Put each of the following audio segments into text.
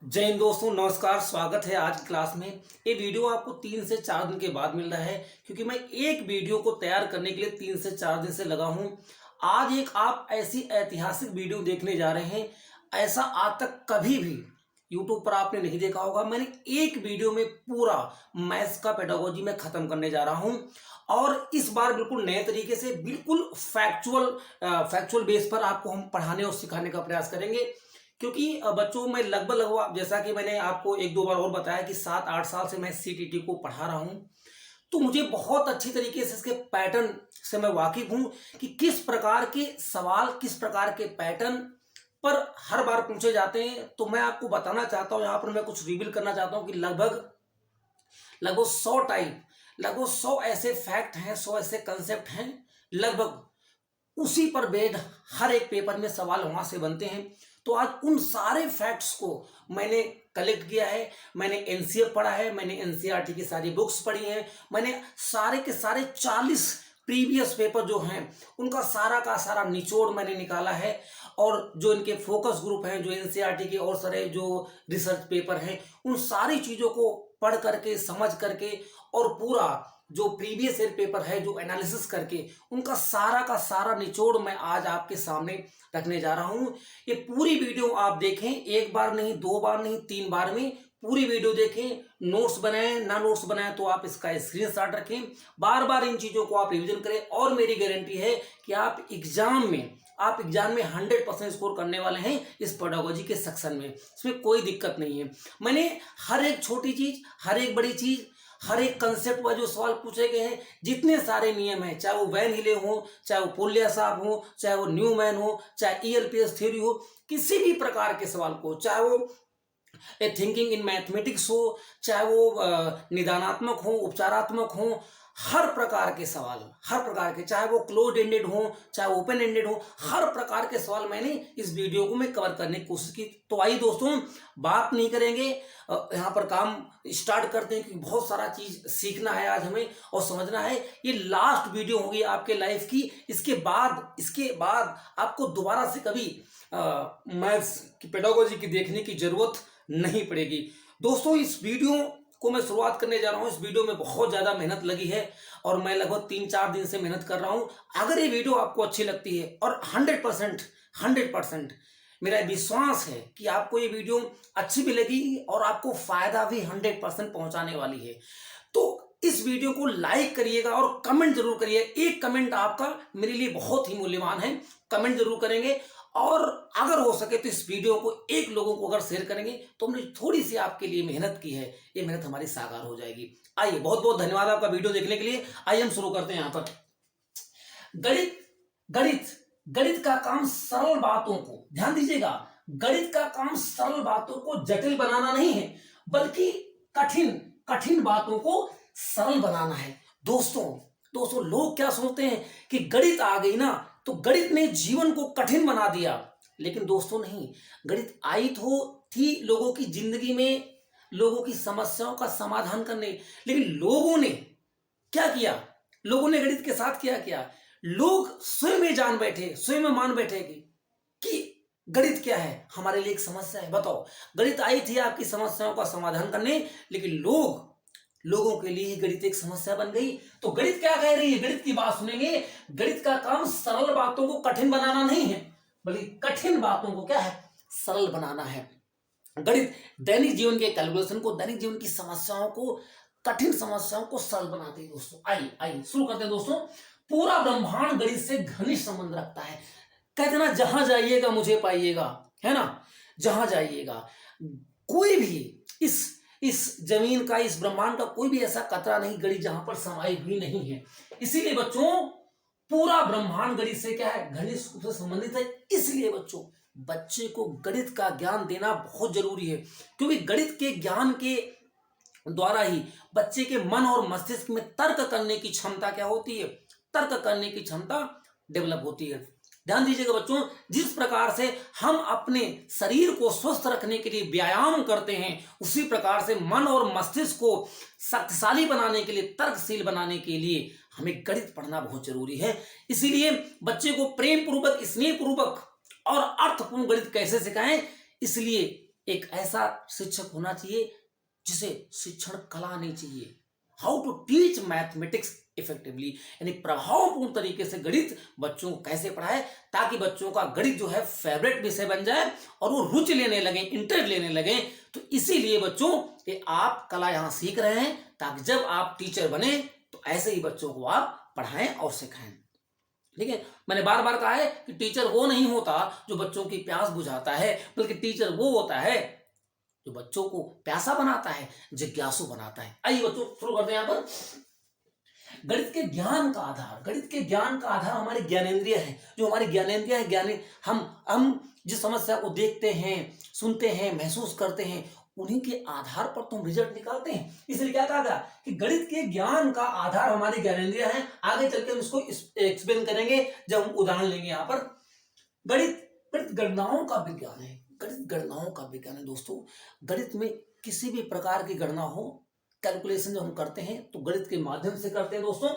जय हिंद दोस्तों, नमस्कार। स्वागत है आज की क्लास में। ये वीडियो आपको 3 से 4 दिन के बाद मिल रहा है क्योंकि मैं एक वीडियो को तैयार करने के लिए 3 से 4 दिन से लगा हूं। आज एक आप ऐसी ऐतिहासिक वीडियो देखने जा रहे हैं, ऐसा आज तक कभी भी यूट्यूब पर आपने नहीं देखा होगा। मैंने एक वीडियो में पूरा मैथ्स का पेडागोजी में खत्म करने जा रहा हूं और इस बार बिल्कुल नए तरीके से, बिल्कुल फैक्चुअल बेस पर आपको हम पढ़ाने और सिखाने का प्रयास करेंगे। क्योंकि बच्चों में लगभग जैसा कि मैंने आपको 1-2 बार और बताया कि 7-8 साल से मैं सीटीटी को पढ़ा रहा हूं, तो मुझे बहुत अच्छी तरीके से इसके पैटर्न से मैं वाकिफ हूं कि किस प्रकार के सवाल, किस प्रकार के पैटर्न पर हर बार पूछे जाते हैं। तो मैं आपको बताना चाहता हूं, यहाँ पर मैं कुछ रिवील करना चाहता हूं कि लगभग लगभग 100 ऐसे फैक्ट हैं, 100 ऐसे कंसेप्ट हैं, लगभग उसी पर बेस्ड हर एक पेपर में सवाल वहां से बनते हैं। तो आज उन सारे फैक्ट्स को मैंने कलेक्ट किया है। मैंने एनसीएफ पढ़ा है, मैंने एनसीईआरटी की सारी बुक्स पढ़ी हैं, मैंने सारे के सारे 40 प्रीवियस पेपर जो हैं उनका सारा का सारा निचोड़ मैंने निकाला है। और जो इनके फोकस ग्रुप हैं, जो एनसीईआरटी के और सारे जो रिसर्च पेपर हैं, उन सारी चीज़ों को पढ़ करके, समझ करके और पूरा जो प्रीवियस ईयर पेपर है जो एनालिसिस करके उनका सारा का सारा निचोड़ मैं आज आपके सामने रखने जा रहा हूं। ये पूरी वीडियो आप देखें, एक बार नहीं, 2 बार नहीं, 3 बार में पूरी वीडियो देखें। नोट्स बनाएं, ना नोट्स बनाएं तो आप इसका स्क्रीनशॉट रखें, बार बार इन चीज़ों को आप रिवीजन करें। और मेरी गारंटी है कि आप एग्जाम में 100% स्कोर करने वाले हैं इस पेडागोजी के सेक्शन में। इसमें कोई दिक्कत नहीं है। मैंने हर एक छोटी चीज, हर एक बड़ी चीज, हर एक कंसेप्ट पर जो सवाल पूछे गए हैं, जितने सारे नियम हैं, चाहे वो वैन हिले हो, चाहे वो पोलिया साहब हो, चाहे वो न्यूमैन हो, चाहे ईएलपीएस थ्योरी हो, किसी भी प्रकार के सवाल को, चाहे वो थिंकिंग इन मैथमेटिक्स हो, चाहे वो निदानात्मक हो, उपचारात्मक हो, हर प्रकार के सवाल, हर प्रकार के, चाहे वो क्लोज एंडेड हो, चाहे ओपन एंडेड हो, हर प्रकार के सवाल मैंने इस वीडियो को मैं कवर करने की कोशिश की। तो आइए दोस्तों, बात नहीं करेंगे, यहाँ पर काम स्टार्ट करते हैं क्योंकि बहुत सारा चीज सीखना है आज हमें और समझना है। ये लास्ट वीडियो होगी आपके लाइफ की। इसके बाद आपको दोबारा से कभी मैथ्स की पेडागोजी की देखने की जरूरत नहीं पड़ेगी। दोस्तों, इस वीडियो को मैं शुरुआत करने जा रहा हूं। इस वीडियो में बहुत ज्यादा मेहनत लगी है और मैं लगभग 3-4 दिन से मेहनत कर रहा हूं। अगर ये वीडियो आपको अच्छी लगती है और 100% मेरा विश्वास है कि आपको ये वीडियो अच्छी भी लगेगी और आपको फायदा भी 100% पहुंचाने वाली है, तो इस वीडियो को लाइक करिएगा और कमेंट जरूर करिए। एक कमेंट आपका मेरे लिए बहुत ही मूल्यवान है, कमेंट जरूर करेंगे। और अगर हो सके तो इस वीडियो को एक लोगों को अगर शेयर करेंगे तो हमने थोड़ी सी आपके लिए मेहनत की है, ये मेहनत हमारी साकार हो जाएगी। आइए, बहुत बहुत धन्यवाद आपका वीडियो देखने के लिए। आइए हम शुरू करते हैं। यहाँ पर गणित गणित गणित का काम सरल बातों को, ध्यान दीजिएगा, गणित का काम सरल बातों को जटिल बनाना नहीं है, बल्कि कठिन बातों को सरल बनाना है। दोस्तों लोग क्या सोचते हैं कि गणित आ गई ना तो गणित ने जीवन को कठिन बना दिया। लेकिन दोस्तों नहीं, गणित आई थी लोगों की जिंदगी में, लोगों की समस्याओं का समाधान करने। लेकिन लोगों ने क्या किया? लोगों ने गणित के साथ क्या किया? लोग स्वयं में जान बैठे, स्वयं में मान बैठे कि गणित क्या है, हमारे लिए एक समस्या है। बताओ, गणित आई थी आपकी समस्याओं का समाधान करने, लेकिन लोगों के लिए गणित एक समस्या बन गई। तो गणित क्या कह रही है? गणित की बात सुनेंगे। गणित का काम सरल बातों को कठिन बनाना नहीं है, बल्कि कठिन बातों को क्या है, सरल बनाना है। गणित दैनिक जीवन के कैलकुलेशन को, दैनिक जीवन की समस्याओं को, कठिन समस्याओं को सरल बनाती है। दोस्तों आइए शुरू करते हैं। दोस्तों, पूरा ब्रह्मांड गणित से घनिष्ठ संबंध रखता है। कहते ना, जहां जाइएगा मुझे पाइएगा, है ना? जहां जाइएगा, कोई भी इस जमीन का, इस ब्रह्मांड का कोई भी ऐसा कतरा नहीं, गणित जहां पर समाई हुई नहीं है। इसीलिए बच्चों, पूरा ब्रह्मांड गणित से क्या है, घनिष्ठ रूप से संबंधित है। इसलिए बच्चे को गणित का ज्ञान देना बहुत जरूरी है, क्योंकि गणित के ज्ञान के द्वारा ही बच्चे के मन और मस्तिष्क में तर्क करने की क्षमता क्या होती है, तर्क करने की क्षमता डेवलप होती है। ध्यान दीजिएगा बच्चों, जिस प्रकार से हम अपने शरीर को स्वस्थ रखने के लिए व्यायाम करते हैं, उसी प्रकार से मन और मस्तिष्क को शक्तिशाली बनाने के लिए, तर्कशील बनाने के लिए हमें गणित पढ़ना बहुत जरूरी है। इसीलिए बच्चे को प्रेम पूर्वक, स्नेह पूर्वक और अर्थपूर्ण गणित कैसे सिखाएं, इसलिए एक ऐसा शिक्षक होना चाहिए जिसे शिक्षण कला आनी चाहिए। How to teach mathematics effectively, यानी प्रभावपूर्ण तरीके से गणित बच्चों को कैसे पढ़ाए ताकि बच्चों का गणित जो है फेवरेट विषय बन जाए और वो रुचि लेने लगे, इंटरेस्ट लेने लगे। तो इसीलिए बच्चों कि आप कला यहाँ सीख रहे हैं ताकि जब आप टीचर बने तो ऐसे ही बच्चों को आप पढ़ाएं और सिखाएं। ठीक है, मैंने बार बार कहा है कि टीचर वो नहीं होता जो बच्चों की प्यास बुझाता है, बल्कि टीचर वो होता है जो बच्चों को प्यासा बनाता है, जिज्ञासु बनाता है। आइए बच्चों शुरू करते हैं। यहाँ पर गणित के ज्ञान का आधार, गणित के ज्ञान का आधार हमारे ज्ञानेंद्रिय है। जो हमारी ज्ञानेंद्रिय है, ज्ञान हम जिस समस्या को देखते हैं, सुनते हैं, महसूस करते हैं, उन्हीं के आधार पर तो हम रिजल्ट निकालते हैं। इसलिए क्या कहा गया कि गणित के ज्ञान का आधार हमारे ज्ञानेंद्रिय है। आगे चल के हम इसको एक्सप्लेन करेंगे जब हम उदाहरण लेंगे। यहाँ पर गणित गणनाओं का विज्ञान है। गणित गणनाओं का विज्ञान है दोस्तों। गणित में किसी भी प्रकार की गणना हो, कैलकुलेशन जो हम करते हैं तो गणित के माध्यम से करते हैं दोस्तों।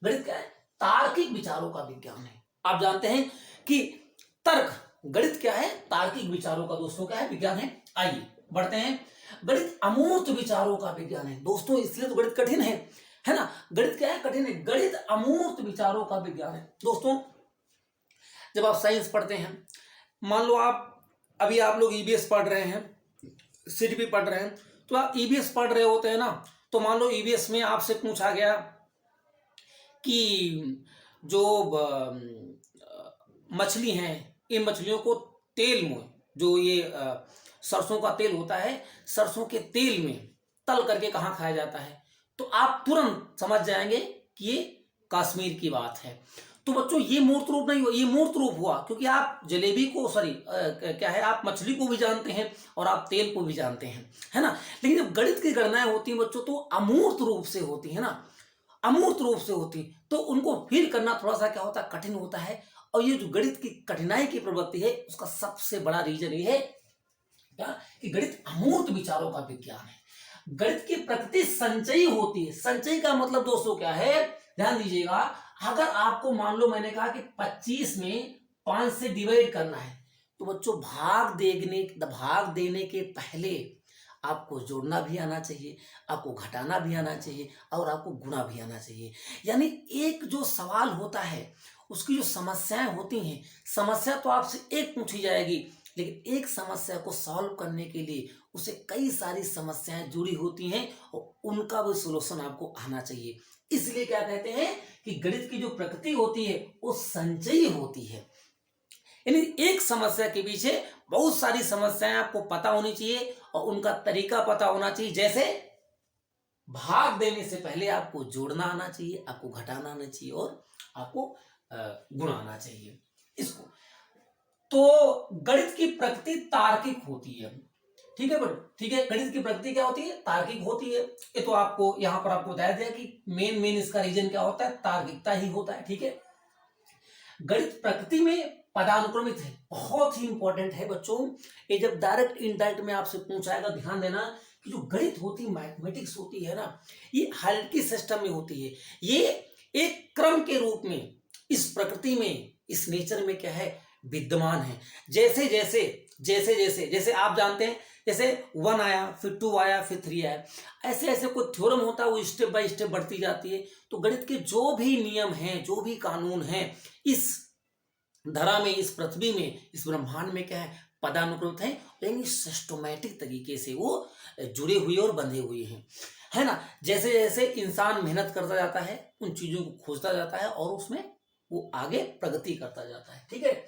गणित क्या है? तार्किक विचारों का विज्ञान है। आप जानते हैं कि तर्क, गणित क्या है? तार्किक विचारों का दोस्तों क्या है? विज्ञान है। आइए बढ़ते हैं। गणित अमूर्त विचारों का विज्ञान है दोस्तों, इसलिए तो गणित कठिन है ना। गणित क्या है? कठिन है। गणित अमूर्त विचारों का विज्ञान है दोस्तों। जब आप साइंस पढ़ते हैं, मान लो अभी आप लोग ईबीएस पढ़ रहे हैं, सीडीपी पढ़ रहे हैं, तो आप ईबीएस पढ़ रहे होते हैं ना, तो मान लो ईबीएस में आपसे पूछा गया कि जो मछली हैं, इन मछलियों को तेल में, जो ये सरसों का तेल होता है, सरसों के तेल में तल करके कहाँ खाया जाता है, तो आप तुरंत समझ जाएंगे कि ये कश्मीर की बात है। तो बच्चों ये मूर्त रूप नहीं हुआ, ये मूर्त रूप हुआ क्योंकि आप जलेबी को क्या है, आप मछली को भी जानते हैं और आप तेल को भी जानते हैं, है ना। लेकिन जब गणित की गणनाएं होती हैं बच्चों तो अमूर्त रूप से होती है ना, अमूर्त रूप से होती, तो उनको फील करना थोड़ा सा क्या होता है, कठिन होता है। और ये जो गणित की कठिनाई की प्रवृत्ति है उसका सबसे बड़ा रीजन ये है क्या कि गणित अमूर्त विचारों का विज्ञान है। गणित की प्रकृति संचयी होती है। संचयी का मतलब दोस्तों क्या है, ध्यान दीजिएगा। अगर आपको मान लो मैंने कहा कि 25 में 5 से डिवाइड करना है, तो बच्चों भाग देने के पहले आपको जोड़ना भी आना चाहिए, आपको घटाना भी आना चाहिए और आपको गुणा भी आना चाहिए। यानी एक जो सवाल होता है उसकी जो समस्याएं होती हैं, समस्या तो आपसे एक पूछी जाएगी, लेकिन एक समस्या को सॉल्व करने के लिए उसे कई सारी समस्याएं जुड़ी होती हैं और उनका भी सॉल्यूशन आपको आना चाहिए। इसलिए क्या कहते हैं कि गणित की जो प्रकृति होती है वो संचयी होती है। यानी एक समस्या के पीछे बहुत सारी समस्याएं आपको पता होनी चाहिए और उनका तरीका पता होना चाहिए। जैसे भाग देने से पहले आपको जोड़ना आना चाहिए, आपको घटाना आना चाहिए और आपको गुणा आना चाहिए। इसको तो गणित की प्रकृति तार्किक होती है। ठीक है ठीक है, गणित की प्रकृति क्या होती है? तार्किक होती है। ये तो आपको यहाँ पर आपको बताया दिया कि मेन इसका रीजन क्या होता है, तार्किकता ही होता है। ठीक है, गणित प्रकृति में पदानुक्रमित है, बहुत ही इंपॉर्टेंट है बच्चों। ये जब डायरेक्ट इनडायरेक्ट में आपसे पूछाएगा, ध्यान देना कि जो गणित होती है, मैथमेटिक्स होती है ना, ये हायरार्की सिस्टम में होती है। ये एक क्रम के रूप में इस प्रकृति में, इस नेचर में क्या है, विद्यमान है। जैसे जैसे आप जानते हैं, जैसे 1 आया, फिर 2 आया, फिर 3 आया, ऐसे ऐसे कोई थ्योरम होता है, वो स्टेप बाय स्टेप बढ़ती जाती है। तो गणित के जो भी नियम हैं, जो भी कानून हैं, इस धरा में, इस पृथ्वी में, इस ब्रह्मांड में क्या है, पदानुक्रमित है, लेकिन सिस्टमैटिक तरीके से वो जुड़े हुए और बंधे हुए हैं, है ना। जैसे जैसे इंसान मेहनत करता जाता है, उन चीजों को खोजता जाता है और उसमें वो आगे प्रगति करता जाता है। ठीक है,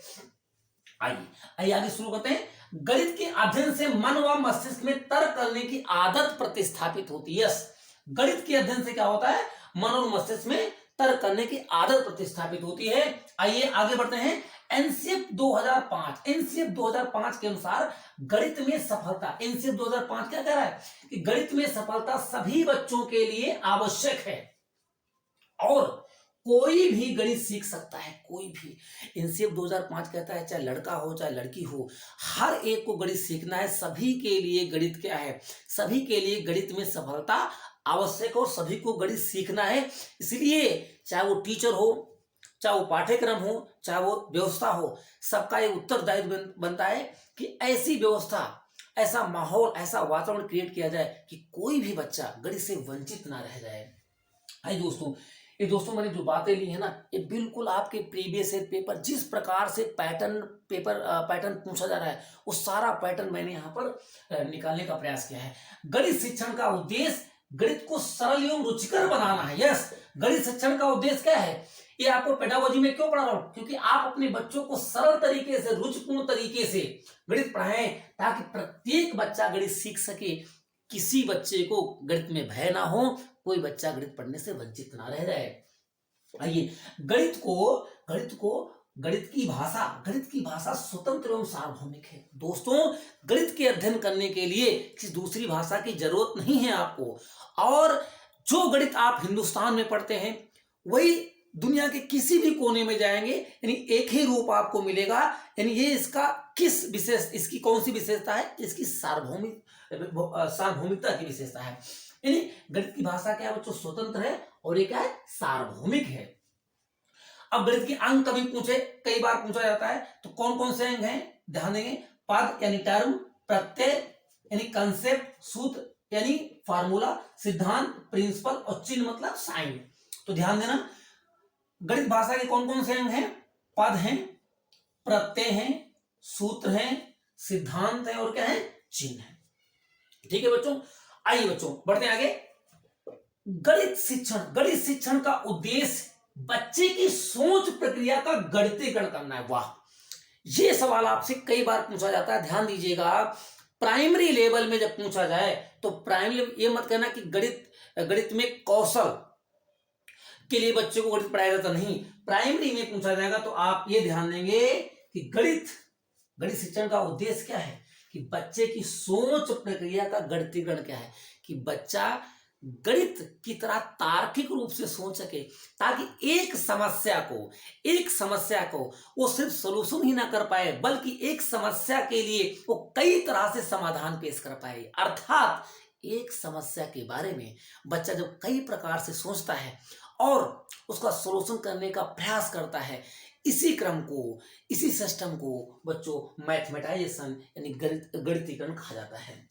आइए आगे शुरू करते हैं। गणित के अध्ययन से मन व मस्तिष्क में तर्क करने की आदत प्रतिस्थापित होती है। यस, गणित के अध्ययन से क्या होता है, मन और मस्तिष्क में तर्क करने की आदत प्रतिस्थापित होती है। आइए आगे बढ़ते हैं। एनसीएफ 2005 के अनुसार गणित में सफलता, एनसीएफ 2005 क्या कह रहा है कि गणित में सफलता सभी बच्चों के लिए आवश्यक है और कोई भी गणित सीख सकता है, कोई भी। एनसीएफ 2005 कहता है चाहे लड़का हो चाहे लड़की हो, हर एक को गणित सीखना है। सभी के लिए गणित क्या है, सभी के लिए गणित में सफलता आवश्यक और सभी को गणित सीखना है। इसलिए चाहे वो टीचर हो, चाहे वो पाठ्यक्रम हो, चाहे वो व्यवस्था हो, सबका एक उत्तरदायित्व बनता है कि ऐसी व्यवस्था ऐसा माहौल, ऐसा वातावरण क्रिएट किया जाए कि कोई भी बच्चा गणित से वंचित ना रह जाए। आइए दोस्तों, ये दोस्तों मैंने जो बातें ली है ना, ये बिल्कुल आपके प्रीवियस ईयर पेपर जिस प्रकार से पैटर्न पूछा जा रहा है, वो सारा पैटर्न मैंने यहाँ पर निकालने का प्रयास किया है। गणित शिक्षण का उद्देश्य गणित को सरल एवं रुचिकर बनाना है। यस, गणित शिक्षण का उद्देश्य क्या है? ये आपको पेडागोजी में क्यों पढ़ा रहा हूं? क्योंकि आप अपने बच्चों को सरल तरीके से, रुचिपूर्ण तरीके से गणित पढ़ाएं, ताकि प्रत्येक बच्चा गणित सीख सके, किसी बच्चे को गणित में भय ना हो, कोई बच्चा गणित पढ़ने से वंचित ना रह जाए। आइए, गणित की भाषा स्वतंत्र एवं सार्वभौमिक है। दोस्तों, गणित के अध्ययन करने के लिए किसी दूसरी भाषा की जरूरत नहीं है आपको। और जो गणित आप हिंदुस्तान में पढ़ते हैं, वही दुनिया के किसी भी कोने में जाएंगे, यानी एक ही रूप आपको मिलेगा। यानी ये इसकी कौन सी विशेषता है? इसकी सार्वभौमिकता की विशेषता है। यानी गणित की भाषा क्या है बच्चों? स्वतंत्र है, और ये क्या है? सार्वभौमिक है। अब गणित के अंग कभी कई बार पूछा जाता है, तो कौन कौन से अंग हैं? ध्यान देंगे, पद यानी टर्म, प्रत्यय यानी कंसेप्ट, सूत्र यानी फार्मूला, सिद्धांत प्रिंसिपल, और चिन्ह मतलब साइन। तो ध्यान देना, गणित भाषा के कौन कौन से अंग हैं? पद हैं, प्रत्यय हैं, सूत्र हैं, सिद्धांत है, और क्या है? चिन्ह है। ठीक है बच्चों, आइए बच्चों बढ़ते हैं आगे। गणित शिक्षण का उद्देश्य बच्चे की सोच प्रक्रिया का गणितीकरण करना है। वाह, ये सवाल आपसे कई बार पूछा जाता है। ध्यान दीजिएगा, प्राइमरी लेवल में जब पूछा जाए तो प्राइमरी, ये मत कहना कि गणित में कौशल के लिए बच्चे को गणित पढ़ाया जाता, नहीं। प्राइमरी में पूछा जाएगा तो आप ये ध्यान देंगे कि गणित शिक्षण का उद्देश्य क्या है, कि बच्चे की सोच प्रक्रिया का गणितीकरण क्या है, कि बच्चा गणित की तरह तार्किक रूप से सोच सके, ताकि एक समस्या को वो सिर्फ सॉल्यूशन ही ना कर पाए, बल्कि एक समस्या के लिए वो कई तरह से समाधान पेश कर पाए। अर्थात एक समस्या के बारे में बच्चा जब कई प्रकार से सोचता है और उसका सॉल्यूशन करने का प्रयास करता है, इसी सिस्टम को बच्चों मैथमेटाइजेशन यानी गणितीकरण कहा जाता है।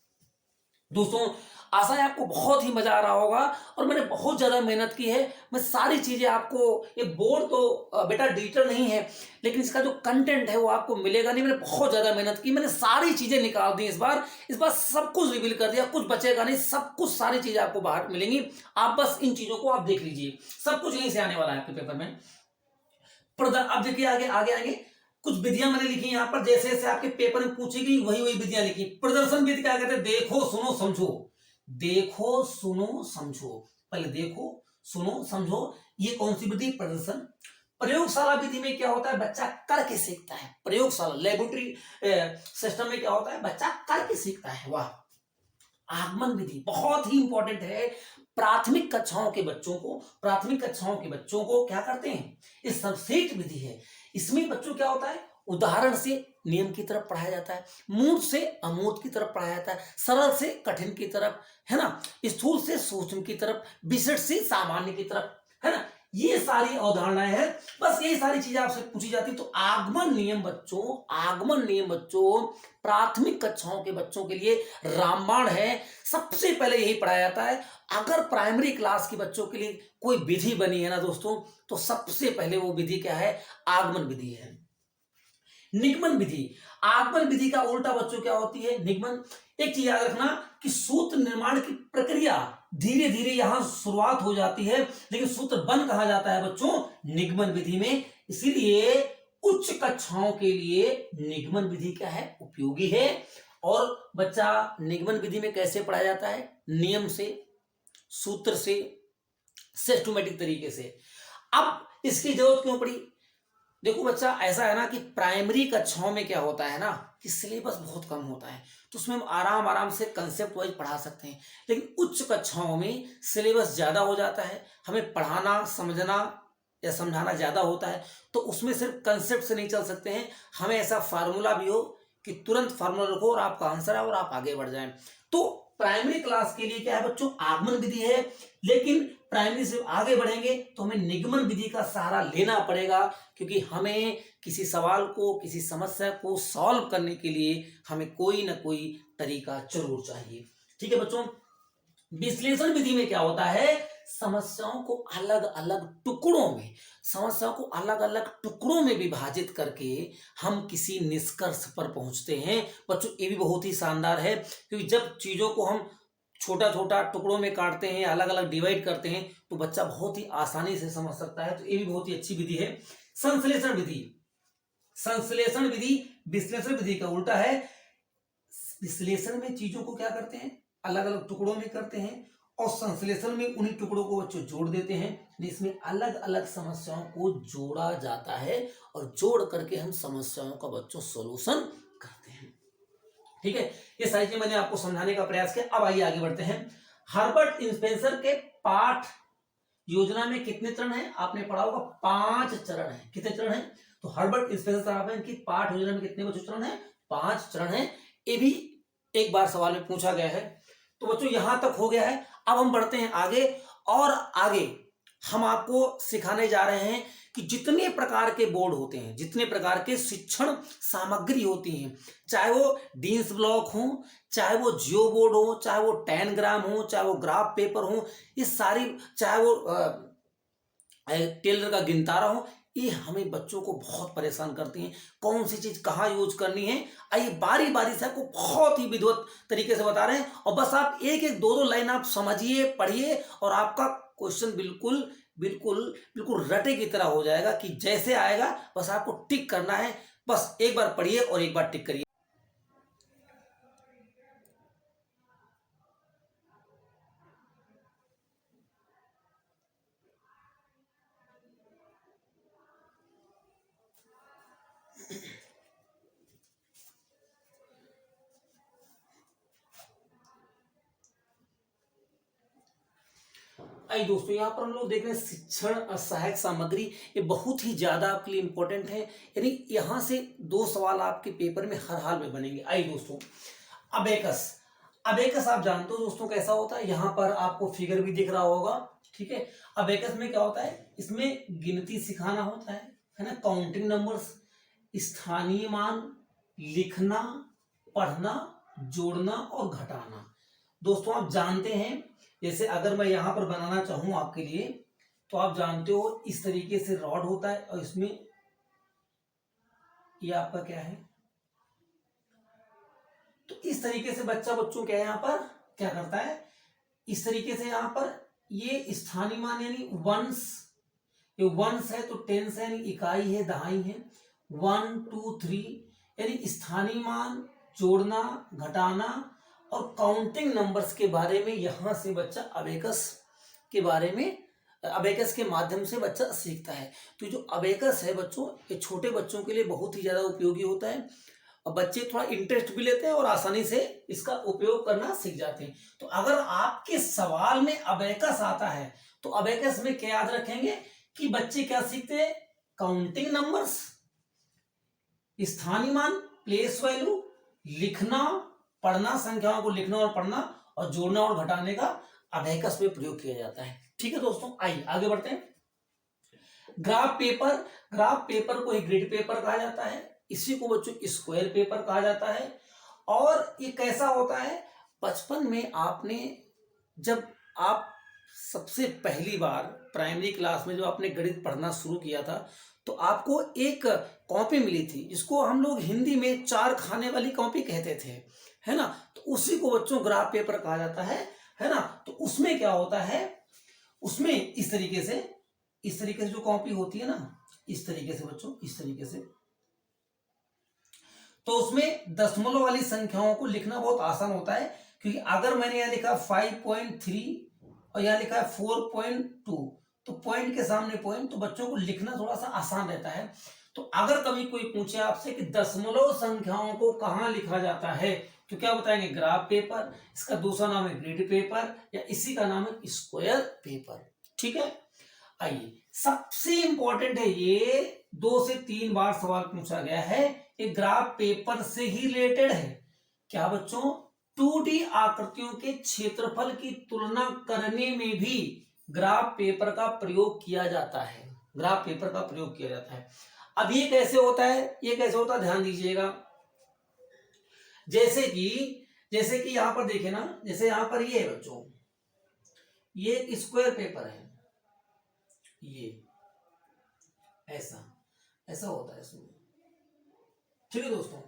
दोस्तों, आशा है आपको बहुत ही मजा आ रहा होगा, और मैंने बहुत ज्यादा मेहनत की है। मैं सारी चीजें आपको, ये बोर्ड तो बेटा डिजिटल नहीं है, लेकिन इसका जो कंटेंट है वो आपको मिलेगा नहीं। मैंने बहुत ज्यादा मेहनत की, मैंने सारी चीजें निकाल दी। इस बार सब कुछ रिवील कर दिया, कुछ बचेगा नहीं, सब कुछ, सारी चीजें आपको बाहर मिलेंगी। आप बस इन चीजों को आप देख लीजिए, सब कुछ यहीं से आने वाला है आपके पेपर में। अब देखिए आगे कुछ विधियां मैंने लिखी यहाँ पर, जैसे जैसे आपके पेपर में पूछी गई वही विधियां लिखी। प्रदर्शन विधि क्या कहते हैं? देखो सुनो समझो। पहले देखो सुनो समझो, ये कौन सी विधि? प्रदर्शन। प्रयोगशाला विधि में क्या होता है? बच्चा करके सीखता है। प्रयोगशाला लेबोरेटरी सिस्टम में क्या होता है? बच्चा करके सीखता है। वाह। आगमन विधि बहुत ही इंपॉर्टेंट है। प्राथमिक कक्षाओं के बच्चों को क्या करते हैं? ये सबसेट विधि है। इसमें बच्चों क्या होता है? उदाहरण से नियम की तरफ पढ़ाया जाता है, मूर्त से अमूर्त की तरफ पढ़ाया जाता है, सरल से कठिन की तरफ, है ना, स्थूल से सूक्ष्म की तरफ, विशिष्ट से सामान्य की तरफ, है ना। ये सारी अवधारणाएं हैं, बस यही सारी चीजें आपसे पूछी जाती। तो आगमन नियम बच्चों प्राथमिक कक्षाओं के बच्चों के लिए रामबाण है। सबसे पहले यही पढ़ाया जाता है। अगर प्राइमरी क्लास के बच्चों के लिए कोई विधि बनी है ना दोस्तों, तो सबसे पहले वो विधि क्या है? आगमन विधि है। निगमन विधि, आगमन विधि का उल्टा बच्चों क्या होती है? निगमन। एक चीज याद रखना कि सूत्र निर्माण की प्रक्रिया धीरे धीरे यहां शुरुआत हो जाती है, लेकिन सूत्र बन कहा जाता है बच्चों? निगमन विधि में। इसीलिए उच्च कक्षाओं के लिए निगमन विधि क्या है? उपयोगी है। और बच्चा निगमन विधि में कैसे पढ़ाया जाता है? नियम से, सूत्र से, सिस्टमैटिक तरीके से। अब इसकी जरूरत क्यों पड़ी? देखो बच्चा, ऐसा है ना कि प्राइमरी कक्षाओं में क्या होता है ना कि सिलेबस बहुत कम होता है, तो उसमें हम आराम से कंसेप्ट वाइज पढ़ा सकते हैं। लेकिन उच्च कक्षाओं में सिलेबस ज्यादा हो जाता है, हमें पढ़ाना, समझना या समझाना ज्यादा होता है, तो उसमें सिर्फ कंसेप्ट से नहीं चल सकते हैं। हमें ऐसा फार्मूला भी हो कि तुरंत फार्मूला रखो और आपका आंसर है और आप आगे बढ़ जाएं। तो प्राइमरी क्लास के लिए क्या है बच्चों? आगमन विधि है। लेकिन प्राइमरी से आगे बढ़ेंगे तो हमें निगमन विधि का सहारा लेना पड़ेगा, क्योंकि हमें किसी सवाल को, किसी समस्या को सॉल्व करने के लिए हमें कोई ना कोई तरीका जरूर चाहिए। ठीक है बच्चों, विश्लेषण विधि में क्या होता है, समस्याओं को अलग अलग टुकड़ों में, समस्याओं को अलग अलग टुकड़ों में विभाजित करके हम किसी निष्कर्ष पर पहुंचते हैं। बच्चों ये भी बहुत ही शानदार है, क्योंकि जब चीजों को हम छोटा छोटा टुकड़ों में काटते हैं, अलग अलग डिवाइड करते हैं, तो बच्चा बहुत ही आसानी से समझ सकता है। तो ये भी बहुत ही अच्छी विधि है। संश्लेषण विधि, संश्लेषण विधि विश्लेषण विधि का उल्टा है। विश्लेषण में चीजों को क्या करते हैं, अलग अलग टुकड़ों में करते हैं, और संश्लेषण में उन्हीं टुकड़ों को बच्चों जोड़ देते हैं, जिसमें अलग अलग समस्याओं को जोड़ा जाता है और जोड़ करके हम समस्याओं का बच्चों सॉल्यूशन करते हैं। ठीक है, ये सारी चीजें मैंने आपको समझाने का प्रयास किया। अब आइए आगे बढ़ते हैं। हर्बर्ट स्पेंसर के पाठ योजना में कितने चरण हैं, आपने पढ़ा होगा 5 चरण हैं। कितने चरण हैं, तो हर्बर्ट स्पेंसर की पाठ योजना में कितने बच्चों चरण हैं, 5 चरण हैं। ये भी एक बार सवाल में पूछा गया है। तो बच्चों यहां तक हो गया है। अब हम बढ़ते हैं आगे, और आगे हम आपको सिखाने जा रहे हैं कि जितने प्रकार के बोर्ड होते हैं, जितने प्रकार के शिक्षण सामग्री होती हैं, चाहे वो डीन्स ब्लॉक हो, चाहे वो जियो बोर्ड हो, चाहे वो टैनग्राम हो, चाहे वो ग्राफ पेपर हो, ये सारी, चाहे वो टेलर का गिनतारा हो, ये हमें बच्चों को बहुत परेशान करती हैं। कौन सी चीज कहाँ यूज करनी है, आइए बारी बारी से आपको बहुत ही विधिवत तरीके से बता रहे हैं। और बस आप एक एक दो दो लाइन आप समझिए, पढ़िए, और आपका क्वेश्चन बिल्कुल बिल्कुल बिल्कुल रटे की तरह हो जाएगा, कि जैसे आएगा बस आपको टिक करना है। बस एक बार पढ़िए और एक बार टिक करिए। आइए दोस्तों, यहाँ पर हम लोग देख रहे हैं शिक्षण सहायक सामग्री, ये बहुत ही ज्यादा आपके लिए इंपॉर्टेंट है। यानी यहाँ से 2 सवाल आपके पेपर में हर हाल में बनेंगे। आइए दोस्तों, अबेकस, अबेकस आप जानते हो दोस्तों कैसा होता है, यहाँ पर आपको फिगर भी दिख रहा होगा। ठीक है, अबेकस में क्या होता है, इसमें गिनती सिखाना होता है ना, काउंटिंग नंबर्स, स्थानीय मान, लिखना, पढ़ना, जोड़ना और घटाना। दोस्तों आप जानते हैं, जैसे अगर मैं यहां पर बनाना चाहूं आपके लिए, तो आप जानते हो इस तरीके से रॉड होता है, और इसमें ये आपका क्या है, तो इस तरीके से बच्चों क्या है, यहां पर क्या करता है, इस तरीके से यहां पर ये स्थानीय मान यानी वंस, ये वंस है तो टेंस है, यानी इकाई है, दहाई है, 1 2 3, यानी स्थानीय मान, जोड़ना, घटाना और काउंटिंग नंबर्स के बारे में यहां से बच्चा अबेकस के बारे में, अबेकस के माध्यम से बच्चा सीखता है। तो जो अबेकस है बच्चों, ये छोटे बच्चों के लिए बहुत ही ज्यादा उपयोगी होता है, और बच्चे थोड़ा इंटरेस्ट भी लेते हैं और आसानी से इसका उपयोग करना सीख जाते हैं। तो अगर आपके सवाल में अबेकस आता है, तो अबेकस में क्या याद रखेंगे कि बच्चे क्या सीखते हैं, काउंटिंग नंबर्स, स्थानीय मान, प्लेस वैल्यू, लिखना, पढ़ना, संख्याओं को लिखना और पढ़ना, और जोड़ना और घटाने का अबेकस में प्रयोग किया जाता है। ठीक है दोस्तों, आइए आगे बढ़ते हैं। ग्राफ पेपर, ग्राफ पेपर को ही ग्रिड पेपर कहा जाता है, इसी को बच्चों स्क्वायर पेपर कहा जाता है। और ये कैसा होता है, बचपन में आपने, जब आप सबसे पहली बार प्राइमरी क्लास में जब आपने गणित पढ़ना शुरू किया था, तो आपको एक कॉपी मिली थी, जिसको हम लोग हिंदी में 4 खाने वाली कॉपी कहते थे, है ना। तो उसी को बच्चों ग्राफ पेपर कहा जाता है ना। तो उसमें क्या होता है, उसमें इस तरीके से जो कॉपी होती है ना, इस तरीके से बच्चों, इस तरीके से, तो उसमें दशमलव वाली संख्याओं को लिखना बहुत आसान होता है, क्योंकि अगर मैंने यहां लिखा 5.3 और यहां लिखा है 4.2, तो पॉइंट के सामने पॉइंट, तो बच्चों को लिखना थोड़ा सा आसान रहता है। तो अगर कभी कोई पूछे आपसे कि दशमलव संख्याओं को कहां लिखा जाता है, तो क्या बताएंगे, ग्राफ पेपर, इसका दूसरा नाम है ग्रिड पेपर, या इसी का नाम है स्क्वायर पेपर। ठीक है, आइए सबसे इंपॉर्टेंट है, ये 2 से 3 बार सवाल पूछा गया है, ये ग्राफ पेपर से ही रिलेटेड है। क्या बच्चों, 2D आकृतियों के क्षेत्रफल की तुलना करने में भी ग्राफ पेपर का प्रयोग किया जाता है, ग्राफ पेपर का प्रयोग किया जाता है। अब ये कैसे होता है, ये कैसे होता है, ध्यान दीजिएगा। जैसे कि जैसे कि यहां पर देखे ना, जैसे यहां पर ये है बच्चों, ये एक स्क्वायर पेपर है, ये ऐसा ऐसा होता है इसमें। ठीक है दोस्तों,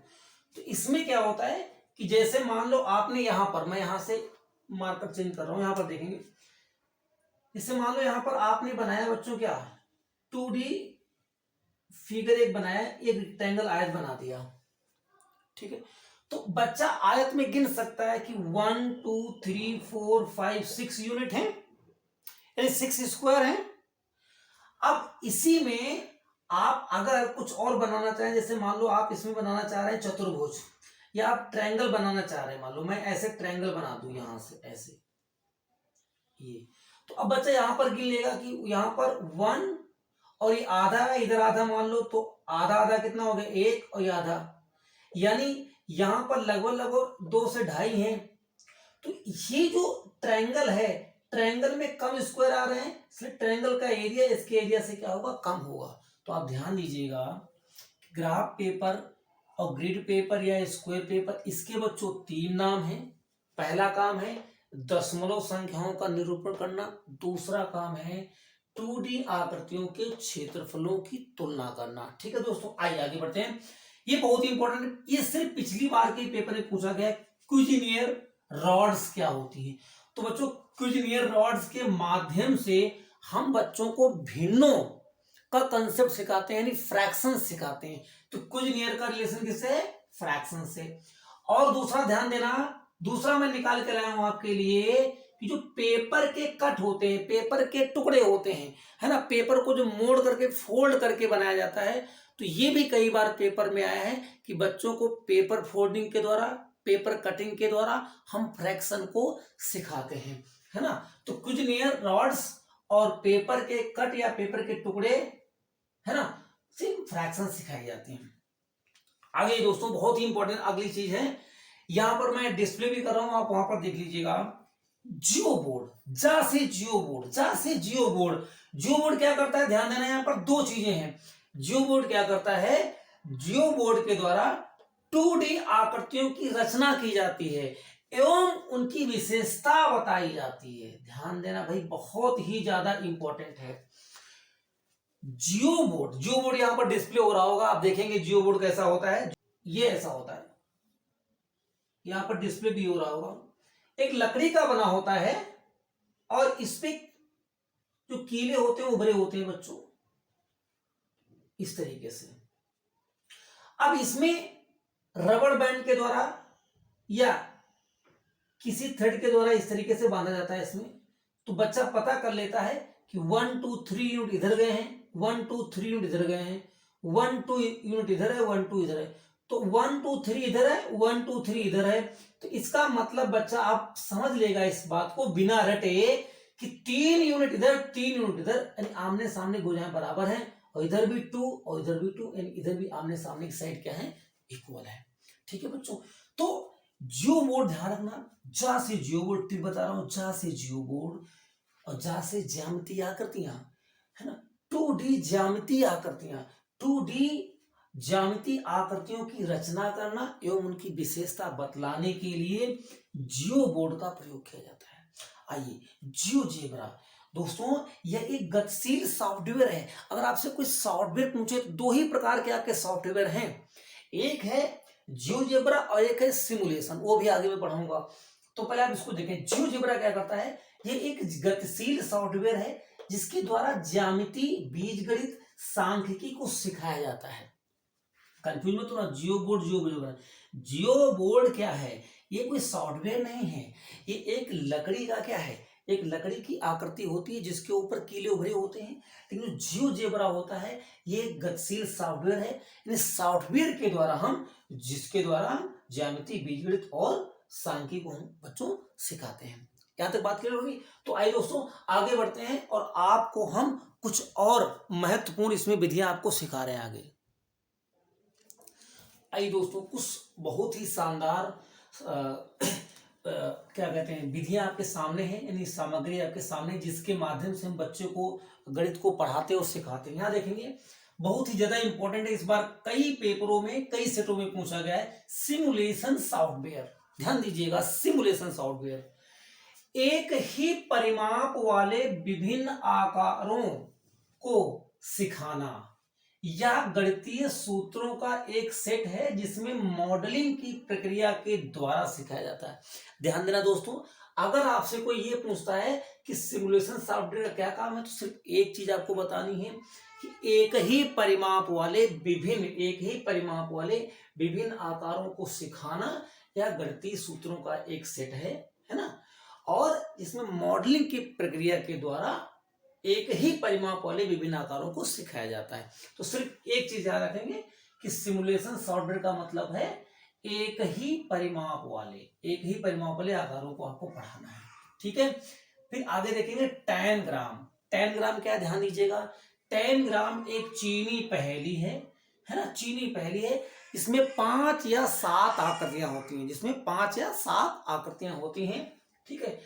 तो इसमें क्या होता है कि जैसे मान लो आपने यहां पर, मैं यहां से मार्कर चेंज कर रहा हूं, यहां पर देखेंगे, जैसे मान लो यहां पर आपने बनाया बच्चों क्या, 2D फिगर एक बनाया, एक रेक्टेंगल आयत बना दिया। ठीक है, तो बच्चा आयत में गिन सकता है कि 1 2 3 4 5 6 यूनिट है, यानी 6 स्क्वायर है। अब इसी में आप अगर कुछ और बनाना चाहें, जैसे मान लो आप इसमें बनाना चाह रहे हैं चतुर्भुज, या आप ट्रायंगल बनाना चाह रहे हैं, मान लो मैं ऐसे ट्रायंगल बना दूं यहां से ऐसे, ये तो अब बच्चा यहां पर गिन लेगा कि यहां पर 1 और ये आधा है, इधर आधा मान लो, तो आधा आधा कितना हो गया, 1 और ये आधा, यानी यहां पर लगभग लगभग 2 से 2.5 है। तो ये जो ट्रायंगल है, ट्रायंगल में कम स्क्वायर आ रहे हैं, इसलिए ट्रायंगल का एरिया इसके एरिया से क्या होगा, कम होगा। तो आप ध्यान दीजिएगा, ग्राफ पेपर और ग्रिड पेपर या स्क्वायर पेपर, इसके बच्चों 3 नाम है। पहला काम है दशमलव संख्याओं का निरूपण करना, दूसरा काम है 2D आकृतियों के क्षेत्रफलों की तुलना करना। ठीक है दोस्तों, आइए आगे बढ़ते हैं। ये बहुत ही इंपॉर्टेंट है, ये सिर्फ पिछली बार के पेपर में पूछा गया, क्विजिनियर रॉड्स क्या होती है। तो बच्चों क्विजिनियर रॉड्स के माध्यम से हम बच्चों को भिन्नों का कंसेप्ट सिखाते हैं, यानी फ्रैक्शन सिखाते हैं। तो क्विजिनियर का रिलेशन किससे है, फ्रैक्शन से। और दूसरा ध्यान देना, दूसरा मैं निकाल के लाया हूं आपके लिए कि जो पेपर के कट होते हैं, पेपर के टुकड़े होते हैं, है ना, पेपर को जो मोड़ करके फोल्ड करके बनाया जाता है, तो ये भी कई बार पेपर में आया है कि बच्चों को पेपर फोल्डिंग के द्वारा, पेपर कटिंग के द्वारा हम फ्रैक्शन को सिखाते हैं, है ना। तो क्विजिनियर रॉड्स और पेपर के कट या पेपर के टुकड़े, है ना, सिर्फ फ्रैक्शन सिखाई जाती हैं। आगे दोस्तों बहुत ही इंपॉर्टेंट अगली चीज है, यहां पर मैं डिस्प्ले भी कर रहा हूं, आप वहां पर देख लीजिएगा, जियो बोर्ड, जा से जियो बोर्ड, जा से जियो बोर्ड। जियो बोर्ड क्या करता है, ध्यान देना, यहां पर 2 चीजें हैं। जियो बोर्ड क्या करता है, जियो बोर्ड के द्वारा 2D आकृतियों की रचना की जाती है एवं उनकी विशेषता बताई जाती है। ध्यान देना भाई, बहुत ही ज्यादा इंपॉर्टेंट है। जियो बोर्ड, जियो बोर्ड यहां पर डिस्प्ले हो रहा होगा, आप देखेंगे जियो बोर्ड कैसा होता है, ये ऐसा होता है, यहां पर डिस्प्ले भी हो रहा होगा, एक लकड़ी का बना होता है और इस पे जो कीले होते हैं उभरे होते हैं बच्चों, इस तरीके से। अब इसमें रबड़ बैंड के द्वारा या किसी थ्रेड के द्वारा इस तरीके से बांधा जाता है इसमें, तो बच्चा पता कर लेता है कि 1 2 3 यूनिट इधर गए हैं, 1 2 3 यूनिट इधर गए हैं, 1 2 यूनिट इधर है, 1 2 इधर है, तो 1 2 3 इधर है, 1 2 3 इधर है। तो इसका मतलब बच्चा आप समझ लेगा इस बात को बिना रटे कि 3 यूनिट इधर 3 यूनिट इधर, यानी आमने सामने भुजाएं बराबर हैं, और इधर भी 2 और इधर भी 2, यानी इधर भी आमने सामने की साइड क्या है, इक्वल है। ठीक है बच्चों, तो जियो बोर्ड ध्यान रखना, जा से जियो बोर्ड, टिप बता रहा हूं, जा से जियो बोर्ड और जा से ज्यामितीय आकृतियां, है ना, 2D ज्यामितीय आकृतियां, 2D ज्यामितीय आकृतियों की रचना करना एवं उनकी विशेषता बतलाने के लिए जियो बोर्ड का प्रयोग किया जाता है। आइए, जियोजेब्रा दोस्तों, यह एक गतिशील सॉफ्टवेयर है। अगर आपसे कोई सॉफ्टवेयर पूछे तो 2 ही प्रकार के आपके सॉफ्टवेयर हैं, एक है जियोजेब्रा और एक है सिमुलेशन, वो भी आगे मैं पढ़ाऊंगा। तो पहले आप इसको देखें, जियोजेब्रा क्या करता है, ये एक गतिशील सॉफ्टवेयर है जिसके द्वारा ज्यामिति, बीजगणित, सांख्यिकी को सिखाया जाता है। कंफ्यूज मत होना, जियो बोर्ड जियो बोर्ड, जियो बोर्ड क्या है, ये कोई सॉफ्टवेयर नहीं है, ये एक लकड़ी का क्या है, एक लकड़ी की आकृति होती है जिसके ऊपर कीले उभरे होते हैं। लेकिन जो जियोजेब्रा होता है ये एक गतिशील सॉफ्टवेयर है, इन सॉफ्टवेयर के द्वारा हम, जिसके द्वारा ज्यामिति, बीजगणित और सांख्यिकी को हम बच्चों सिखाते हैं। यहां तक बात क्लियर होगी। तो आइए दोस्तों आगे बढ़ते हैं और आपको हम कुछ और महत्वपूर्ण इसमें विधियां आपको सिखा रहे हैं आगे। आइए दोस्तों, कुछ बहुत ही शानदार क्या कहते हैं विधियां आपके सामने हैं, यानी सामग्री आपके सामने, जिसके माध्यम से हम बच्चे को गणित को पढ़ाते और सिखाते हैं। यहाँ देखेंगे बहुत ही ज्यादा इंपॉर्टेंट है, इस बार कई पेपरों में, कई सेटों में पूछा गया है, सिमुलेशन सॉफ्टवेयर। ध्यान दीजिएगा, सिमुलेशन सॉफ्टवेयर एक ही परिमाप वाले विभिन्न आकारों को सिखाना या गणितीय सूत्रों का एक सेट है जिसमें मॉडलिंग की प्रक्रिया के द्वारा सिखाया जाता है। ध्यान देना दोस्तों, अगर आपसे कोई ये पूछता है कि सिमुलेशन सॉफ्टवेयर का क्या काम है, तो सिर्फ एक चीज आपको बतानी है कि एक ही परिमाप वाले विभिन्न आकारों को सिखाना या गणितीय सूत्रों का एक सेट है ना, और इसमें मॉडलिंग की प्रक्रिया के द्वारा एक ही परिमाप वाले विभिन्न आकारों को सिखाया जाता है। तो सिर्फ एक चीज याद रखेंगे कि सिमुलेशन सॉफ्टवेयर का मतलब है एक ही परिमाप वाले आकारों को आपको पढ़ाना है। ठीक है, फिर आगे देखेंगे टैन ग्राम। टैन ग्राम क्या है, ध्यान दीजिएगा, टैन ग्राम एक चीनी पहेली है ना, चीनी पहेली है। इसमें 5 या 7 आकृतियां होती हैं, ठीक है।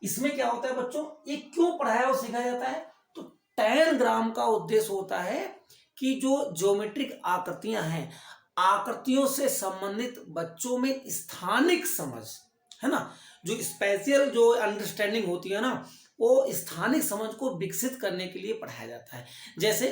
इसमें क्या होता है बच्चों, ये क्यों पढ़ाया और सिखाया जाता है, तो टैन ग्राम का उद्देश्य होता है कि जो ज्योमेट्रिक आकृतियां हैं, आकृतियों से संबंधित बच्चों में स्थानिक समझ है ना, जो स्पेशियल जो अंडरस्टैंडिंग होती है ना, वो स्थानिक समझ को विकसित करने के लिए पढ़ाया जाता है। जैसे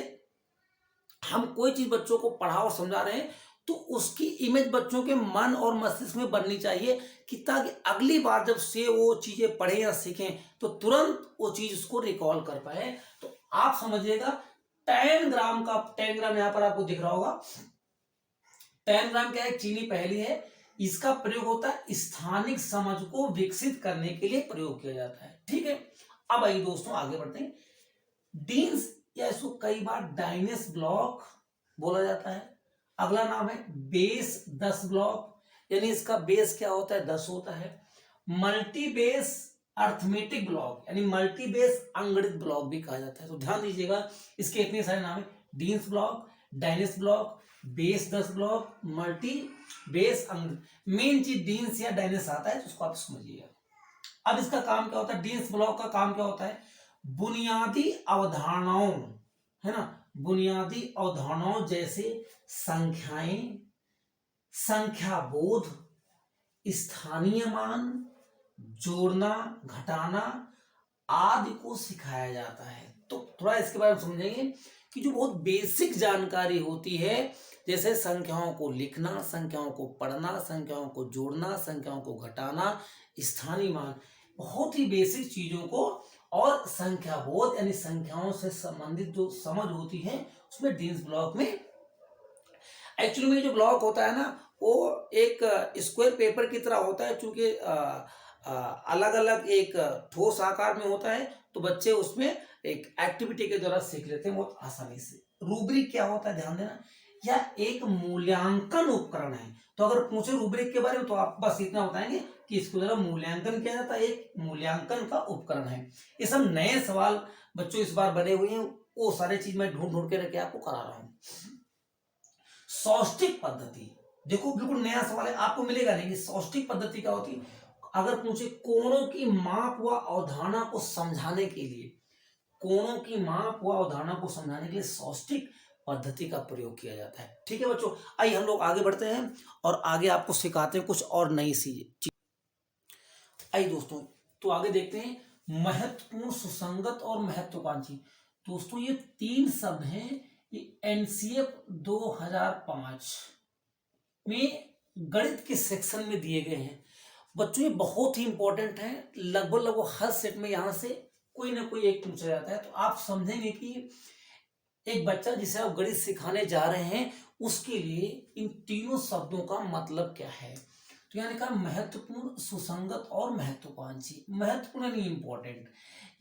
हम कोई चीज बच्चों को पढ़ा और समझा रहे हैं तो उसकी इमेज बच्चों के मन और मस्तिष्क में बननी चाहिए कि ताकि अगली बार जब से वो चीजें पढ़े या सीखें तो तुरंत वो चीज उसको रिकॉल कर पाए। तो आप समझिएगा टैन ग्राम यहाँ पर आपको दिख रहा होगा। टैन ग्राम क्या है, चीनी पहेली है, इसका प्रयोग होता है स्थानिक समझ को विकसित करने के लिए प्रयोग किया जाता है। ठीक है, अब आइए दोस्तों आगे बढ़ते हैं। डीन्स या इसको कई बार डाइनेस ब्लॉक बोला जाता है। अगला नाम है बेस 10 ब्लॉक, यानी इसका बेस क्या होता है, 10 होता है। मल्टी बेस अर्थमेटिक ब्लॉक, यानी मल्टी बेस अंगणित ब्लॉक भी कहा जाता है। तो ध्यान दीजिएगा, इसके इतने सारे नाम है, Dienes block, Dienes block, base 10 block, multi base अंगणित। मेन चीज डीन्स या डाइनेस आता है, तो उसको आप समझिएगा। अब इसका काम क्या होता है, डीन्स ब्लॉक का काम क्या होता है, बुनियादी अवधारणाओं है ना, बुनियादी अवधारणाओं जैसे संख्याएं, संख्या बोध, स्थानीय मान, जोड़ना घटाना आदि को सिखाया जाता है। तो थोड़ा इसके बारे में समझेंगे कि जो बहुत बेसिक जानकारी होती है, जैसे संख्याओं को लिखना, संख्याओं को पढ़ना, संख्याओं को जोड़ना, संख्याओं को घटाना, स्थानीय मान, बहुत ही बेसिक चीजों को, और संख्या बोध यानी संख्याओं से संबंधित जो समझ होती है उसमें डीन्स ब्लॉक में एक्चुअली में जो ब्लॉक होता है ना, वो एक स्क्वायर पेपर की तरह होता है। चूंकि अलग अलग एक ठोस आकार में होता है, तो बच्चे उसमें एक एक्टिविटी के द्वारा सीख लेते हैं बहुत आसानी से। रूब्रिक क्या होता है, ध्यान देना, यह एक मूल्यांकन उपकरण है। तो अगर पूछे रूब्रिक के बारे में तो आप बस इतना बताएंगे कि इसको जरा मूल्यांकन किया जाता है, एक मूल्यांकन का उपकरण है। ये सब नए सवाल बच्चों इस बार बने हुए हैं, वो सारे चीज मैं ढूंढ ढूंढ के रखे आपको करा रहा हूं। सौष्टिक पद्धति, देखो बिल्कुल नया सवाल है, आपको मिलेगा नहीं कि सौष्टिक पद्धति क्या होती है। अगर पूछे कोणों की माप व अवधारणा को समझाने के लिए, कोणों की माप व अवधारणा को समझाने के लिए सौष्टिक पद्धति का प्रयोग किया जाता है। ठीक है बच्चों, आइए हम लोग आगे बढ़ते हैं और आगे आपको सिखाते हैं कुछ और नई चीज। आइए दोस्तों, तो आगे देखते हैं महत्वपूर्ण, सुसंगत और महत्वाकांक्षी। दोस्तों ये 3 शब्द हैं, ये एनसीएफ 2005 में गणित के सेक्शन में दिए गए हैं। बच्चों ये बहुत ही इंपॉर्टेंट है, लगभग हर सेट में यहां से कोई ना कोई एक पूछा जाता है। तो आप समझेंगे कि एक बच्चा जिसे आप गणित सिखाने जा रहे हैं उसके लिए इन तीनों शब्दों का मतलब क्या है। तो यानी कहा महत्वपूर्ण, सुसंगत और महत्वाकांक्षी। महत्वपूर्ण यानी इंपॉर्टेंट,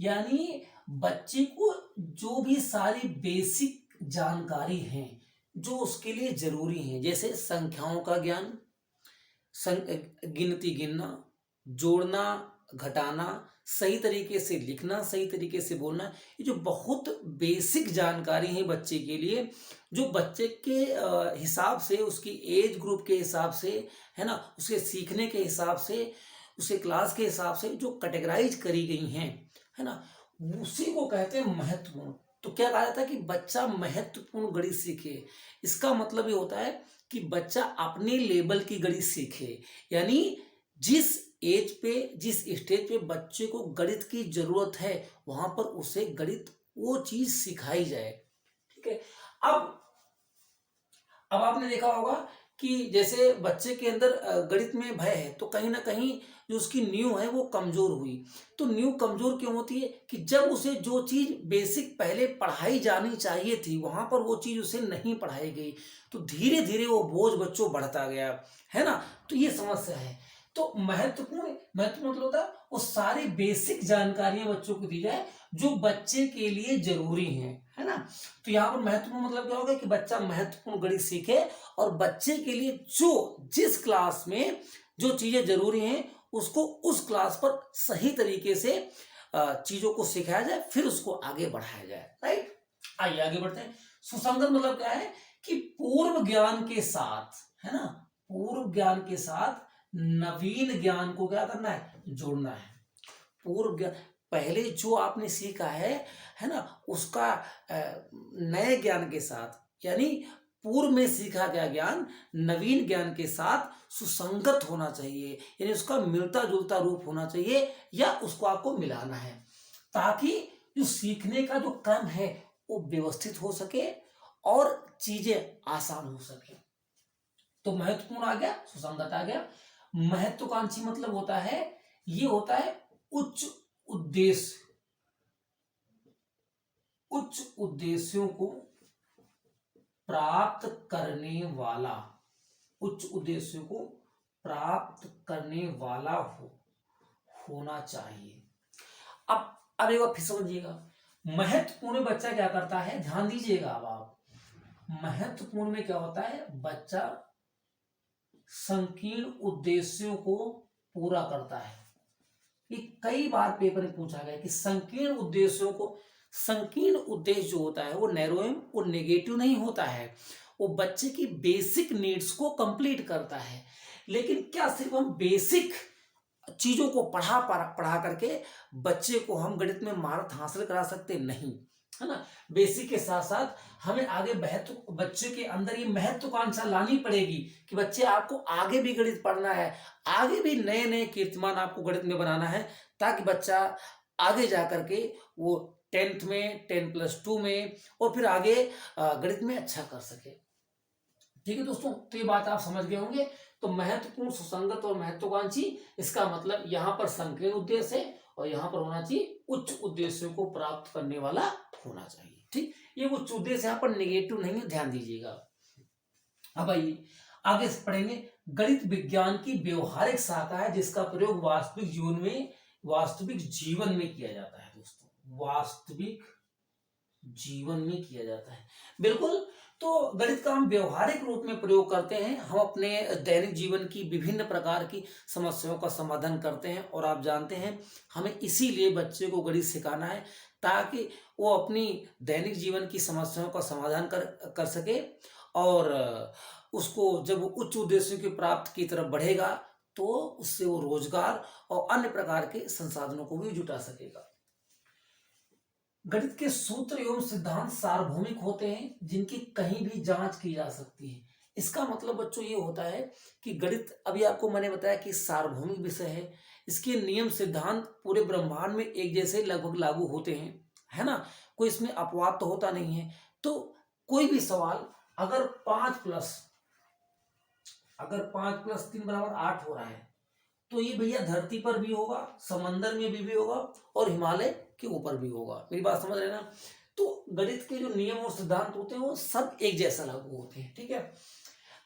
यानी बच्चे को जो भी सारी बेसिक जानकारी है जो उसके लिए जरूरी है, जैसे संख्याओं का ज्ञान, गिनती गिनना, जोड़ना घटाना, सही तरीके से लिखना, सही तरीके से बोलना, ये जो बहुत बेसिक जानकारी है बच्चे के लिए, जो बच्चे के हिसाब से, उसकी एज ग्रुप के हिसाब से है ना, उसके सीखने के हिसाब से, उसके क्लास के हिसाब से जो कैटेगराइज करी गई हैं है ना, उसी को कहते हैं महत्वपूर्ण। तो क्या कहा जाता है कि बच्चा महत्वपूर्ण गणित सीखे, इसका मतलब ये होता है कि बच्चा अपने लेवल की गणित सीखे, यानी जिस एज पे, जिस स्टेज पे बच्चे को गणित की जरूरत है, वहां पर उसे गणित वो चीज सिखाई जाए। ठीक है। अब अब आपने देखा होगा कि जैसे बच्चे के अंदर गणित में भय है, तो कहीं ना कहीं जो उसकी नींव है वो कमजोर हुई। तो नींव कमजोर क्यों होती है कि जब उसे जो चीज बेसिक पहले पढ़ाई जानी चाहिए थी, वहां पर वो चीज उसे नहीं पढ़ाई गई, तो धीरे धीरे वो बोझ बच्चों बढ़ता गया, है ना। तो ये समस्या है। तो महत्वपूर्ण मतलब होता है वो सारी बेसिक जानकारियां बच्चों को दी जाए जो बच्चे के लिए जरूरी है ना। तो यहाँ पर महत्वपूर्ण मतलब क्या होगा कि बच्चा महत्वपूर्ण गणित सीखे, और बच्चे के लिए जो जिस क्लास में जो चीजें जरूरी हैं उसको उस क्लास पर सही तरीके से चीजों को सिखाया जाए, फिर उसको आगे बढ़ाया जाए। राइट। आइए आगे बढ़ते हैं। सुसंगत मतलब क्या है कि पूर्व ज्ञान के साथ, है ना, पूर्व ज्ञान के साथ नवीन ज्ञान को क्या करना है, जोड़ना है। पूर्व ज्ञान, पहले जो आपने सीखा है ना, उसका नए ज्ञान के साथ, यानी पूर्व में सीखा गया ज्ञान नवीन ज्ञान के साथ सुसंगत होना चाहिए, यानी उसका मिलता जुलता रूप होना चाहिए, या उसको आपको मिलाना है, ताकि जो सीखने का जो क्रम है वो व्यवस्थित हो सके और चीजें आसान हो सके। तो महत्वपूर्ण आ गया, सुसंगत आ गया। महत्वाकांक्षी मतलब होता है, ये होता है उच्च उद्देश्य, उच्च उद्देश्यों को प्राप्त करने वाला, उच्च उद्देश्यों को प्राप्त करने वाला होना चाहिए। अब एक बार फिर समझिएगा, महत्वपूर्ण में बच्चा क्या करता है, ध्यान दीजिएगा। अब आप, महत्वपूर्ण में क्या होता है, बच्चा संकीर्ण उद्देश्यों को पूरा करता है। ये कई बार पेपर में पूछा गया कि संकीर्ण उद्देश्यों को, संकीर्ण उद्देश्य जो होता है वो नैरो एम, वो नेगेटिव नहीं होता है, वो बच्चे की बेसिक नीड्स को कंप्लीट करता है। लेकिन क्या सिर्फ हम बेसिक चीजों को पढ़ा करके बच्चे को हम गणित में महारत हासिल करा सकते नहीं, है ना। बेसिक के साथ साथ हमें आगे बच्चे के अंदर ये महत्वाकांक्षा लानी पड़ेगी कि बच्चे आपको आगे भी गणित पढ़ना है, आगे भी नए नए कीर्तिमान आपको गणित में बनाना है, ताकि बच्चा आगे जा करके वो 10th में, 10+2 में, और फिर आगे गणित में अच्छा कर सके। ठीक है दोस्तों, तो ये बात आप समझ गए होंगे। तो महत्वपूर्ण, सुसंगत और महत्वाकांक्षी, इसका मतलब यहाँ पर संकीर्ण उद्देश्य है, और यहाँ पर होना चाहिए उच्च उद्देश्यों को प्राप्त करने वाला होना चाहिए। ठीक, ये उच्च उद्देश्य यहाँ पर नेगेटिव नहीं है, ध्यान दीजिएगा। अब आइए आगे पढ़ेंगे। गणित विज्ञान की व्यवहारिक शाखा है जिसका प्रयोग वास्तविक जीवन में किया जाता है दोस्तों, वास्तविक जीवन में किया जाता है। बिल्कुल। तो गणित का हम व्यवहारिक रूप में प्रयोग करते हैं, हम अपने दैनिक जीवन की विभिन्न प्रकार की समस्याओं का समाधान करते हैं, और आप जानते हैं हमें इसीलिए बच्चे को गणित सिखाना है, ताकि वो अपनी दैनिक जीवन की समस्याओं का समाधान कर सके, और उसको जब वो उच्च उद्देश्यों की प्राप्त की तरफ बढ़ेगा तो उससे वो रोजगार और अन्य प्रकार के संसाधनों को भी जुटा सकेगा। गणित के सूत्र एवं सिद्धांत सार्वभौमिक होते हैं जिनकी कहीं भी जांच की जा सकती है। इसका मतलब बच्चों ये होता है कि गणित, अभी आपको मैंने बताया कि सार्वभौमिक विषय है, इसके नियम सिद्धांत पूरे ब्रह्मांड में एक जैसे लगभग लागू होते हैं, है ना, कोई इसमें अपवाद तो होता नहीं है। तो कोई भी सवाल अगर 5+3 = 8 हो रहा है, तो ये भैया धरती पर भी होगा, समंदर में भी होगा, और हिमालय के ऊपर भी होगा। मेरी बात समझ रहे ना। तो गणित के जो नियम और सिद्धांत होते हैं वो सब एक जैसा लागू होते हैं। ठीक है।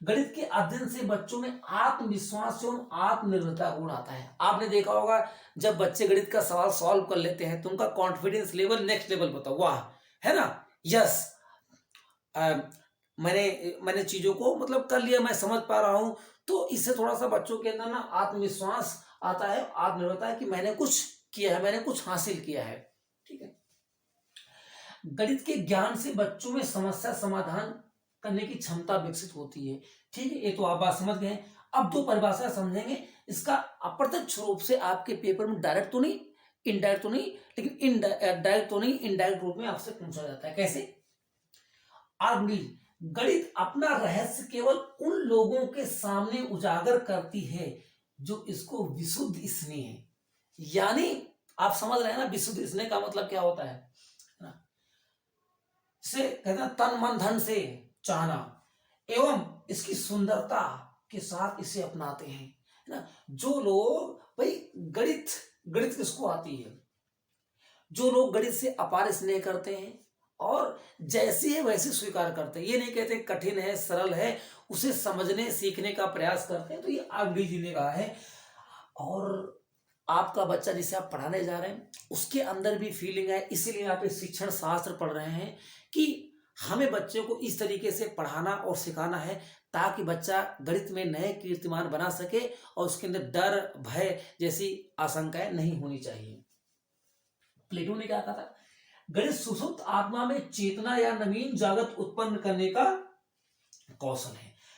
गणित के अध्ययन से बच्चों में आत्मविश्वास एवं आत्मनिर्भरता गुण आता है। आपने देखा होगा जब बच्चे गणित का सवाल सॉल्व कर लेते हैं तो उनका कॉन्फिडेंस लेवल नेक्स्ट लेवल पर होता है, वाह, है ना, यस, मैंने चीजों को मतलब कर लिया, मैं समझ पा रहा हूं। तो इससे थोड़ा सा बच्चों के अंदर ना आत्मविश्वास आता है, आत्मनिर्भरता है कि मैंने कुछ किया है, मैंने कुछ हासिल किया है। ठीक है। गणित के ज्ञान से बच्चों में समस्या समाधान करने की क्षमता विकसित होती है। ठीक है, ये तो आप बात समझ गए। अब दो परिभाषा समझेंगे। इसका अप्रत्यक्ष रूप से आपके पेपर में डायरेक्ट तो नहीं, इनडायरेक्ट तो नहीं, लेकिन डायरेक्ट तो नहीं, इनडायरेक्ट रूप में आपसे पूछा जाता है। कैसे? गणित अपना रहस्य केवल उन लोगों के सामने उजागर करती है जो इसको विशुद्ध स्नेह है, यानी आप समझ रहे हैं ना विशुद्ध स्नेह का मतलब क्या होता है ना, इसे कहते हैं तन मन धन से चाहना एवं इसकी सुंदरता के साथ इसे अपनाते हैं, है ना। जो लोग भाई गणित गणित किसको आती है, जो लोग गणित से अपार स्नेह करते हैं और जैसे है वैसे स्वीकार करते हैं, ये नहीं कहते कठिन है सरल है, उसे समझने सीखने का प्रयास करते हैं, तो ये आगे जी ने कहा है। और आपका बच्चा जिसे आप पढ़ाने जा रहे हैं उसके अंदर भी फीलिंग है, इसीलिए आप एक शिक्षण शास्त्र पढ़ रहे हैं कि हमें बच्चों को इस तरीके से पढ़ाना और सिखाना है ताकि बच्चा गणित में नए कीर्तिमान बना सके और उसके अंदर डर भय जैसी आशंकाएं नहीं होनी चाहिए। प्लेटो ने क्या कहा था, गणित सुसुप्त आत्मा में चेतना या नवीन जागत उत्पन्न करने का कौशल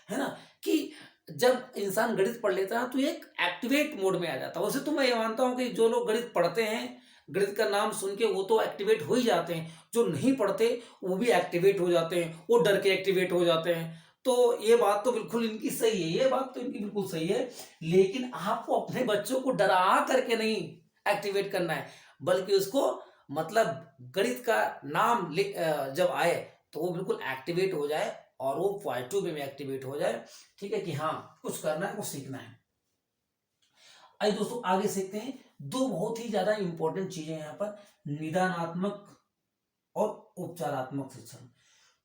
है ना, कि जब इंसान गणित पढ़ लेता है तो एक एक्टिवेट मोड में आ जाता है। वैसे तो मैं ये मानता हूं कि जो लोग गणित पढ़ते हैं गणित का नाम सुन के वो तो एक्टिवेट हो ही जाते हैं, जो नहीं पढ़ते वो भी एक्टिवेट हो जाते हैं, वो डर के एक्टिवेट हो जाते हैं। तो ये बात तो बिल्कुल इनकी सही है, ये बात तो इनकी बिल्कुल सही है, लेकिन आपको अपने बच्चों को डरा करके नहीं एक्टिवेट करना है, बल्कि उसको मतलब गणित का नाम जब आए तो वो बिल्कुल एक्टिवेट हो जाए और वो पॉजिटिव वे में एक्टिवेट हो जाए, ठीक है, कि हाँ कुछ करना है कुछ सीखना है। आइए दोस्तों आगे सीखते हैं। दो बहुत ही ज्यादा इंपॉर्टेंट चीजें यहाँ पर, निदानात्मक और उपचारात्मक शिक्षण।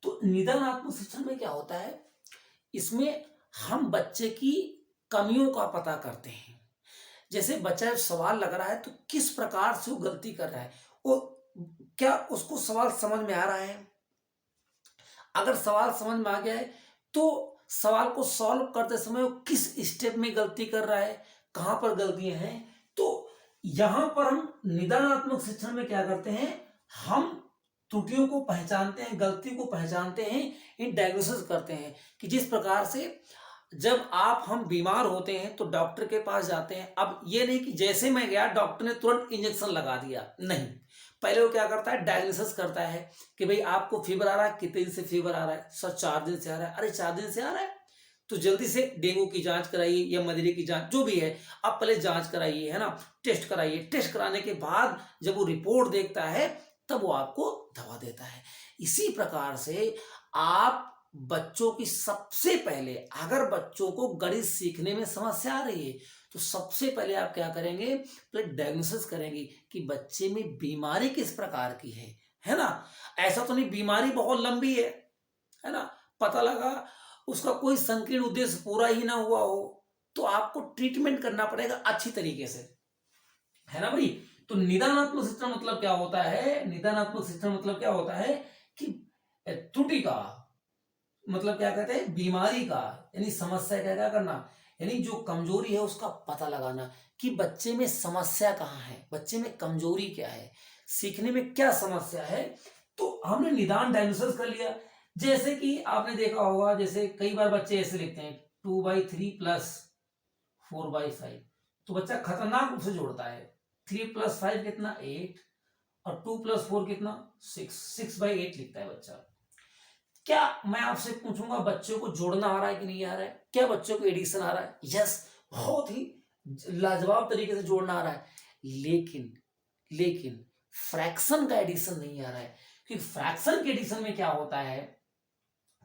तो निदानात्मक शिक्षण में क्या होता है, इसमें हम बच्चे की कमियों का पता करते हैं। जैसे बच्चा सवाल लग रहा है तो किस प्रकार से वो गलती कर रहा है, वो क्या उसको सवाल समझ में आ रहा है, अगर सवाल समझ में आ गया है तो सवाल को सॉल्व करते समय वो किस स्टेप में गलती कर रहा है, कहां पर गलतियां हैं। तो यहां पर हम निदानात्मक शिक्षण में क्या करते हैं, हम त्रुटियों को पहचानते हैं, गलती को पहचानते हैं, इन डायग्नोसिस करते हैं कि जिस प्रकार से जब हम बीमार होते हैं तो डॉक्टर के पास जाते हैं। अब ये नहीं कि जैसे मैं गया डॉक्टर ने तुरंत इंजेक्शन लगा दिया, नहीं, पहले वो क्या करता है डायग्नोसिस करता है कि भाई आपको फीवर आ रहा है, कितने दिन से फीवर आ रहा है, सर 4 दिन से आ रहा है, अरे 4 दिन से आ रहा है तो जल्दी से डेंगू की जांच कराइए या मलेरिया की जांच जो भी है, आप पहले जांच कराइए, है ना, टेस्ट कराइए, टेस्ट कराने के बाद जब वो रिपोर्ट देखता है तब वो आपको दवा देता है। इसी प्रकार से आप बच्चों की सबसे पहले, अगर बच्चों को गणित सीखने में समस्या आ रही है तो सबसे पहले आप क्या करेंगे, पहले डायग्नोसिस करेंगे कि बच्चे में बीमारी किस प्रकार की है ना। ऐसा तो नहीं बीमारी बहुत लंबी है ना, पता लगा उसका कोई संकीर्ण उद्देश्य पूरा ही ना हुआ हो तो आपको ट्रीटमेंट करना पड़ेगा अच्छी तरीके से, है ना भाई। तो निदानात्मक शिक्षण मतलब क्या होता है, निदानात्मक शिक्षण मतलब क्या होता है कि त्रुटि का मतलब क्या कहते हैं, बीमारी का, यानी समस्या का क्या करना, यानी जो कमजोरी है उसका पता लगाना कि बच्चे में समस्या कहाँ है, बच्चे में कमजोरी क्या है, सीखने में क्या समस्या है। तो हमने निदान डायग्नोसिस कर लिया। जैसे कि आपने देखा होगा, जैसे कई बार बच्चे ऐसे लिखते हैं 2/3 प्लस 4/5, तो बच्चा खतरनाक रूप से जोड़ता है, 3 + 5 कितना 8 और 2 + 4 कितना 6/8 लिखता है बच्चा। क्या मैं आपसे पूछूंगा बच्चों को जोड़ना आ रहा है कि नहीं आ रहा है, क्या बच्चों को एडिशन आ रहा है, यस, बहुत ही लाजवाब तरीके से जोड़ना आ रहा है, लेकिन लेकिन फ्रैक्शन का एडिशन नहीं आ रहा है। क्योंकि फ्रैक्शन के एडिशन में क्या होता है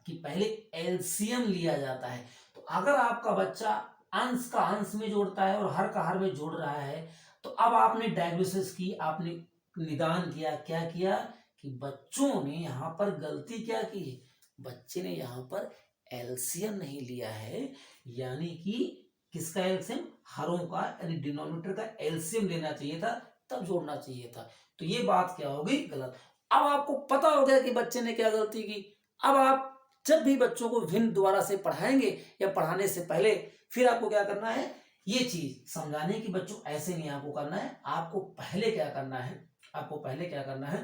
कि पहले एलसीएम लिया जाता है। तो अगर आपका बच्चा अंश का अंश में जोड़ता है और हर का हर में जोड़ रहा है तो अब आपने डायग्नोसिस की, आपने निदान किया, क्या किया कि बच्चों ने यहां पर गलती क्या की, बच्चे ने यहां पर एलसीएम नहीं लिया है, यानी कि किसका एलसीएम, हरों का, यानी डिनोमिनेटर का एलसीएम लेना चाहिए था, तब जोड़ना चाहिए था। तो ये बात क्या होगी, गलत। अब आपको पता हो गया कि बच्चे ने क्या गलती की। अब आप जब भी बच्चों को भिन्न द्वारा से पढ़ाएंगे या पढ़ाने से पहले फिर आपको क्या करना है, ये चीज समझाने की बच्चों ऐसे नहीं आपको करना है, आपको पहले क्या करना है, आपको पहले क्या करना है,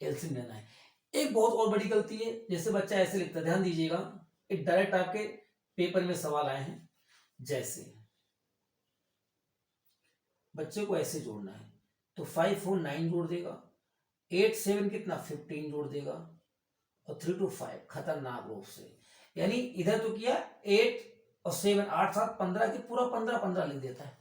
एलसीएम लेना है। एक बहुत और बड़ी गलती है, जैसे बच्चा ऐसे लिखता है, ध्यान दीजिएगा, एक डायरेक्ट आपके पेपर में सवाल आए हैं, जैसे बच्चे को ऐसे जोड़ना है तो 5 4 9 जोड़ देगा, 8 7 कितना 15 जोड़ देगा और 3 2 5 खतरनाक रूप से, यानी इधर तो किया 8 और 7 8 7 15 के पूरा 15 15 लिख देता है।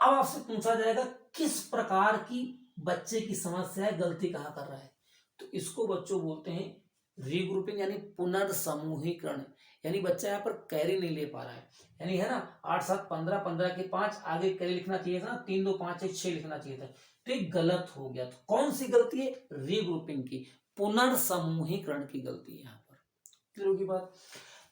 अब आपसे पूछा जाएगा किस प्रकार की बच्चे की समस्या है, गलती कहाँ कर रहा है, तो इसको बच्चों बोलते हैं रीग्रुपिंग यानी पुनर्समूहीकरण। यानी बच्चा यहाँ पर कैरी नहीं ले पा रहा है, यानी है ना 8 7 15 15 के 5 आगे कैरी लिखना चाहिए था ना, 3 2 5 1 6 लिखना चाहिए था, तो ये गलत हो गया। तो कौन सी गलती है, रीग्रुपिंग की, पुनर्समूहीकरण की गलती है यहाँ पर। क्लियर होगी बात।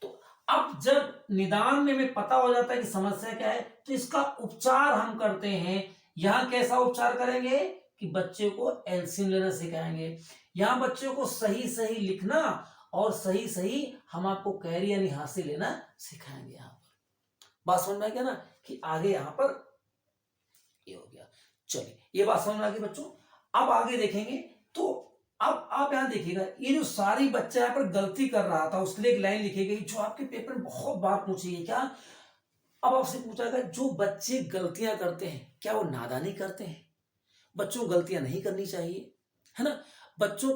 तो अब जब निदान में हमें पता हो जाता है कि समस्या क्या है, तो इसका उपचार हम करते हैं। यहां कैसा उपचार करेंगे कि बच्चे को एलसीएम लेना सिखाएंगे, यहां बच्चों को सही सही लिखना और सही सही हम आपको कैरी यानी हासिल लेना सिखाएंगे। यहां पर बात समझ में आ गया ना कि आगे यहां पर ये हो गया। चलिए ये बात समझ में आ गई बच्चों। अब आगे देखेंगे तो अब आप यहां देखिएगा, ये जो सारी बच्चा यहाँ पर गलती कर रहा था उसके लिए एक लाइन लिखी गई जो आपके पेपर में बहुत बार पूछी है। क्या, अब आपसे पूछा गया जो बच्चे गलतियां करते हैं क्या वो नादानी करते हैं, बच्चों गलतियां नहीं करनी चाहिए, है ना, बच्चों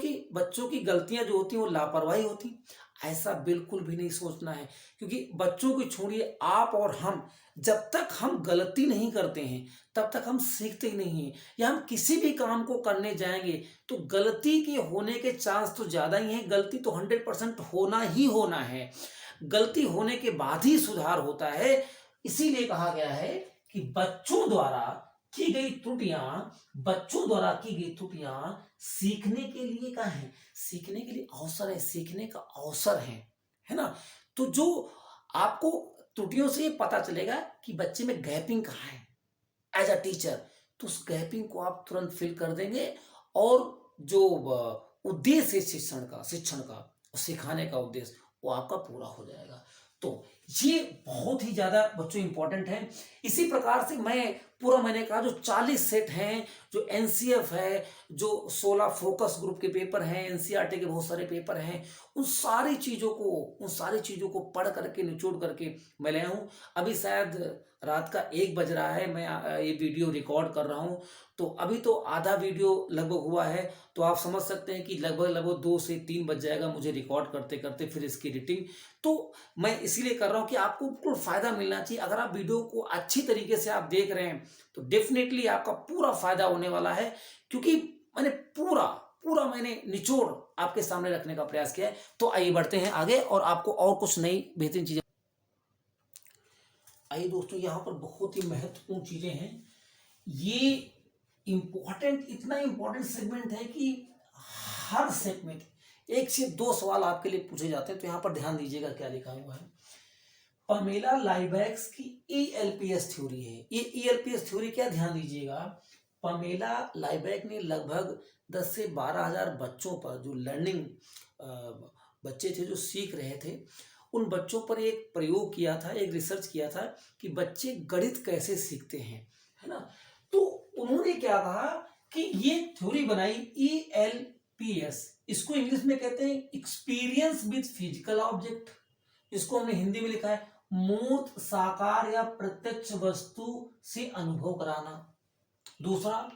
की गलतियां जो होती हैं वो लापरवाही होती, ऐसा बिल्कुल भी नहीं सोचना है। क्योंकि बच्चों को छोड़िए, आप और हम जब तक हम गलती नहीं करते हैं तब तक हम सीखते ही नहीं हैं। या हम किसी भी काम को करने जाएंगे तो गलती के होने के चांस तो ज्यादा ही हैं, गलती तो 100% होना ही होना है, गलती होने के बाद ही सुधार होता है। इसीलिए कहा गया है कि बच्चों द्वारा की गई त्रुटियां सीखने के लिए का है, सीखने के लिए अवसर है, सीखने का अवसर है ना। तो जो आपको त्रुटियों से पता चलेगा कि बच्चे में गैपिंग कहाँ है एज अ टीचर, तो उस गैपिंग को आप तुरंत फिल कर देंगे और जो उद्देश्य है शिक्षण का सिखाने का उद्देश्य वो आपका पूरा हो जाएगा। तो ये बहुत ही ज्यादा बच्चों इंपॉर्टेंट है। इसी प्रकार से मैं पूरा मैंने कहा जो 40 सेट हैं, जो एनसीएफ है, जो 16 फोकस ग्रुप के पेपर हैं, एनसीईआरटी के बहुत सारे पेपर हैं, उन सारी चीजों को पढ़ करके निचोड़ करके मैं ले आया हूं। अभी शायद रात का 1 बज रहा है, मैं ये वीडियो रिकॉर्ड कर रहा हूं, तो अभी तो आधा वीडियो लगभग हुआ है, तो आप समझ सकते हैं कि लगभग 2 से 3 बज जाएगा मुझे रिकॉर्ड करते करते, फिर इसकी एडिटिंग। तो मैं इसीलिए कर रहा हूं कि आपको बिल्कुल फायदा मिलना चाहिए। अगर आप वीडियो को अच्छी तरीके से आप देख रहे हैं तो डेफिनेटली आपका पूरा फायदा होने वाला है, क्योंकि मैंने पूरा मैंने निचोड़ आपके सामने रखने का प्रयास किया है। तो आइए बढ़ते हैं आगे और आपको और कुछ नई बेहतरीन चीजें। आइए दोस्तों, यहाँ पर बहुत ही महत्वपूर्ण चीजें हैं। ये इतना इंपॉर्टेंट सेगमेंट है कि हर सेगमेंट 1 से 2 सवाल आपके लिए पूछे जाते हैं। तो यहाँ पर ध्यान दीजिएगा क्या लिखा हुआ है। पामेला लाइबैक्स की ईएलपीएस थ्योरी है। ये ईएलपीएस थ्योरी क्या, ध्यान दीजिएगा। पामेला लाइबैक ने लगभग 10 से 12,000 बच्चों पर, जो लर्निंग बच्चे थे जो सीख रहे थे, उन बच्चों पर एक प्रयोग किया था, एक रिसर्च किया था कि बच्चे गणित कैसे सीखते हैं, है ना। तो उन्होंने क्या कहा कि ये थ्योरी बनाई ईएलपीएस, इसको इंग्लिश में कहते हैं एक्सपीरियंस विद फिजिकल ऑब्जेक्ट, इसको हमने हिंदी में लिखा है मूर्त, साकार या प्रत्यक्ष वस्तु से अनुभव कराना। दूसरा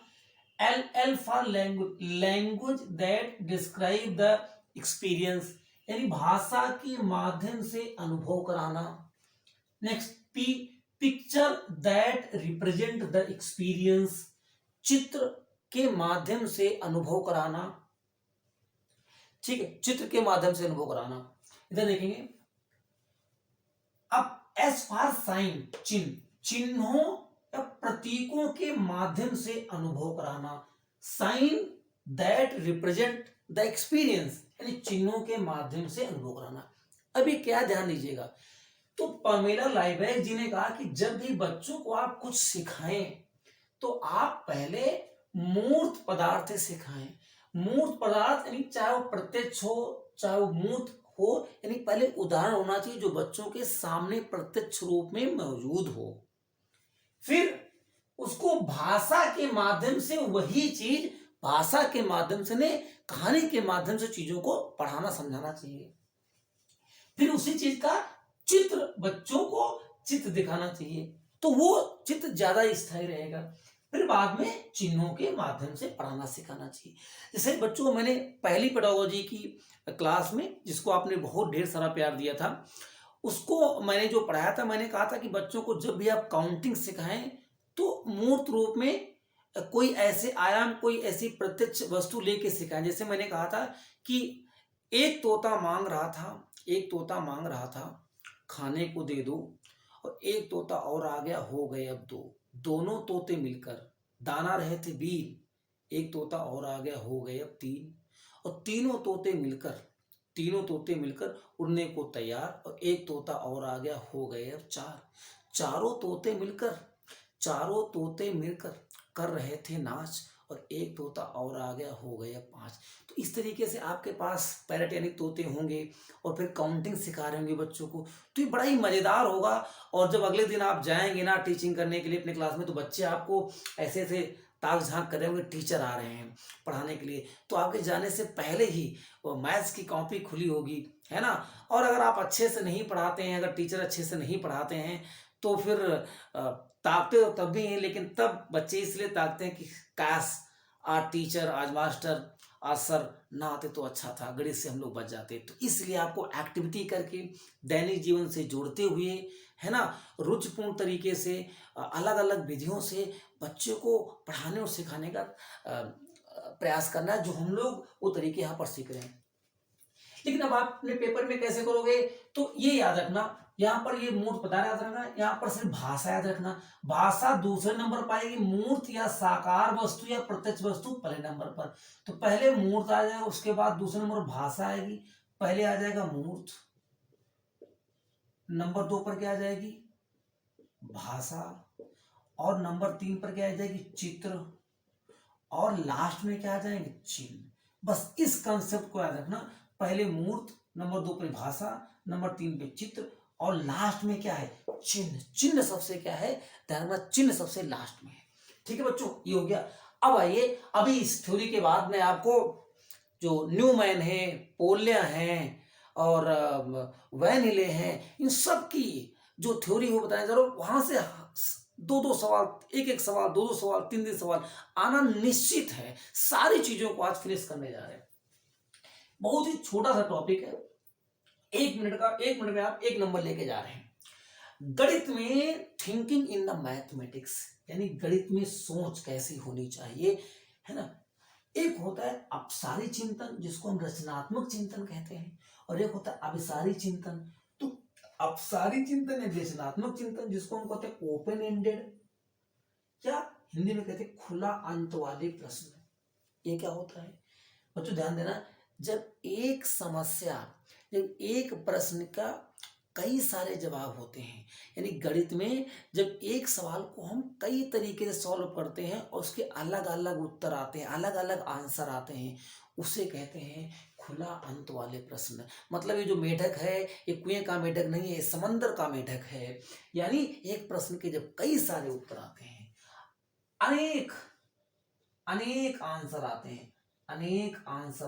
L for language that describe the experience, यानी भाषा के माध्यम से अनुभव कराना। Next P, picture that represent the experience, चित्र के माध्यम से अनुभव कराना। ठीक है, चित्र के माध्यम से अनुभव कराना। इधर देखेंगे, अब एस फॉर साइन, चिन्हों या प्रतीकों के माध्यम से अनुभव कराना। Sign that represent the experience, यानी चिन्हों के माध्यम से अनुभव कराना। अभी क्या ध्यान दीजिएगा, तो पामेला लाइबैक जी ने कहा कि जब भी बच्चों को आप कुछ सिखाएं तो आप पहले मूर्त पदार्थ सिखाएं। मूर्त पदार्थ यानी चाहे वो प्रत्यक्ष हो चाहे वो मूर्त हो, यानी पहले उदाहरण होना चाहिए जो बच्चों के सामने प्रत्यक्ष रूप में मौजूद हो। फिर उसको भाषा के माध्यम से वही चीज, भाषा के माध्यम से ने कहानी के माध्यम से चीजों को पढ़ाना समझाना चाहिए। फिर उसी चीज का चित्र, बच्चों को चित्र दिखाना चाहिए, तो वो चित्र ज्यादा स्थायी रहेगा। फिर बाद में चिन्हों के माध्यम से पढ़ाना सिखाना चाहिए। जैसे बच्चों, मैंने पहली पेडागोजी की क्लास में, जिसको आपने बहुत ढेर सारा प्यार दिया था, उसको मैंने जो पढ़ाया था, मैंने कहा था कि बच्चों को जब भी आप काउंटिंग सिखाएं तो मूर्त रूप में कोई ऐसे आयाम, कोई ऐसी प्रत्यक्ष वस्तु लेके सिखाएं। जैसे मैंने कहा था कि एक तोता मांग रहा था, एक तोता मांग रहा था, खाने को दे दो, और एक तोता और आ गया, हो गए अब दो। दोनों तोते मिलकर दाना रहे थे बीन, एक तोता और आ गया, हो गए अब तीन। और तीनों तोते मिलकर उड़ने को तैयार, और एक तोता और आ गया, हो गए अब चार। चारों तोते मिलकर कर रहे थे नाच, और एक तोता और आ गया, हो गए अब पांच। तो इस तरीके से आपके पास पैरट यानी तोते होंगे, और फिर काउंटिंग सिखा रहे होंगे बच्चों को, तो ये बड़ा ही मजेदार होगा। और जब अगले दिन आप जाएंगे ना टीचिंग करने के लिए अपने क्लास में, तो बच्चे आपको ऐसे ऐसे ताक झांक कर रहे होंगे, टीचर आ रहे हैं पढ़ाने के लिए, तो आपके जाने से पहले ही वो मैथ्स की कॉपी खुली होगी, है ना। और अगर आप अच्छे से नहीं पढ़ाते हैं, अगर टीचर अच्छे से नहीं पढ़ाते हैं, तो फिर ताकते तो तब भी हैं, लेकिन तब बच्चे इसलिए ताकते हैं कि काश आज टीचर, आज मास्टर, आज सर ना आते तो अच्छा था, गणित से हम लोग बच जाते। तो इसलिए आपको एक्टिविटी करके दैनिक जीवन से जोड़ते हुए, है ना, रुचिपूर्ण तरीके से, अलग अलग विधियों से बच्चों को पढ़ाने और सिखाने का प्रयास करना है, जो हम लोग वो तरीके यहाँ पर सीख रहे हैं। लेकिन अब आप अपने पेपर में कैसे करोगे, तो ये याद रखना, यहाँ पर ये मूर्त पदार्थ याद रखना, यहाँ पर सिर्फ भाषा याद रखना। भाषा दूसरे नंबर पर आएगी, मूर्त या साकार वस्तु या प्रत्यक्ष वस्तु पहले नंबर पर। तो पहले मूर्त आ जाएगा, उसके बाद दूसरे नंबर भाषा आएगी। पहले आ जाएगा मूर्त, नंबर 2 पर क्या आ जाएगी, भाषा, और नंबर 3 पर क्या आ जाएगी, चित्र, और लास्ट में क्या आ जाएंगे, चिन्ह। बस इस कंसेप्ट को याद रखना, पहले मूर्त, नंबर 2 पे भाषा, नंबर 3 पे चित्र, और लास्ट में क्या है, चिन्ह। चिन्ह सबसे क्या है, ध्यान रखना, चिन्ह सबसे लास्ट में है। ठीक है बच्चों, ये हो गया। अब आइए, अभी इस थ्योरी के बाद में आपको जो न्यूमैन है, पोलिया हैं, और वैन हिले हैं, इन सब की जो थ्योरी हो बताया जा रहा हूं, वहां से दो दो सवाल, एक एक सवाल, दो दो सवाल, तीन तीन सवाल आना निश्चित है। सारी चीजों को आज फिनिश करने जा रहे हैं। बहुत ही छोटा सा टॉपिक है, 1 मिनट का, 1 मिनट में आप 1 नंबर लेके जा रहे हैं। गणित में थिंकिंग इन द मैथमेटिक्स, यानी गणित में सोच कैसी होनी चाहिए, है ना। एक होता है अपसारी चिंतन, जिसको हम रचनात्मक चिंतन कहते हैं, और एक होता है अभिसारी चिंतन। तो अपसारी चिंतन या रचनात्मक चिंतन, जिसको हम कहते हैं ओपन एंडेड, या हिंदी में कहते हैं खुला अंत वाले प्रश्न, ये क्या होता है बच्चों, ध्यान देना। जब एक प्रश्न का कई सारे जवाब होते हैं, यानी गणित में जब एक सवाल को हम कई तरीके से सॉल्व करते हैं और उसके अलग अलग उत्तर आते हैं, अलग अलग आंसर आते हैं, उसे कहते हैं खुला अंत वाले प्रश्न। मतलब ये जो मेढक है, ये कुएं का मेढक नहीं है, ये समंदर का मेढक है। यानी एक प्रश्न के जब कई सारे उत्तर आते हैं, अनेक अनेक आंसर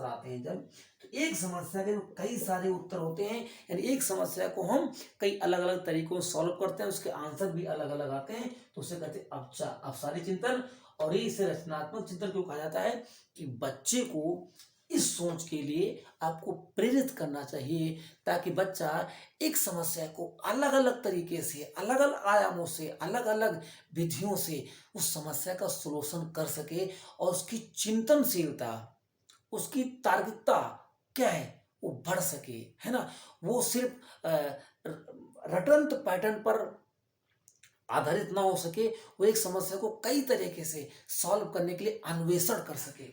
आते हैं, जब, तो एक समस्या के कई सारे उत्तर होते हैं, यानी एक समस्या को हम कई अलग अलग तरीकों से सॉल्व करते हैं, उसके आंसर भी अलग अलग आते हैं, तो उसे कहते हैं अपसारी चिंतन। और ये इसे रचनात्मक चिंतन क्यों कहा जाता है, कि बच्चे को इस सोच के लिए आपको प्रेरित करना चाहिए, ताकि बच्चा एक समस्या को अलग अलग तरीके से, अलग अलग आयामों से, अलग अलग विधियों से उस समस्या का सॉल्यूशन कर सके, और उसकी चिंतनशीलता, उसकी तार्किकता क्या है, वो बढ़ सके, है ना। वो सिर्फ रटंत पैटर्न पर आधारित ना हो सके, वो एक समस्या को कई तरीके से सॉल्व करने के लिए अन्वेषण कर सके।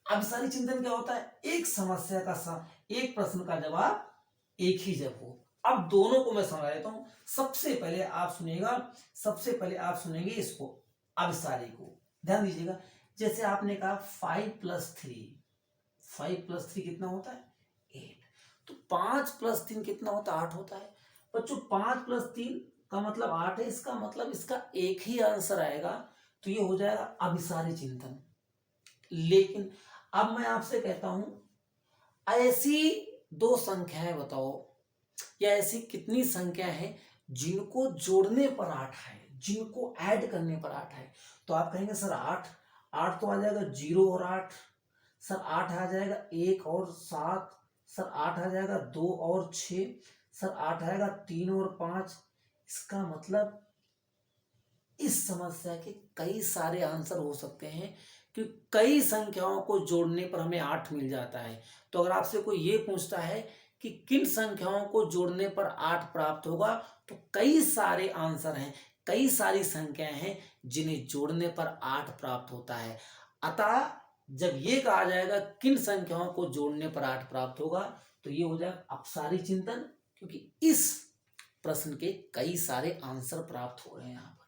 अभिसारी चिंतन क्या होता है, एक समस्या का एक प्रश्न का जवाब एक ही जब हो। अब दोनों को मैं समझा देता हूं। सबसे पहले आप सुनेंगे इसको, अभिसारी को, ध्यान दीजिएगा। जैसे आपने कहा 5+3 कितना होता है, 8। तो 5+3 कितना होता है, 8 होता है। बच्चों 5+3 का मतलब 8 है, इसका मतलब इसका एक ही आंसर आएगा, तो ये हो जाएगा अभिसारी चिंतन। लेकिन अब मैं आपसे कहता हूं, ऐसी 2 संख्याएं बताओ, या ऐसी कितनी संख्या है जिनको जोड़ने पर 8 है, जिनको ऐड करने पर 8 है। तो आप कहेंगे सर 8 तो आ जाएगा 0 और 8, सर 8 आ जाएगा 1 और 7, सर 8 आ जाएगा 2 और 6, सर 8 आएगा, 3 और 5। इसका मतलब इस समस्या के कई सारे आंसर हो सकते हैं, कि कई संख्याओं को जोड़ने पर हमें 8 मिल जाता है। तो अगर आपसे कोई ये पूछता है कि किन संख्याओं को जोड़ने पर 8 प्राप्त होगा, तो कई सारे आंसर हैं, कई सारी संख्याएं हैं जिन्हें जोड़ने पर 8 प्राप्त होता है। अतः जब ये कहा जाएगा किन संख्याओं को जोड़ने पर 8 प्राप्त होगा, तो ये हो जाएगा अपसारी चिंतन, क्योंकि इस प्रश्न के कई सारे आंसर प्राप्त हो रहे हैं यहाँ पर।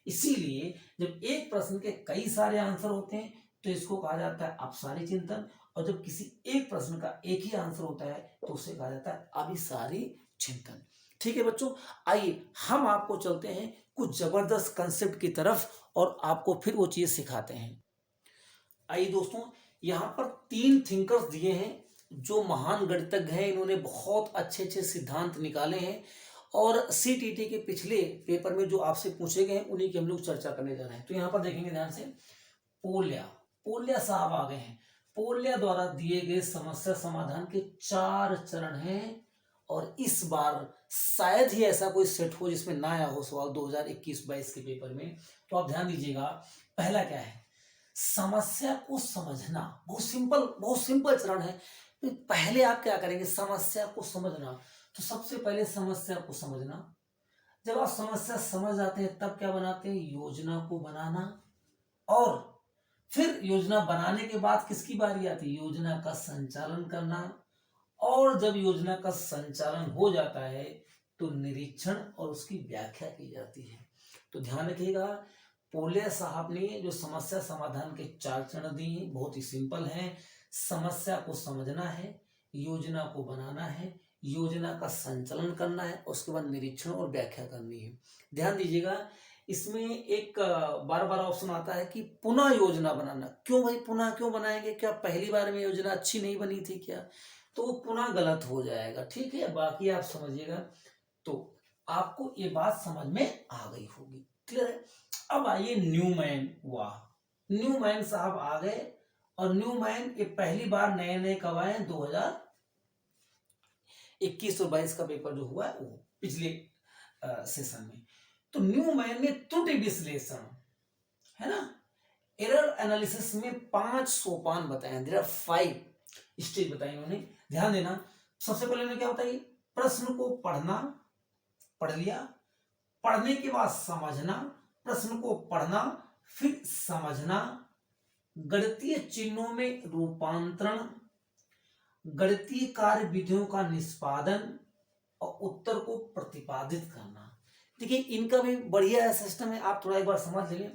इसीलिए जब एक प्रश्न के कई सारे आंसर होते हैं तो इसको कहा जाता है अपसारी चिंतन, और जब किसी एक प्रश्न का एक ही आंसर होता है तो उसे कहा जाता है अभिसारी चिंतन। ठीक है बच्चों, आइए हम आपको चलते हैं कुछ जबरदस्त कंसेप्ट की तरफ और आपको फिर वो चीज सिखाते हैं। आइए दोस्तों, यहाँ पर 3 थिंकर्स दिए हैं जो महान गणितज्ञ हैं, इन्होंने बहुत अच्छे अच्छे सिद्धांत निकाले हैं, और सीटीटी के पिछले पेपर में जो आपसे पूछे गए हैं उन्हीं की हम लोग चर्चा करने जा रहे हैं। तो यहाँ पर देखेंगे ध्यान से, पोल्या साहब आ गए हैं। पोल्या द्वारा दिए गए समस्या समाधान के 4 चरण हैं, और इस बार शायद ही ऐसा कोई सेट हो जिसमें ना आया हो सवाल 2021-22 के पेपर में। तो आप ध्यान दीजिएगा, पहला क्या है, समस्या को समझना। बहुत सिंपल चरण है। तो पहले आप क्या करेंगे, समस्या को समझना। तो सबसे पहले समस्या को समझना। जब आप समस्या समझ जाते हैं तब क्या बनाते हैं, योजना को बनाना। और फिर योजना बनाने के बाद किसकी बारी आती है, योजना का संचालन करना। और जब योजना का संचालन हो जाता है तो निरीक्षण और उसकी व्याख्या की जाती है। तो ध्यान रखिएगा, पोले साहब ने जो समस्या समाधान के 4 चरण दिए हैं बहुत ही सिंपल हैं। समस्या को समझना है, योजना को बनाना है, योजना का संचालन करना है, उसके बाद निरीक्षण और व्याख्या करनी है। ध्यान दीजिएगा, इसमें एक बार बार ऑप्शन आता है कि पुनः योजना बनाना। क्यों भाई पुनः क्यों बनाएंगे, क्या पहली बार में योजना अच्छी नहीं बनी थी क्या, तो वो पुनः गलत हो जाएगा। ठीक है, बाकी आप समझिएगा। तो आपको ये बात समझ में आ गई होगी, क्लियर है। अब आइए न्यूमैन, वाह न्यूमैन साहब आ गए। और न्यूमैन ये पहली बार नए नए कब आए, 2021 और 22 का पेपर जो हुआ है वो पिछले सेशन में। तो न्यूमैन ने त्रुटि विश्लेषण, है ना, एरर एनालिसिस में 5 सोपान बताए, देयर आर 5 स्टेज बताई उन्होंने। ध्यान देना, सबसे पहले उन्होंने क्या बताई, प्रश्न को पढ़ना, पढ़ लिया, पढ़ने के बाद समझना, प्रश्न को पढ़ना फिर समझना, गणितीय चिन्हों में रूपांतरण, गणितीय कार्य विधियों का निष्पादन और उत्तर को प्रतिपादित करना। देखिए इनका भी बढ़िया सिस्टम है, आप थोड़ा एक बार समझ लीजिए।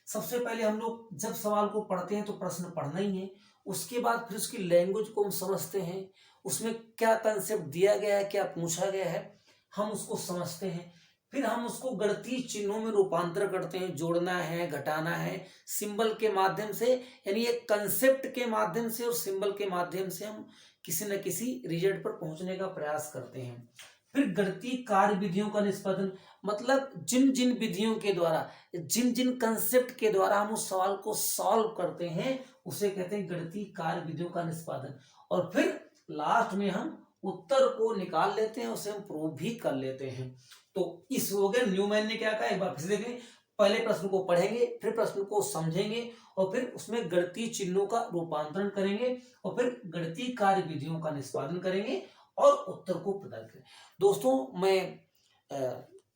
सबसे पहले हम लोग जब सवाल को पढ़ते हैं तो प्रश्न पढ़ना ही है, उसके बाद फिर उसकी लैंग्वेज को हम समझते हैं, उसमें क्या कंसेप्ट दिया गया है, क्या पूछा गया है, हम उसको समझते हैं। फिर हम उसको गणितीय चिन्हों में रूपांतर करते हैं, जोड़ना है, घटाना है, सिंबल के माध्यम से, यानी एक कंसेप्ट के माध्यम से और सिंबल के माध्यम से हम किसी न किसी रिजल्ट पर पहुंचने का प्रयास करते हैं। फिर गणितीय कार्य विधियों का निष्पादन, मतलब जिन जिन विधियों के द्वारा, जिन जिन कंसेप्ट के द्वारा हम उस सवाल को सॉल्व करते हैं उसे कहते हैं गणितीय कार्य विधियों का निष्पादन। और फिर लास्ट में हम उत्तर को निकाल लेते हैं, उसे हम प्रूव भी कर लेते हैं। तो इस हो गया, न्यूमैन ने क्या कहा, एक बार फिर देखें, पहले प्रश्न को पढ़ेंगे, फिर प्रश्न को समझेंगे, और फिर उसमें गणितीय चिन्हों का रूपांतरण करेंगे, और फिर गणितीय कार्य विधियों का निष्पादन करेंगे और उत्तर को प्रदान करें। दोस्तों मैं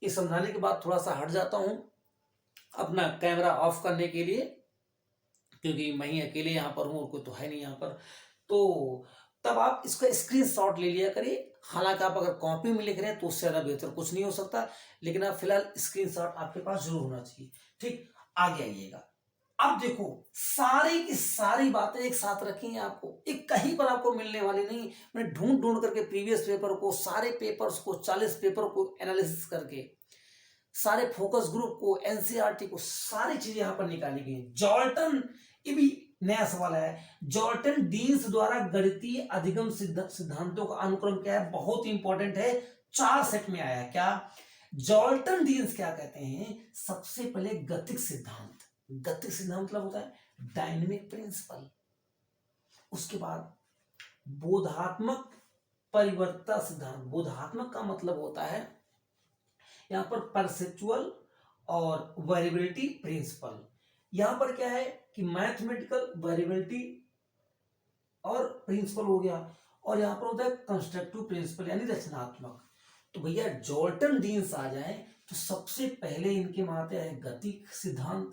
ये समझाने के बाद थोड़ा सा हट जाता हूं अपना कैमरा ऑफ करने के लिए, क्योंकि मैं ही अकेले यहाँ पर हूँ और कोई तो है नहीं यहाँ पर। तो तब आप इसका स्क्रीनशॉट ले लिया करिए। हालांकि आप अगर कॉपी में लिख रहे हैं तो उससे ज़्यादा बेहतर कुछ नहीं हो सकता, लेकिन आप फिलहाल स्क्रीनशॉट आपके पास जरूर होना चाहिए। ठीक, आगे आइएगा। अब देखो सारी की सारी बातें एक साथ रखी हैं, आपको एक कहीं पर आपको मिलने वाली नहीं। मैंने ढूंढ ढूंढ करके प्रीवियस पेपर को, सारे पेपर्स को, 40 पेपर को एनालिसिस करके, सारे फोकस ग्रुप को, एनसीईआरटी को, सारी चीजें यहां पर निकाली गई। जॉर्टन, ये भी नया सवाल है, जॉर्टन डीन्स द्वारा गणितीय अधिगम सिद्धांतों का अनुक्रम क्या है, बहुत इंपॉर्टेंट है, 4 सेट में आया है। क्या जॉर्टन डीन्स क्या कहते हैं, सबसे पहले गतिक सिद्धांत, गतिक सिद्धांत मतलब होता है डायनेमिक प्रिंसिपल। उसके बाद बोधात्मक परिवर्तन सिद्धांत। बोधात्मक का मतलब होता है यहाँ पर परसेप्चुअल और वेरिएबिलिटी प्रिंसिपल। यहाँ पर क्या है कि मैथमेटिकल वेरिएबिलिटी और प्रिंसिपल हो गया, और यहाँ पर होता है कंस्ट्रक्टिव प्रिंसिपल यानी रचनात्मक। तो भैया जॉल्टन डीन्स आ जाए तो सबसे पहले इनके में आता है गतिक सिद्धांत,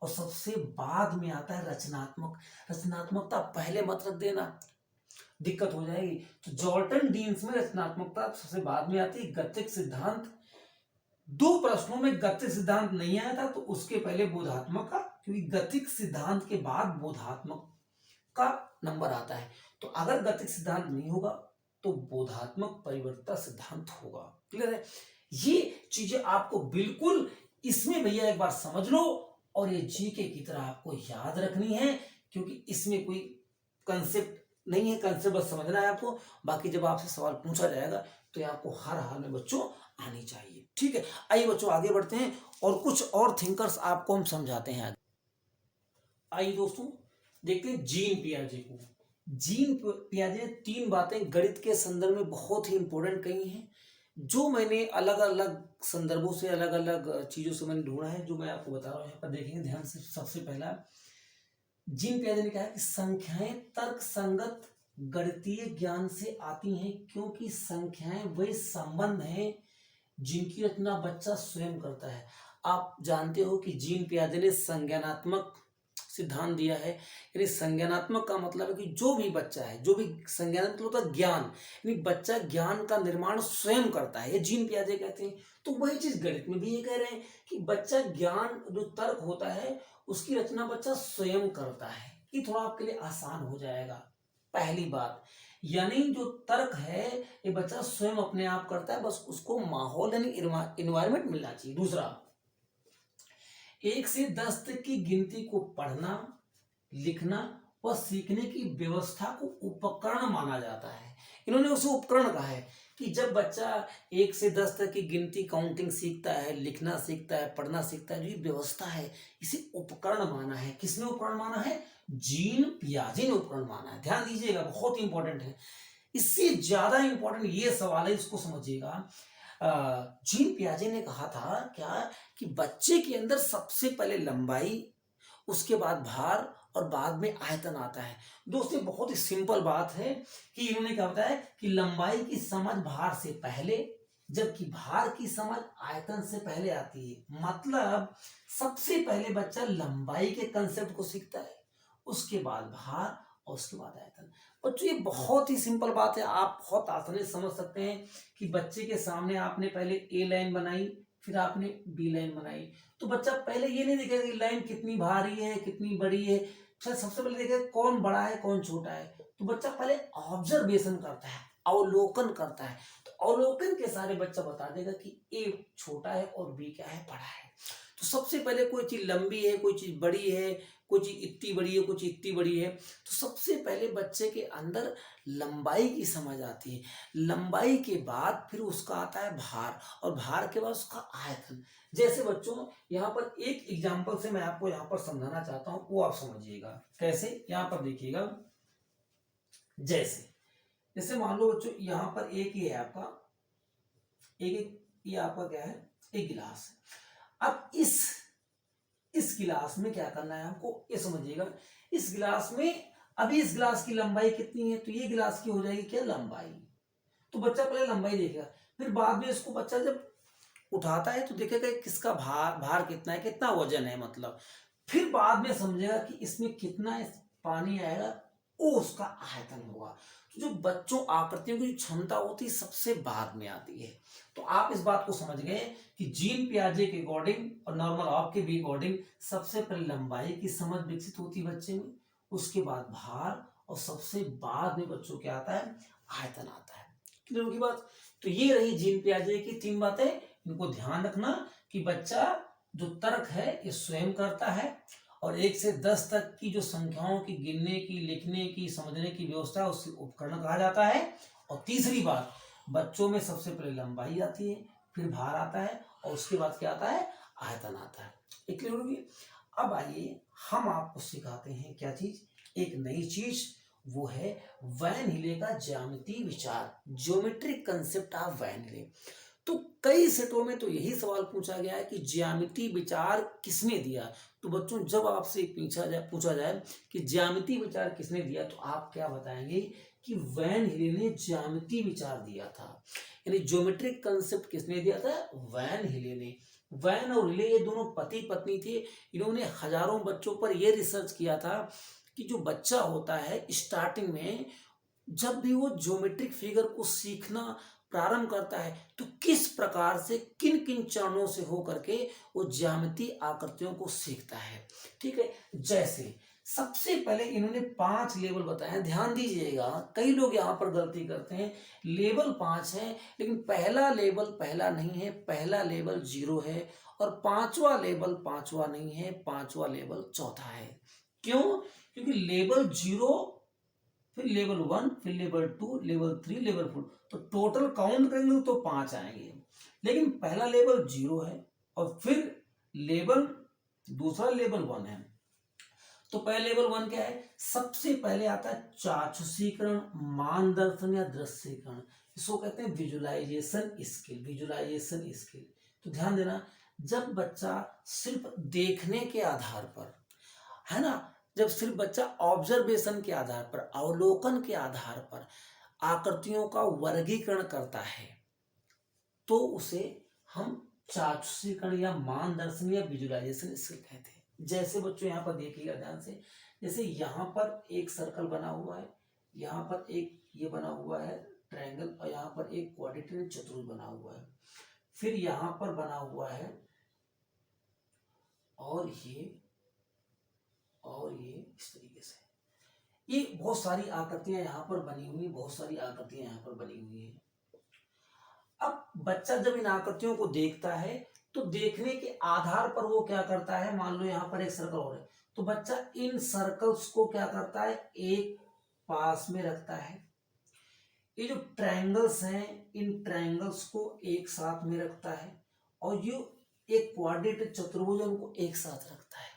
और सबसे बाद में आता है रचनात्मक। रचनात्मकता पहले मत रख देना, दिक्कत हो जाएगी। तो जॉल्टन डीन्स में रचनात्मकता सबसे बाद में आती है। गतिक सिद्धांत, 2 प्रश्नों में गतिक सिद्धांत नहीं आया था तो उसके पहले बोधात्मक का, क्योंकि गतिक सिद्धांत के बाद बोधात्मक का नंबर आता है। तो अगर गतिक सिद्धांत नहीं होगा तो बोधात्मक परिवर्तन सिद्धांत होगा। क्लियर है? ये चीजें आपको बिल्कुल इसमें भैया एक बार समझ लो, और ये जीके की तरह आपको याद रखनी है, क्योंकि इसमें कोई कंसेप्ट नहीं है, कंसेप्ट बस समझना है आपको। बाकी जब आपसे सवाल पूछा जाएगा तो ये आपको हर हाल में बच्चों आनी चाहिए। ठीक है, आइए बच्चों आगे बढ़ते हैं और कुछ और थिंकर्स आपको हम समझाते हैं। आइए दोस्तों देखते हैं जीन पियाजे को। जीन पियाजे ने 3 बातें गणित के संदर्भ में बहुत ही इंपॉर्टेंट कही हैं, जो मैंने अलग अलग संदर्भों से, अलग अलग चीजों से मैंने ढूंढा है, जो मैं आपको बता रहा हूं। यहाँ पर देखेंगे ध्यान से। सबसे पहला जीन पियाजे ने कहा कि संख्याएं तर्क संगत गणितीय ज्ञान से आती हैं, क्योंकि संख्याएं वे संबंध हैं जिनकी रचना बच्चा स्वयं करता है। आप जानते हो कि जीन पियाजे ने संज्ञानात्मक सिद्धांत दिया है। यानी संज्ञानात्मक का मतलब है कि जो भी बच्चा है, जो भी संज्ञानात्मक होता है ज्ञान, यानी बच्चा ज्ञान का निर्माण स्वयं करता है, ये जीन पियाजे कहते हैं। तो वही चीज गणित में भी ये कह रहे हैं कि बच्चा ज्ञान, जो तर्क होता है उसकी रचना बच्चा स्वयं करता है। ये थोड़ा आपके लिए आसान हो जाएगा। पहली बात, यानी जो तर्क है ये बच्चा स्वयं अपने आप करता है, बस उसको माहौल यानी इन्वायरमेंट मिलना चाहिए। दूसरा, 1 से 10 तक की गिनती को पढ़ना, लिखना व सीखने की व्यवस्था को उपकरण माना जाता है। इन्होंने उसे उपकरण कहा है कि जब बच्चा 1 से 10 तक की गिनती, काउंटिंग सीखता है, लिखना सीखता है, पढ़ना सीखता है, जो व्यवस्था है इसे उपकरण माना है। किसने उपकरण माना है? जीन पियाजे ने उपकरण माना है। ध्यान दीजिएगा, बहुत इंपॉर्टेंट है। इससे ज्यादा इंपॉर्टेंट ये सवाल है, इसको समझिएगा। जीन पियाजे ने कहा था क्या कि बच्चे के अंदर सबसे पहले लंबाई, उसके बाद भार और बाद में आयतन आता है। दोस्तों बहुत ही सिंपल बात है कि इन्होंने क्या बताया कि लंबाई की समझ भार से पहले, जबकि भार की समझ आयतन से पहले आती है। मतलब सबसे पहले बच्चा लंबाई के कंसेप्ट को सीखता है, उसके बाद भार और उसके बाद आयतन। बच्चों ये बहुत ही सिंपल बात है, आप बहुत आसानी से समझ सकते हैं कि बच्चे के सामने आपने पहले ए लाइन बनाई, फिर आपने बी लाइन बनाई, तो बच्चा पहले ये नहीं देखेगा कि लाइन कितनी भारी है, कितनी बड़ी है। सबसे पहले देखेगा कौन बड़ा है, कौन छोटा है। तो बच्चा पहले ऑब्जर्वेशन करता है, अवलोकन करता है। तो अवलोकन के सारे बच्चा बता देगा कि ए छोटा है और बी क्या है, बड़ा है। तो सबसे पहले कोई चीज लंबी है, कोई चीज बड़ी है, कोई चीज इतनी बड़ी है, कोई चीज इतनी बड़ी है, तो सबसे पहले बच्चे के अंदर लंबाई की समझ आती है। लंबाई के बाद फिर उसका आता है भार, और भार के बाद उसका आयतन। जैसे बच्चों यहाँ पर एक एग्जांपल से मैं आपको यहाँ पर समझाना चाहता हूँ, वो आप समझिएगा कैसे। यहाँ पर देखिएगा, जैसे जैसे मान लो बच्चों यहाँ पर एक ही है आपका, एक ये आपका क्या है, एक गिलास है। अब इस गिलास में क्या करना है आपको, ये समझिएगा। इस गिलास में अभी इस गिलास की लंबाई कितनी है, तो ये गिलास की हो जाएगी क्या, लंबाई। तो बच्चा पहले लंबाई देखेगा, फिर बाद में इसको बच्चा जब उठाता है तो देखेगा किसका भार कितना है, कितना वजन है, मतलब फिर बाद में समझेगा कि इसमें कितना पानी आएगा, वो उसका आयतन होगा। जो बच्चों आकृतियों की क्षमता होती है सबसे बाद में आती है। तो आप इस बात को समझ गए कि जीन पियाजे के अकॉर्डिंग और नॉर्मल आपके भी अकॉर्डिंग सबसे पहले लंबाई की समझ विकसित होती है बच्चे में, उसके बाद भार, और सबसे बाद में बच्चों क्या आता है, आयतन आता है। क्लियर होगी बात। तो ये रही जीन पियाजे की 3 बातें, इनको ध्यान रखना कि बच्चा जो तर्क है ये स्वयं करता है, और 1 से 10 तक की जो संख्याओं की गिनने की, लिखने की, समझने की व्यवस्था उसे उपकरण कहा जाता है। और तीसरी बात, बच्चों में सबसे पहले लंबाई आती है, फिर भार आता है, और उसके बाद क्या आता है, आयतन आता है। एक क्लियर होगी। अब आइए हम आपको सिखाते हैं क्या चीज, एक नई चीज, वो है वैन हिले का ज्यामितीय विचार, ज्योमेट्रिक कंसेप्ट ऑफ वैन हिले। तो कई सेटों में तो यही सवाल पूछा गया है कि ज्यामितीय विचार किसने दिया। तो बच्चों जब आपसे पूछा जाए कि ज्यामितीय विचार किसने दिया, तो आप क्या बताएंगे कि वैन हिले ने ज्यामितीय विचार दिया था। यानी ज्योमेट्रिक कंसेप्ट किसने दिया था? वैन हिले ने। वैन और हिले ये दोनों पति पत्नी थे। इन्होंने हजारों बच्चों पर यह रिसर्च किया था कि जो बच्चा होता है स्टार्टिंग में जब भी वो ज्योमेट्रिक फिगर को सीखना प्रारंभ करता है तो किस प्रकार से किन किन चरणों से हो करके वो ज्यामितीय आकृतियों को सीखता है। ठीक है, जैसे सबसे पहले इन्होंने 5 लेवल बताए। ध्यान दीजिएगा, कई लोग यहाँ पर गलती करते हैं। लेवल 5 है, लेकिन पहला लेवल पहला नहीं है, पहला लेवल 0 है, और पांचवा लेवल पांचवा नहीं है, पांचवा लेवल चौथा है। क्यों? क्योंकि लेवल 0, फिर लेवल 1, फिर लेवल 2, लेवल 3, लेवल 4, तो टोटल काउंट करेंगे तो 5 आएंगे। लेकिन पहला लेवल 0 है और फिर लेवल दूसरा लेवल 1 है। तो पहले लेवल 1 क्या है? सबसे पहले आता है चाक्षुषीकरण, मानदर्शन या दृश्यीकरण। इसको कहते हैं विजुअलाइजेशन स्किल, विजुअलाइजेशन स्किल। तो ध्यान देना, जब बच्चा सिर्फ देखने के आधार पर, है ना, जब सिर्फ बच्चा ऑब्जर्वेशन के आधार पर, अवलोकन के आधार पर आकृतियों का वर्गीकरण करता है तो उसे हम चाक्षुषीकरण या मानदर्शन या विजुअलाइजेशन स्किल कहते हैं। जैसे बच्चों यहाँ पर देखिएगा ध्यान से, जैसे यहाँ पर एक सर्कल बना हुआ है, यहाँ पर एक ये बना हुआ है ट्रायंगल, और यहाँ पर एक क्वाड्रेटिक चतुर्भुज बना हुआ है, फिर यहाँ पर बना हुआ है और ये इस तरीके से। ये बहुत सारी आकृतियां यहाँ पर बनी हुई, बहुत सारी आकृतियां यहाँ पर बनी हुई हैं। अब बच्चा जब इन आकृतियों को देखता है तो देखने के आधार पर वो क्या करता है, मान लो यहाँ पर एक सर्कल हो रहा है तो बच्चा इन सर्कल्स को क्या करता है, एक पास में रखता है। ये जो ट्रायंगल्स हैं इन ट्रायंगल्स को एक साथ में रखता है, और ये एक क्वाड्रेटिक चतुर्भुज उनको एक साथ रखता है।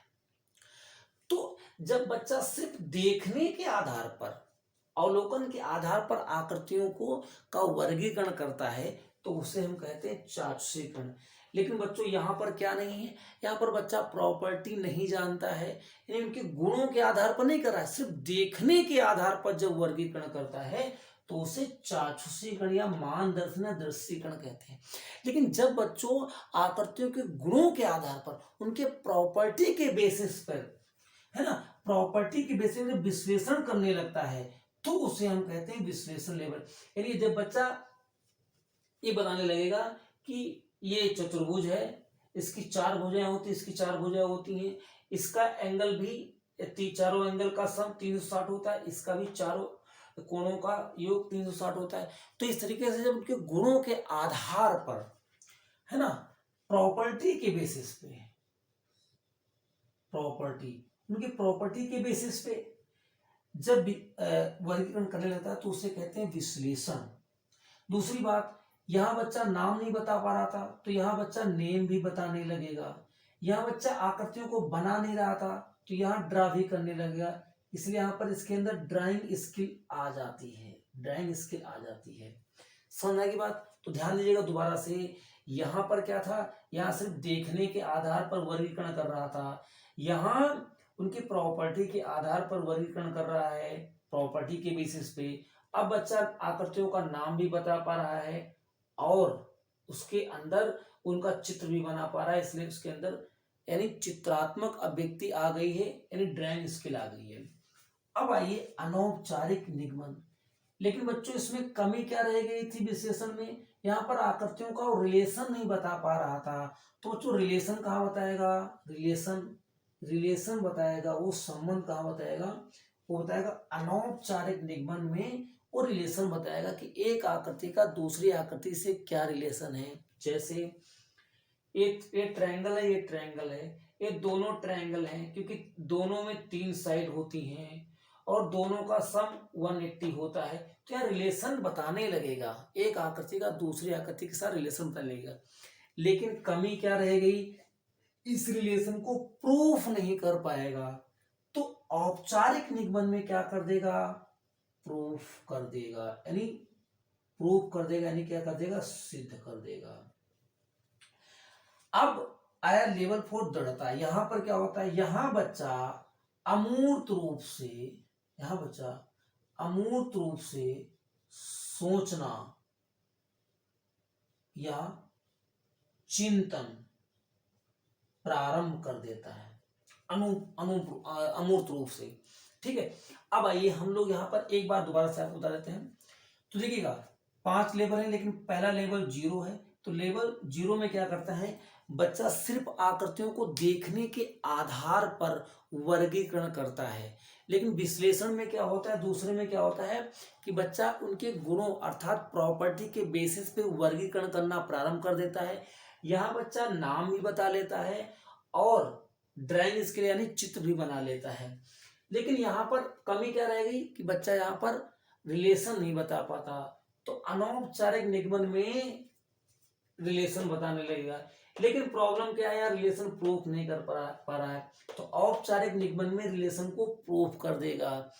तो जब बच्चा सिर्फ देखने के आधार पर, अवलोकन के आधार पर आकृतियों को का वर्गीकरण करता है तो उसे हम कहते हैं चाक्षुषीकरण। लेकिन बच्चों यहाँ पर क्या नहीं है, यहाँ पर बच्चा प्रॉपर्टी नहीं जानता है, यानी उनके गुणों के आधार पर नहीं कर रहा है, सिर्फ देखने के आधार पर जब वर्गीकरण करता है तो उसे चाक्षुषीकरण या मानदर्शन या दृश्यीकरण कहते हैं। लेकिन जब बच्चों आकृतियों के गुणों के आधार पर, उनके प्रॉपर्टी के बेसिस पर, है ना, प्रॉपर्टी के बेसिस पर विश्लेषण करने लगता है तो उसे हम कहते हैं विश्लेषण लेवल। यानी जब बच्चा ये बताने लगेगा कि ये चतुर्भुज है, इसकी 4 भुजाएं होती, इसकी 4 भुजाएं होती हैं, इसका एंगल भी चारों एंगल का सम 360 होता है, इसका भी चारों कोणों का योग 360 होता है। तो इस तरीके से जब उनके गुणों के आधार पर, है ना, प्रॉपर्टी के बेसिस पे, उनकी प्रॉपर्टी के बेसिस पे जब वर्गीकरण करने लगता है तो उसे कहते हैं विश्लेषण। दूसरी बात, यहाँ बच्चा नाम नहीं बता पा रहा था तो यहाँ बच्चा नेम भी बताने लगेगा। यहाँ बच्चा आकृतियों को बना नहीं रहा था तो यहाँ ड्रा भी करने लगेगा। इसलिए यहाँ पर इसके अंदर ड्राइंग स्किल आ जाती है, ड्राइंग स्किल आ जाती है। समझने की बात? तो ध्यान दीजिएगा दोबारा से, यहाँ पर क्या था, यहाँ सिर्फ देखने के आधार पर वर्गीकरण कर रहा था, यहाँ उनकी प्रॉपर्टी के आधार पर वर्गीकरण कर रहा है, प्रॉपर्टी के बेसिस पे। अब बच्चा आकृतियों का नाम भी बता पा रहा है और उसके अंदर उनका चित्र भी बना पा रहा है, इसलिए उसके अंदर यानी चित्रात्मक अभिव्यक्ति आ गई है, यानी ड्राइंग स्किल आ गई है। अब आइए अनौपचारिक निगमन। लेकिन बच्चों इसमें कमी क्या रह गई थी विश्लेषण में, यहाँ पर आकृतियों का रिलेशन नहीं बता पा रहा था। तो बच्चों रिलेशन कहाँ बताएगा, रिलेशन बताएगा, वो संबंध कहाँ बताएगा, वो बताएगा अनौपचारिक निगमन में। वो रिलेशन बताएगा कि एक आकृति का दूसरी आकृति से क्या रिलेशन है। जैसे एक ट्रायंगल है, ये ट्रायंगल है, ये दोनों ट्रायंगल हैं क्योंकि दोनों में 3 साइड होती हैं और दोनों का सम 180 होता है। तो यह रिलेशन बताने लगेगा, एक आकृति का दूसरी आकृति के साथ रिलेशन बताने लगेगा। लेकिन कमी क्या रह गई, इस रिलेशन को प्रूफ नहीं कर पाएगा। तो औपचारिक निगमन में क्या कर देगा, प्रूफ कर देगा, यानी प्रूफ कर देगा, यानी क्या कर देगा, सिद्ध कर देगा। अब आया लेवल 4 दृढ़ता। यहां पर क्या होता है, यहां बच्चा अमूर्त रूप से, यहां बच्चा अमूर्त रूप से सोचना या चिंतन प्रारंभ कर देता है, अनु अनु अमूर्त रूप से। ठीक है, अब आइए हम लोग यहाँ पर एक बार दोबारा से आपको बता देते हैं। तो देखिएगा 5 लेवल है, लेकिन पहला लेवल 0 है। तो लेवल 0 में क्या करता है, बच्चा सिर्फ आकृतियों को देखने के आधार पर वर्गीकरण करता है। लेकिन विश्लेषण में क्या होता है, दूसरे में क्या होता है कि बच्चा उनके गुणों अर्थात प्रॉपर्टी के बेसिस पे वर्गीकरण करना प्रारंभ कर देता है। यहाँ बच्चा नाम भी बता लेता है और ड्राइंग स्किल यानी चित्र भी बना लेता है। लेकिन यहाँ पर कमी क्या रहेगी कि बच्चा यहाँ पर रिलेशन नहीं बता पाता, तो अनौपचारिक निगमन में रिलेशन बताने लगेगा। लेकिन प्रॉब्लम क्या है यार, रिलेशन प्रूफ नहीं कर पा रहा है, तो औपचारिक निगमन में रिलेशन को प्रूफ कर देगा।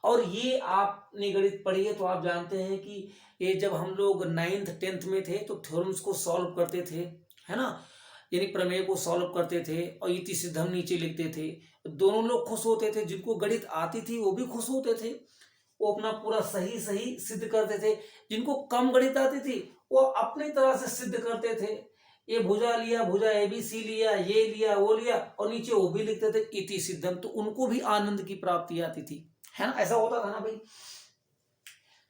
और ये आपने गणित पढ़ी है तो आप जानते हैं कि ये जब हम लोग 9th 10th में थे तो थ्योरम्स को सॉल्व करते थे, है ना, यानी प्रमेय को सॉल्व करते थे और इति सिद्धम नीचे लिखते थे। दोनों लोग खुश होते थे, जिनको गणित आती थी वो भी खुश होते थे, वो अपना पूरा सही सही सिद्ध करते थे। जिनको कम गणित आती थी वो अपनी तरह से सिद्ध करते थे, ये भुजा लिया, भुजा ABC लिया, ये लिया, वो लिया, और नीचे वो भी लिखते थे इति सिद्धम, तो उनको भी आनंद की प्राप्ति आती थी, है ना, ऐसा होता था ना भाई।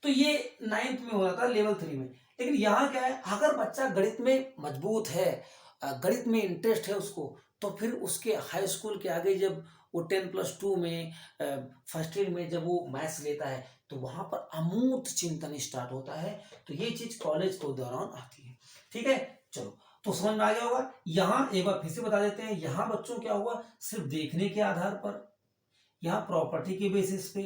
तो ये 9th में होता था, लेवल 3 में। लेकिन यहाँ क्या है, अगर बच्चा गणित में मजबूत है, गणित में इंटरेस्ट है उसको, तो फिर उसके हाई स्कूल के आगे जब वो 10+2 में फर्स्ट ईयर में जब वो मैथ्स लेता है तो वहां पर अमूर्त चिंतन स्टार्ट होता है। तो ये चीज कॉलेज के दौरान आती है। ठीक है, चलो तो समझ में आ गया होगा। यहाँ एक बार फिर से बता देते हैं, यहाँ बच्चों क्या हुआ, सिर्फ देखने के आधार पर, यहाँ प्रॉपर्टी के बेसिस पे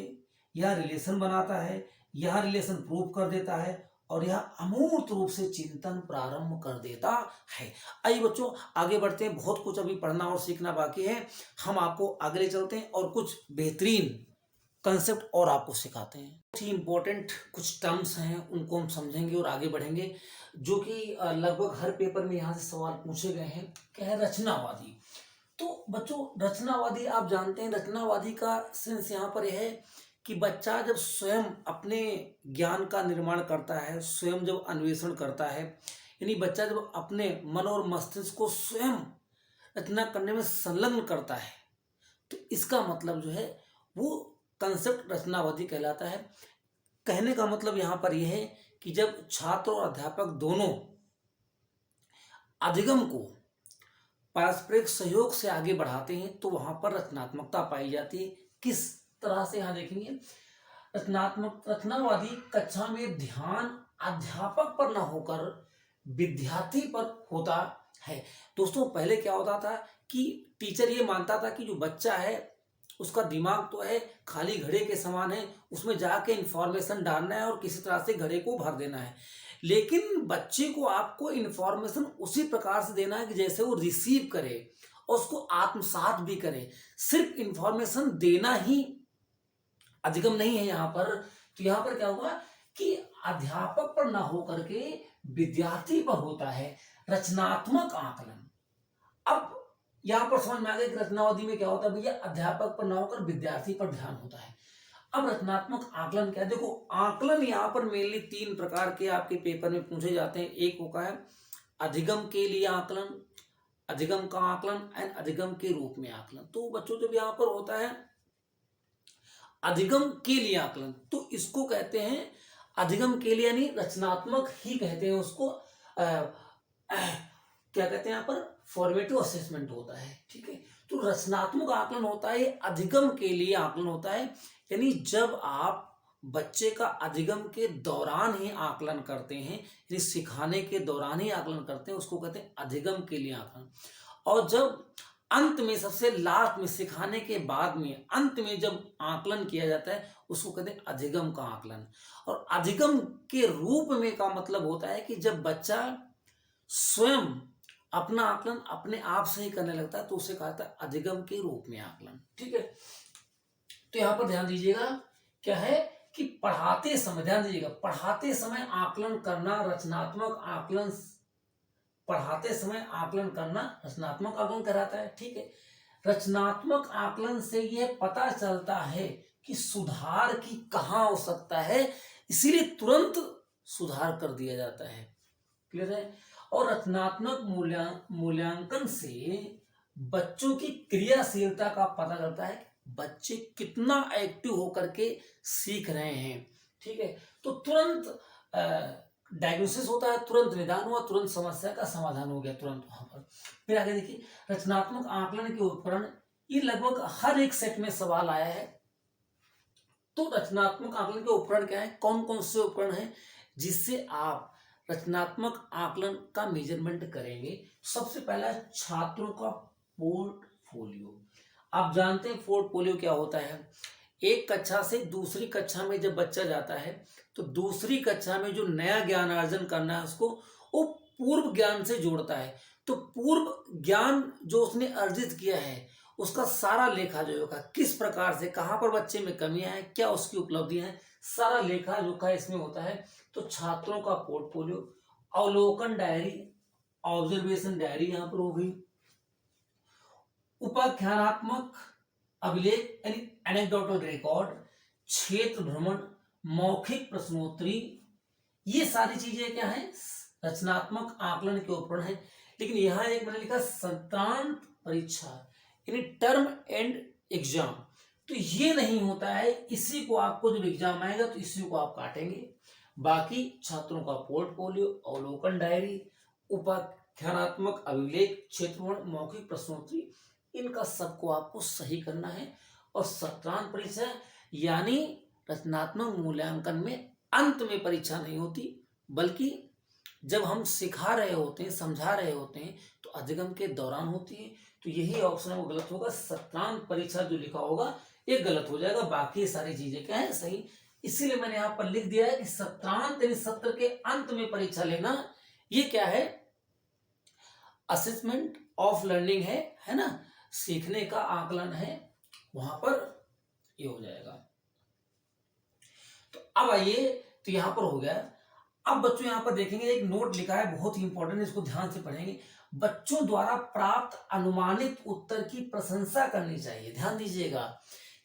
यह रिलेशन बनाता है, यह रिलेशन प्रूव कर देता है, और यह अमूर्त रूप से चिंतन प्रारंभ कर देता है। आइए बच्चों आगे बढ़ते हैं, बहुत कुछ अभी पढ़ना और सीखना बाकी है, हम आपको आगे ले चलते हैं और कुछ बेहतरीन कंसेप्ट और आपको सिखाते हैं। बहुत ही इंपॉर्टेंट कुछ टर्म्स हैं, उनको हम समझेंगे और आगे बढ़ेंगे, जो कि लगभग हर पेपर में यहाँ से सवाल पूछे गए हैं। क्या है, रचनावादी। तो बच्चों रचनावादी आप जानते हैं, रचनावादी का सेंस यहाँ पर यह है कि बच्चा जब स्वयं अपने ज्ञान का निर्माण करता है, स्वयं जब अन्वेषण करता है, यानी बच्चा जब अपने मन और मस्तिष्क को स्वयं रचना करने में संलग्न करता है, तो इसका मतलब जो है वो कंसेप्ट रचनावादी कहलाता है। कहने का मतलब यहाँ पर यह है कि जब छात्र और अध्यापक दोनों अधिगम को पारस्परिक सहयोग से आगे बढ़ाते हैं तो वहां पर रचनात्मकता पाई जाती है। किस तरह से, यहाँ देखेंगे, रचनावादी कक्षा में ध्यान अध्यापक पर न होकर विद्यार्थी पर होता है। दोस्तों पहले क्या होता था कि टीचर ये मानता था कि जो बच्चा है उसका दिमाग तो है खाली घड़े के समान है, उसमें जाके इंफॉर्मेशन डालना है और किसी तरह से घड़े को भर देना है। लेकिन बच्चे को आपको इंफॉर्मेशन उसी प्रकार से देना है कि जैसे वो रिसीव करे और उसको आत्मसात भी करे। सिर्फ इंफॉर्मेशन देना ही अधिगम नहीं है यहाँ पर। तो यहाँ पर क्या होगा कि अध्यापक पर ना होकर के विद्यार्थी पर होता है रचनात्मक आकलन। अब यहाँ पर समझ में आ गया कि रचनावादी में क्या होता है भैया, अध्यापक पर ना होकर विद्यार्थी पर ध्यान होता है। अब रचनात्मक आकलन क्या है, देखो आकलन यहाँ पर मेनली 3 प्रकार के आपके पेपर में पूछे जाते हैं। एक होता है अधिगम के लिए आकलन, अधिगम का आकलन एंड अधिगम के रूप में आकलन। तो बच्चों जब यहाँ पर होता है अधिगम के लिए आकलन, तो इसको कहते हैं अधिगम के लिए, यानी रचनात्मक ही कहते हैं उसको। क्या कहते हैं यहाँ पर, फॉर्मेटिव असेसमेंट होता है। ठीक है, तो रचनात्मक आकलन होता है, अधिगम के लिए आकलन होता है, यानी जब आप बच्चे का अधिगम के दौरान ही आकलन करते हैं, यानी सिखाने के दौरान ही आकलन करते हैं, उसको कहते हैं अधिगम के लिए आकलन। और जब अंत में, सबसे लास्ट में, सिखाने के बाद में अंत में जब आकलन किया जाता है उसको कहते हैं अधिगम का आकलन। और अधिगम के रूप में का मतलब होता है कि जब बच्चा स्वयं अपना आकलन अपने आप से ही करने लगता है तो उसे कहा जाता है अधिगम के रूप में आकलन। ठीक है, तो यहां पर ध्यान दीजिएगा क्या है कि पढ़ाते समय, ध्यान दीजिएगा, पढ़ाते समय आकलन करना रचनात्मक आकलन, पढ़ाते समय आकलन करना रचनात्मक आकलन कराता है। ठीक है, रचनात्मक आकलन से यह पता चलता है कि सुधार की कहाँ हो सकता है, इसीलिए तुरंत सुधार कर दिया जाता है। क्लियर है। और रचनात्मक मूल्यांकन से बच्चों की क्रियाशीलता का पता चलता है, बच्चे कितना एक्टिव होकर के सीख रहे हैं। ठीक है, तो तुरंत डायग्नोसिस होता है, तुरंत निदान हुआ, तुरंत समस्या का समाधान हो गया तुरंत वहां पर। फिर आगे देखिए, रचनात्मक आकलन के उपकरण, ये लगभग हर एक सेट में सवाल आया है। तो रचनात्मक आकलन के उपकरण क्या है, कौन कौन से उपकरण हैं जिससे आप रचनात्मक आकलन का मेजरमेंट करेंगे। सबसे पहला छात्रों का पोर्टफोलियो। आप जानते हैं पोर्टफोलियो क्या होता है। एक कक्षा से दूसरी कक्षा में जब बच्चा जाता है तो दूसरी कक्षा में जो नया ज्ञान अर्जन करना है उसको वो पूर्व ज्ञान से जोड़ता है। तो पूर्व ज्ञान जो उसने अर्जित किया है उसका सारा लेखा जोखा, किस प्रकार से, कहाँ पर बच्चे में कमियां हैं, क्या उसकी उपलब्धियां हैं, सारा लेखा जोखा इसमें होता है। तो छात्रों का पोर्टफोलियो, अवलोकन डायरी, ऑब्जर्वेशन डायरी यहां पर हो गई, उपाख्यानात्मक अभिलेख यानी एनेक्डोटल रिकॉर्ड, क्षेत्र भ्रमण, मौखिक प्रश्नोत्तरी, ये सारी चीजें क्या है, रचनात्मक आकलन के उपकरण है। लेकिन यहां एक मैंने लिखा सत्रांत परीक्षा यानी टर्म एंड एग्जाम, तो ये नहीं होता है, इसी को आपको जब एग्जाम आएगा तो इसी को आप काटेंगे। बाकी छात्रों का पोर्टफोलियो, अवलोकन डायरी, उपाख्यानात्मक अभिलेख, क्षेत्रफल, मौखिक प्रश्नोत्तरी, इनका सबको आपको सही करना है। और सत्रांत परीक्षा यानी रचनात्मक मूल्यांकन में अंत में परीक्षा नहीं होती, बल्कि जब हम सिखा रहे होते हैं, समझा रहे होते हैं, तो अधिगम के दौरान होती है। तो यही ऑप्शन है वो गलत होगा, सत्रांत परीक्षा जो लिखा होगा ये गलत हो जाएगा, बाकी सारी चीजें क्या है सही। इसीलिए मैंने यहां पर लिख दिया है कि सत्रांत यानी सत्र के अंत में परीक्षा लेना, ये क्या है, असेसमेंट ऑफ लर्निंग है ना, सीखने का आकलन है, वहां पर ये हो जाएगा। तो अब आइए, तो यहां पर हो गया। अब बच्चों यहां पर देखेंगे एक नोट लिखा है, बहुत ही इंपॉर्टेंट, इसको ध्यान से पढ़ेंगे। बच्चों द्वारा प्राप्त अनुमानित उत्तर की प्रशंसा करनी चाहिए। ध्यान दीजिएगा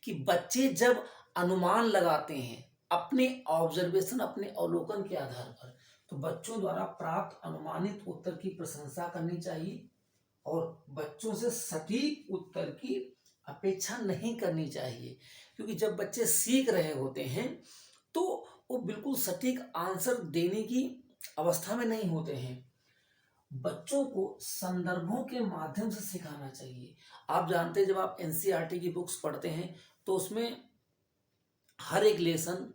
कि बच्चे जब अनुमान लगाते हैं अपने ऑब्जर्वेशन, अपने अवलोकन के आधार पर, तो बच्चों द्वारा प्राप्त अनुमानित उत्तर की प्रशंसा करनी चाहिए और बच्चों से सटीक उत्तर की अपेक्षा नहीं करनी चाहिए। क्योंकि जब बच्चे सीख रहे होते हैं तो वो बिल्कुल सटीक आंसर देने की अवस्था में नहीं होते हैं। बच्चों को संदर्भों के माध्यम से सिखाना चाहिए। आप जानते हैं जब आप एनसीईआरटी की बुक्स पढ़ते हैं तो उसमें हर एक लेसन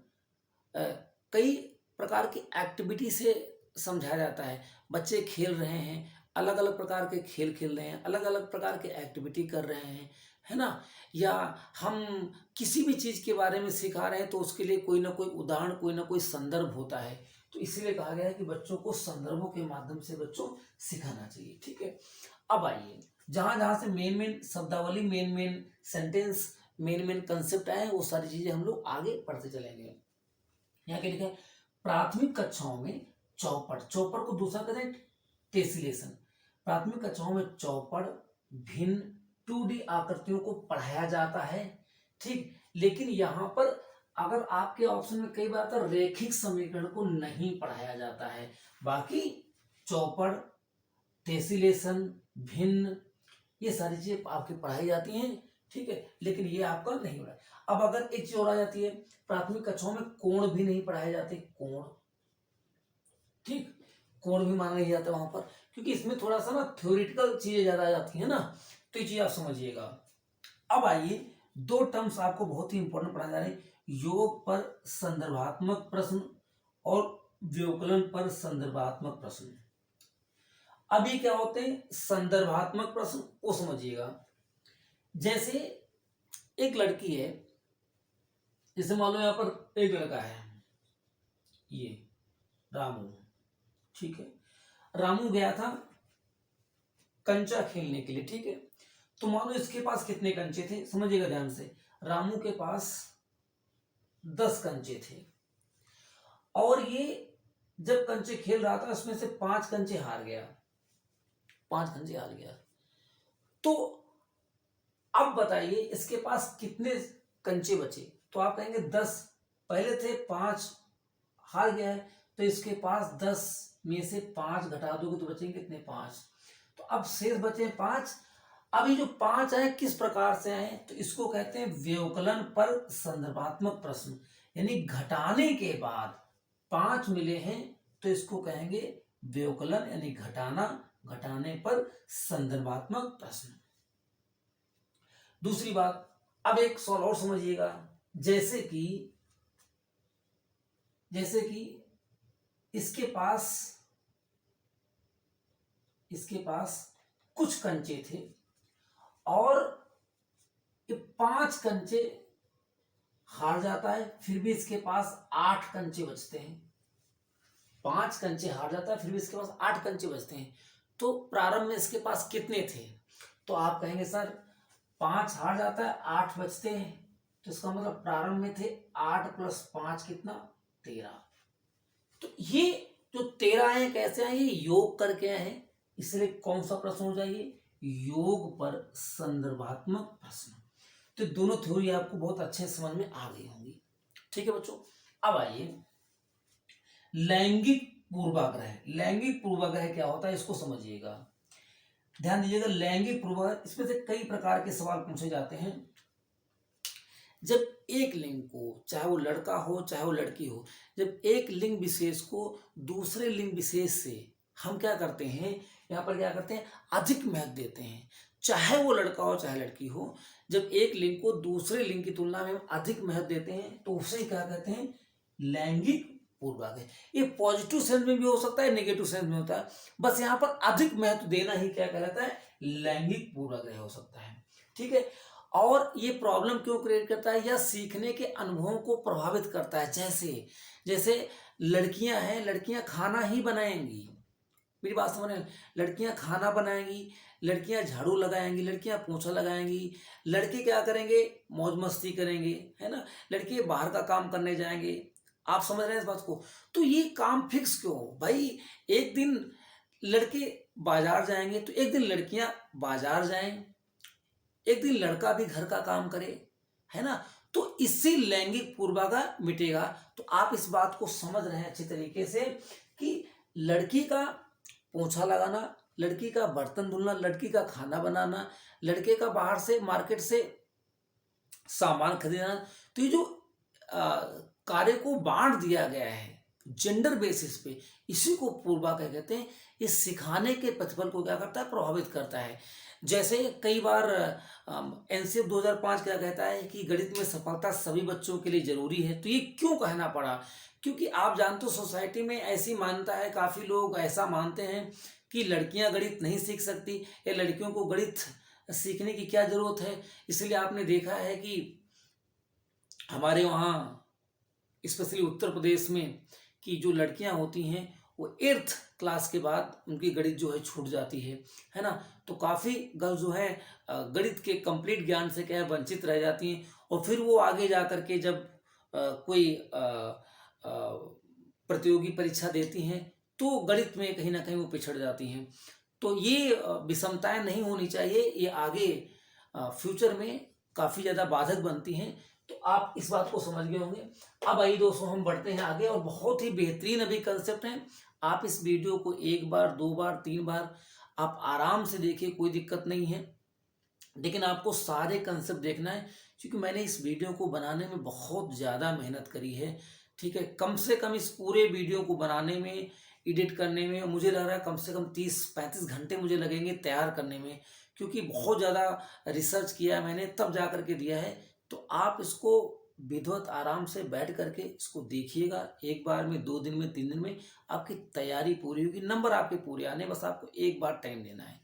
कई प्रकार की एक्टिविटी से समझाया जाता है। बच्चे खेल रहे हैं, अलग अलग प्रकार के खेल खेल रहे हैं, अलग अलग प्रकार के एक्टिविटी कर रहे हैं, है ना, या हम किसी भी चीज़ के बारे में सिखा रहे हैं तो उसके लिए कोई ना कोई उदाहरण, कोई ना कोई संदर्भ होता है। तो इसीलिए कहा गया है कि बच्चों को संदर्भों के माध्यम से बच्चों सिखाना चाहिए। ठीक है, अब आइए जहां जहां से मेन शब्दावली, मेन सेंटेंस, मेन कंसेप्ट आए, वो सारी चीजें हम लोग आगे पढ़ते चलेंगे। यहाँ क्या लिखा है, प्राथमिक कक्षाओं में चौपड़, चौपड़ को दूसरा करें टेसिलेशन। प्राथमिक कक्षाओं में चौपड़, भिन्न 2D आकृतियों को पढ़ाया जाता है। ठीक, लेकिन यहाँ पर अगर आपके ऑप्शन में कई बार तो रेखिक समीकरण को नहीं पढ़ाया जाता है। बाकी चौपड़, टेसिलेशन, भिन्न, ये सारी चीजें आपकी पढ़ाई जाती हैं। ठीक है, लेकिन ये आपका नहीं हो रहा है। अब अगर एक चीज और आ जाती है, प्राथमिक कक्षाओं में कोण भी नहीं पढ़ाए जाते, कोण, ठीक, कोण भी माना नहीं जाता वहां पर, क्योंकि इसमें थोड़ा सा ना थ्योरेटिकल चीजें ज्यादा आ जाती है ना, तो ये चीज आप समझिएगा। अब आइए, दो टर्म्स आपको बहुत ही इंपॉर्टेंट पढ़ाए जा रहे हैं, योग पर संदर्भात्मक प्रश्न और व्याकरण पर संदर्भात्मक प्रश्न। अभी क्या होते हैं संदर्भात्मक प्रश्न, वो समझिएगा। जैसे एक लड़की है, जैसे मान लो यहां पर एक लड़का है, ये रामू, ठीक है, रामू गया था कंचा खेलने के लिए। ठीक है, तो मान लो इसके पास कितने कंचे थे, समझिएगा ध्यान से। रामू के पास 10 कंचे थे और ये जब कंचे खेल रहा था उसमें से 5 कंचे हार गया, 5 कंचे हार गया। तो अब बताइए इसके पास कितने कंचे बचे? तो आप कहेंगे 10, पहले थे 5 हार गया है, तो इसके पास 10 में से 5 घटा दोगे तो बचेंगे कितने? 5। तो अब शेष बचे 5। अब ये जो 5 आए किस प्रकार से आए? तो इसको कहते हैं व्यवकलन पर संदर्भात्मक प्रश्न, यानी घटाने के बाद 5 मिले हैं तो इसको कहेंगे व्यवकलन, यानी घटाना, घटाने पर संदर्भात्मक प्रश्न। दूसरी बात, अब एक सवाल और समझिएगा, जैसे कि इसके पास कुछ कंचे थे और ये 5 कंचे हार जाता है, फिर भी इसके पास 8 कंचे बचते हैं। 5 कंचे हार जाता है, फिर भी इसके पास 8 कंचे बचते हैं। तो प्रारंभ में इसके पास कितने थे? तो आप कहेंगे सर 5 हार जाता है, 8 बचते हैं, तो इसका मतलब प्रारंभ में थे 8 + 5 कितना? 13। तो ये जो 13 है कैसे आए? ये योग करके आए हैं, इसलिए कौन सा प्रश्न हो जाएगी? योग पर संदर्भात्मक प्रश्न। तो दोनों थ्योरी आपको बहुत अच्छे समझ में आ गई होंगी। ठीक है बच्चों, अब आइए लैंगिक पूर्वाग्रह। लैंगिक पूर्वाग्रह क्या होता है इसको समझिएगा, ध्यान दीजिएगा। लैंगिक पूर्वाग्रह, इसमें से कई प्रकार के सवाल पूछे जाते हैं। जब एक लिंग को, चाहे वो लड़का हो चाहे वो लड़की हो, जब एक लिंग विशेष को दूसरे लिंग विशेष से हम क्या करते हैं, यहाँ पर क्या करते हैं? अधिक महत्व देते हैं। चाहे वो लड़का हो चाहे लड़की हो, जब एक लिंग को दूसरे लिंग की तुलना में हम अधिक महत्व देते हैं तो उसे क्या कहते हैं? लैंगिक पूर्वाग्रह। ये पॉजिटिव सेंस में भी हो सकता है, नेगेटिव सेंस में होता है, बस यहाँ पर अधिक महत्व देना ही क्या कहलाता है? लैंगिक पूर्वाग्रह हो सकता है। ठीक है, और ये प्रॉब्लम क्यों क्रिएट करता है? या सीखने के अनुभवों को प्रभावित करता है। जैसे लड़कियां हैं, लड़कियां खाना ही बनाएंगी, मेरी बात समझ रहे हैं? लड़कियां खाना बनाएंगी, लड़कियां झाड़ू लगाएंगी, लड़कियां पोछा लगाएंगी, लड़के क्या करेंगे? मौज मस्ती करेंगे, है ना? लड़के बाहर का काम करने जाएंगे। आप समझ रहे हैं इस बात को? तो ये काम फिक्स क्यों भाई? एक दिन लड़के बाजार जाएंगे तो एक दिन लड़कियां बाजार जाएं, एक दिन लड़का भी घर का काम करे, है ना? तो इससे लैंगिक पूर्वाग्रह मिटेगा। तो आप इस बात को समझ रहे हैं अच्छी तरीके से कि लड़की का पोछा लगाना, लड़की का बर्तन धुलना, लड़की का खाना बनाना, लड़के का बाहर से मार्केट से सामान खरीदना, तो ये जो कार्य को बांट दिया गया है जेंडर बेसिस पे, इसी को पूर्वाग्रह कहते हैं। इस सिखाने के प्रतिफल को क्या करता है? प्रभावित करता है। जैसे कई बार एनसीएफ 2005 क्या कहता है कि गणित में सफलता सभी बच्चों के लिए जरूरी है। तो ये क्यों कहना पड़ा? क्योंकि आप जानते हो सोसाइटी में ऐसी मान्यता है, काफी लोग ऐसा मानते हैं कि लड़कियां गणित नहीं सीख सकती या लड़कियों को गणित सीखने की क्या जरूरत है। इसलिए आपने देखा है कि हमारे वहाँ स्पेशली उत्तर प्रदेश में कि जो लड़कियां होती हैं वो 8th क्लास के बाद उनकी गणित जो है छूट जाती है ना? तो काफ़ी गर्ल्स जो है गणित के कंप्लीट ज्ञान से क्या है वंचित रह जाती हैं, और फिर वो आगे जा कर के जब कोई प्रतियोगी परीक्षा देती हैं तो गणित में कहीं ना कहीं वो पिछड़ जाती हैं। तो ये विषमताएं नहीं होनी चाहिए, ये आगे फ्यूचर में काफ़ी ज़्यादा बाधक बनती हैं। तो आप इस बात को समझ गए होंगे। अब आइए दोस्तों हम बढ़ते हैं आगे, और बहुत ही बेहतरीन अभी कंसेप्ट हैं। आप इस वीडियो को 1 बार 2 बार 3 बार आप आराम से देखिए, कोई दिक्कत नहीं है, लेकिन आपको सारे कंसेप्ट देखना है क्योंकि मैंने इस वीडियो को बनाने में बहुत ज़्यादा मेहनत करी है। ठीक है, कम से कम इस पूरे वीडियो को बनाने में, एडिट करने में मुझे लग रहा है कम से कम 30-35 घंटे मुझे लगेंगे तैयार करने में, क्योंकि बहुत ज़्यादा रिसर्च किया है मैंने, तब जा करके दिया है। तो आप इसको विधिवत आराम से बैठ करके इसको देखिएगा। एक बार में, 2 दिन में, 3 दिन में आपकी तैयारी पूरी होगी, नंबर आपके पूरे आने, बस आपको एक बार टाइम देना है।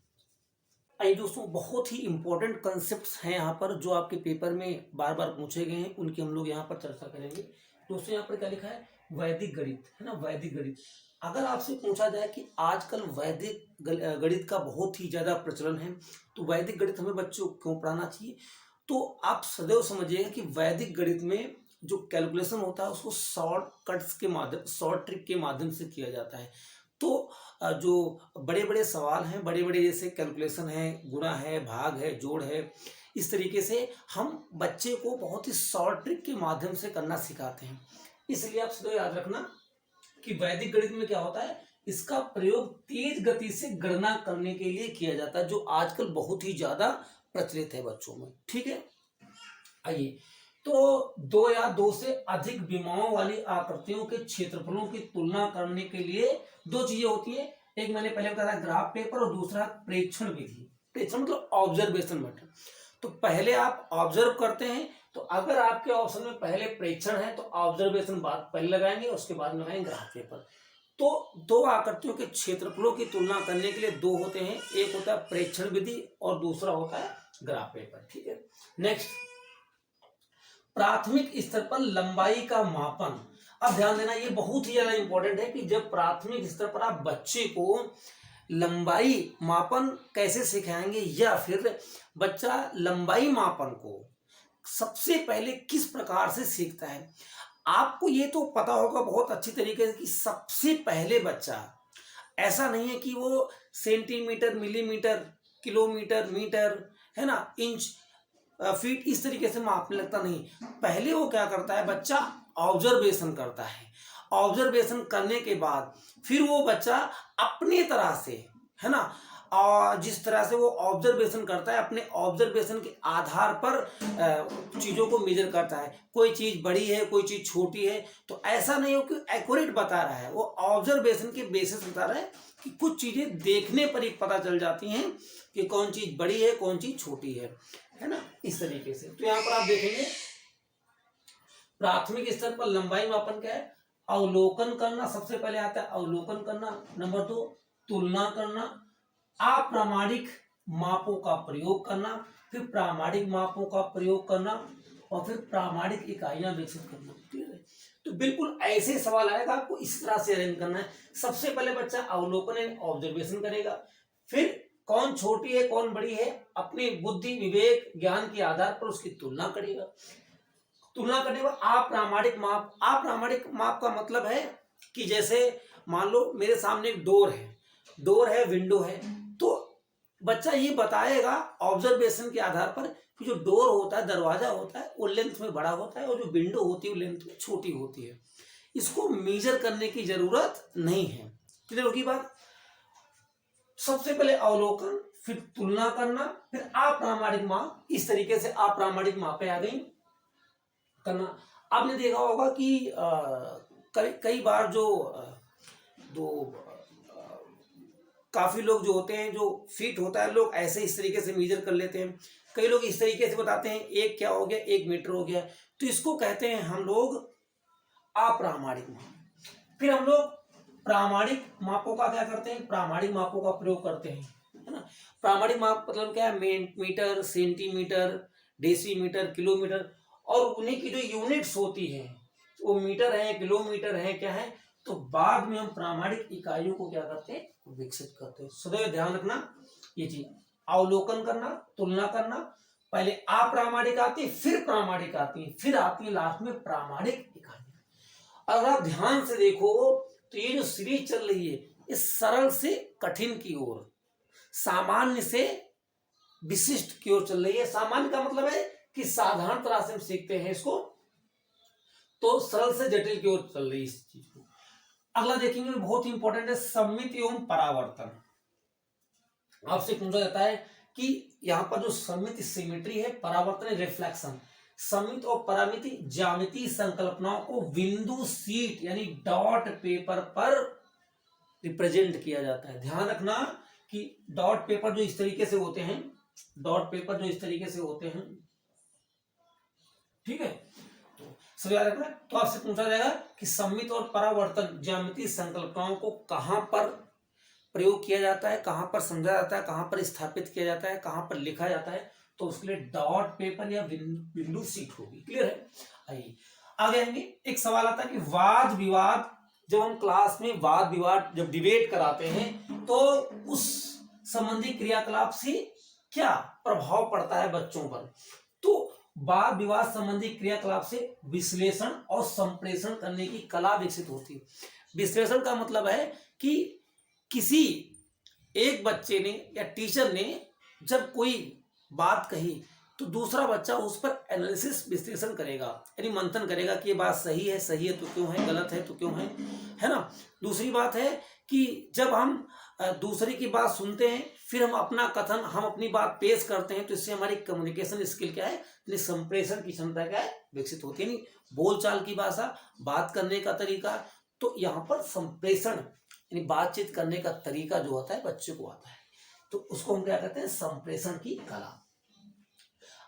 आइए दोस्तों, बहुत ही इंपॉर्टेंट कंसेप्ट्स हैं यहाँ पर जो आपके पेपर में बार बार पूछे गए हैं, उनकी हम लोग यहाँ पर चर्चा करेंगे। दोस्तों यहाँ पर क्या लिखा है? वैदिक गणित, है ना? वैदिक गणित। अगर आपसे पूछा जाए कि आजकल वैदिक गणित का बहुत ही ज़्यादा प्रचलन है, तो वैदिक गणित हमें बच्चों को क्यों पढ़ाना चाहिए? तो आप सदैव समझिएगा कि वैदिक गणित में जो कैलकुलेशन होता है उसको शॉर्ट ट्रिक के माध्यम से किया जाता है। तो जो बड़े बड़े सवाल हैं, बड़े बड़े जैसे कैलकुलेशन है, गुणा है, भाग है, जोड़ है, इस तरीके से हम बच्चे को बहुत ही शॉर्ट ट्रिक के माध्यम से करना सिखाते हैं। इसलिए आप सदैव याद रखना कि वैदिक गणित में क्या होता है, इसका प्रयोग तेज गति से गणना करने के लिए किया जाता है, जो आजकल बहुत ही ज्यादा प्रचलित है बच्चों में। ठीक है, आइए, तो दो या दो से अधिक विमाओं वाली आकृतियों के क्षेत्रफलों की तुलना करने के लिए दो चीजें होती है। एक मैंने पहले बताया ग्राफ पेपर, और दूसरा प्रेक्षण विधि। प्रेक्षण मतलब ऑब्जर्वेशन मेथड। तो पहले आप ऑब्जर्व करते हैं, तो अगर आपके ऑप्शन में पहले प्रेक्षण है तो ऑब्जर्वेशन बाद पहले लगाएंगे, उसके बाद में लगाएंगे ग्राफ पेपर। तो दो आकृतियों के क्षेत्रफलों की तुलना करने के लिए दो होते हैं, एक होता है प्रेक्षण विधि और दूसरा होता है ग्राफ पेपर। ठीक है, नेक्स्ट, प्राथमिक स्तर पर लंबाई का मापन। अब ध्यान देना, ये बहुत ही ज्यादा इंपॉर्टेंट है कि जब प्राथमिक स्तर पर आप बच्चे को लंबाई मापन कैसे सिखाएंगे, या फिर बच्चा लंबाई मापन को सबसे पहले किस प्रकार से सीखता है। आपको ये तो पता होगा बहुत अच्छी तरीके से कि सबसे पहले बच्चा, ऐसा नहीं है कि वो सेंटीमीटर, मिलीमीटर, किलोमीटर, मीटर, है ना, इंच, फीट इस तरीके से मापने लगता नहीं। पहले वो क्या करता है, बच्चा ऑब्जर्वेशन करता है। ऑब्जर्वेशन करने के बाद फिर वो बच्चा अपनी तरह से, है ना, और जिस तरह से वो ऑब्जर्वेशन करता है, अपने ऑब्जर्वेशन के आधार पर चीज़ों को मेजर करता है। कोई चीज़ बड़ी है, कोई चीज़ छोटी है, तो ऐसा नहीं हो कि एक्यूरेट बता रहा है, वो ऑब्जर्वेशन के बेसिस बता रहा है कि कुछ चीज़ें देखने पर ही पता चल जाती हैं कि कौन चीज़ बड़ी है, कौन चीज़ छोटी है ना, इस तरीके से। तो यहाँ पर आप देखेंगे प्राथमिक स्तर पर लंबाई मापन क्या है, अवलोकन करना सबसे पहले आता है, अवलोकन करना। नंबर 2, तुलना करना, अप्रामाणिक मापों का प्रयोग करना, फिर प्रामाणिक मापों का प्रयोग करना, और फिर प्रामाणिक इकाइयां विकसित करना। ठीक है, तो बिल्कुल ऐसे सवाल आएगा, आपको इस तरह से अरेंज करना है। सबसे पहले बच्चा अवलोकन यानी ऑब्जर्वेशन करेगा, फिर कौन छोटी है कौन बड़ी है, अपनी बुद्धि, विवेक, ज्ञान के आधार पर उसकी तुलना करेगा। तुलना करने के बाद अप्रामाणिक माप। अप्रामाणिक माप का मतलब है कि जैसे मान लो मेरे सामने एक डोर है, विंडो है, तो बच्चा ये बताएगा ऑब्जर्वेशन के आधार पर कि जो डोर होता है, दरवाजा होता है, वो लेंथ में बड़ा होता है, और जो विंडो होती है वो लेंथ में छोटी होती है। इसको मेजर करने की जरूरत नहीं है। क्लियर होगी बात। सबसे पहले अवलोकन, फिर तुलना करना, फिर अप्रामाणिक माप। इस तरीके से अप्रामाणिक मापें आ गई करना। आपने देखा होगा कि कई बार काफी लोग जो होते हैं, जो फिट होता है, लोग ऐसे इस तरीके से मेजर कर लेते हैं। कई लोग इस तरीके से बताते हैं, एक क्या हो गया, 1 मीटर हो गया, तो इसको कहते हैं हम लोग अप्रामाणिक माप। फिर हम लोग प्रामाणिक मापों का क्या करते हैं, प्रामाणिक मापों का प्रयोग करते हैं, है ना। प्रामाणिक माप मतलब क्या है, मीटर, सेंटीमीटर, डेसीमीटर, किलोमीटर, और उन्हीं की जो यूनिट्स होती है वो मीटर है, किलोमीटर है, क्या है। तो बाद में हम प्रामाणिक इकाइयों को क्या करते हैं, विकसित करते हैं। सदैव ध्यान रखना ये चीज, अवलोकन करना, तुलना करना, पहले अप्रामाणिक आती है, फिर प्रामाणिक आती है, फिर आती है लास्ट में प्रामाणिक इकाइयां। अगर आप ध्यान से देखो तो ये जो सीरीज चल रही है, ये सरल से कठिन की ओर, सामान्य से विशिष्ट की ओर चल रही है। सामान्य का मतलब है कि साधारण तरह से हम सीखते हैं इसको, तो सरल से जटिल की ओर चल रही है इस चीज को। अगला देखेंगे, बहुत ही इंपॉर्टेंट है, सममित एवं परावर्तन। आपसे पूछा जाता है कि यहां पर जो सममित सिमेट्री है, परावर्तन रिफ्लेक्शन। सममित और परामिति ज्यामितीय संकल्पनाओं को बिंदु शीट यानी डॉट पेपर पर रिप्रेजेंट किया जाता है। ध्यान रखना कि डॉट पेपर जो इस तरीके से होते हैं, डॉट पेपर जो इस तरीके से होते हैं, ठीक है, तो सब याद रखना। तो आपसे पूछा जाएगा कि सममित और परावर्तन ज्यामितीय संकल्पनाओं को कहां पर प्रयोग किया जाता है, कहां पर समझा जाता है, कहां पर स्थापित किया जाता है, कहां पर लिखा जाता है, तो उसके लिए डॉट पेपर या बिंदु शीट होगी। क्लियर है। आइए आगे आएंगे। एक सवाल आता है कि वाद विवाद, जब हम क्लास में वाद विवाद जब डिबेट कराते हैं तो उस संबंधी क्रियाकलाप से क्या प्रभाव पड़ता है बच्चों पर। तो वाद विवाद संबंधी क्रियाकलाप से विश्लेषण और संप्रेषण करने की कला विकसित होती है। विश्लेषण का मतलब है कि किसी एक बच्चे ने या टीचर ने जब कोई बात कही तो दूसरा बच्चा उस पर एनालिसिस विश्लेषण करेगा, यानी मंथन करेगा कि ये बात सही है तो क्यों है, गलत है तो क्यों है ना। दूसरी बात है कि जब हम दूसरे की बात सुनते हैं फिर हम अपना कथन, हम अपनी बात पेश करते हैं, तो इससे हमारी कम्युनिकेशन स्किल क्या है, यानी संप्रेषण की क्षमता क्या है, विकसित होती है। यानी बोलचाल की भाषा, बात करने का तरीका, तो यहाँ पर संप्रेषण यानी बातचीत करने का तरीका जो होता है बच्चे को आता है, तो उसको हम क्या कहते हैं, संप्रेषण की कला।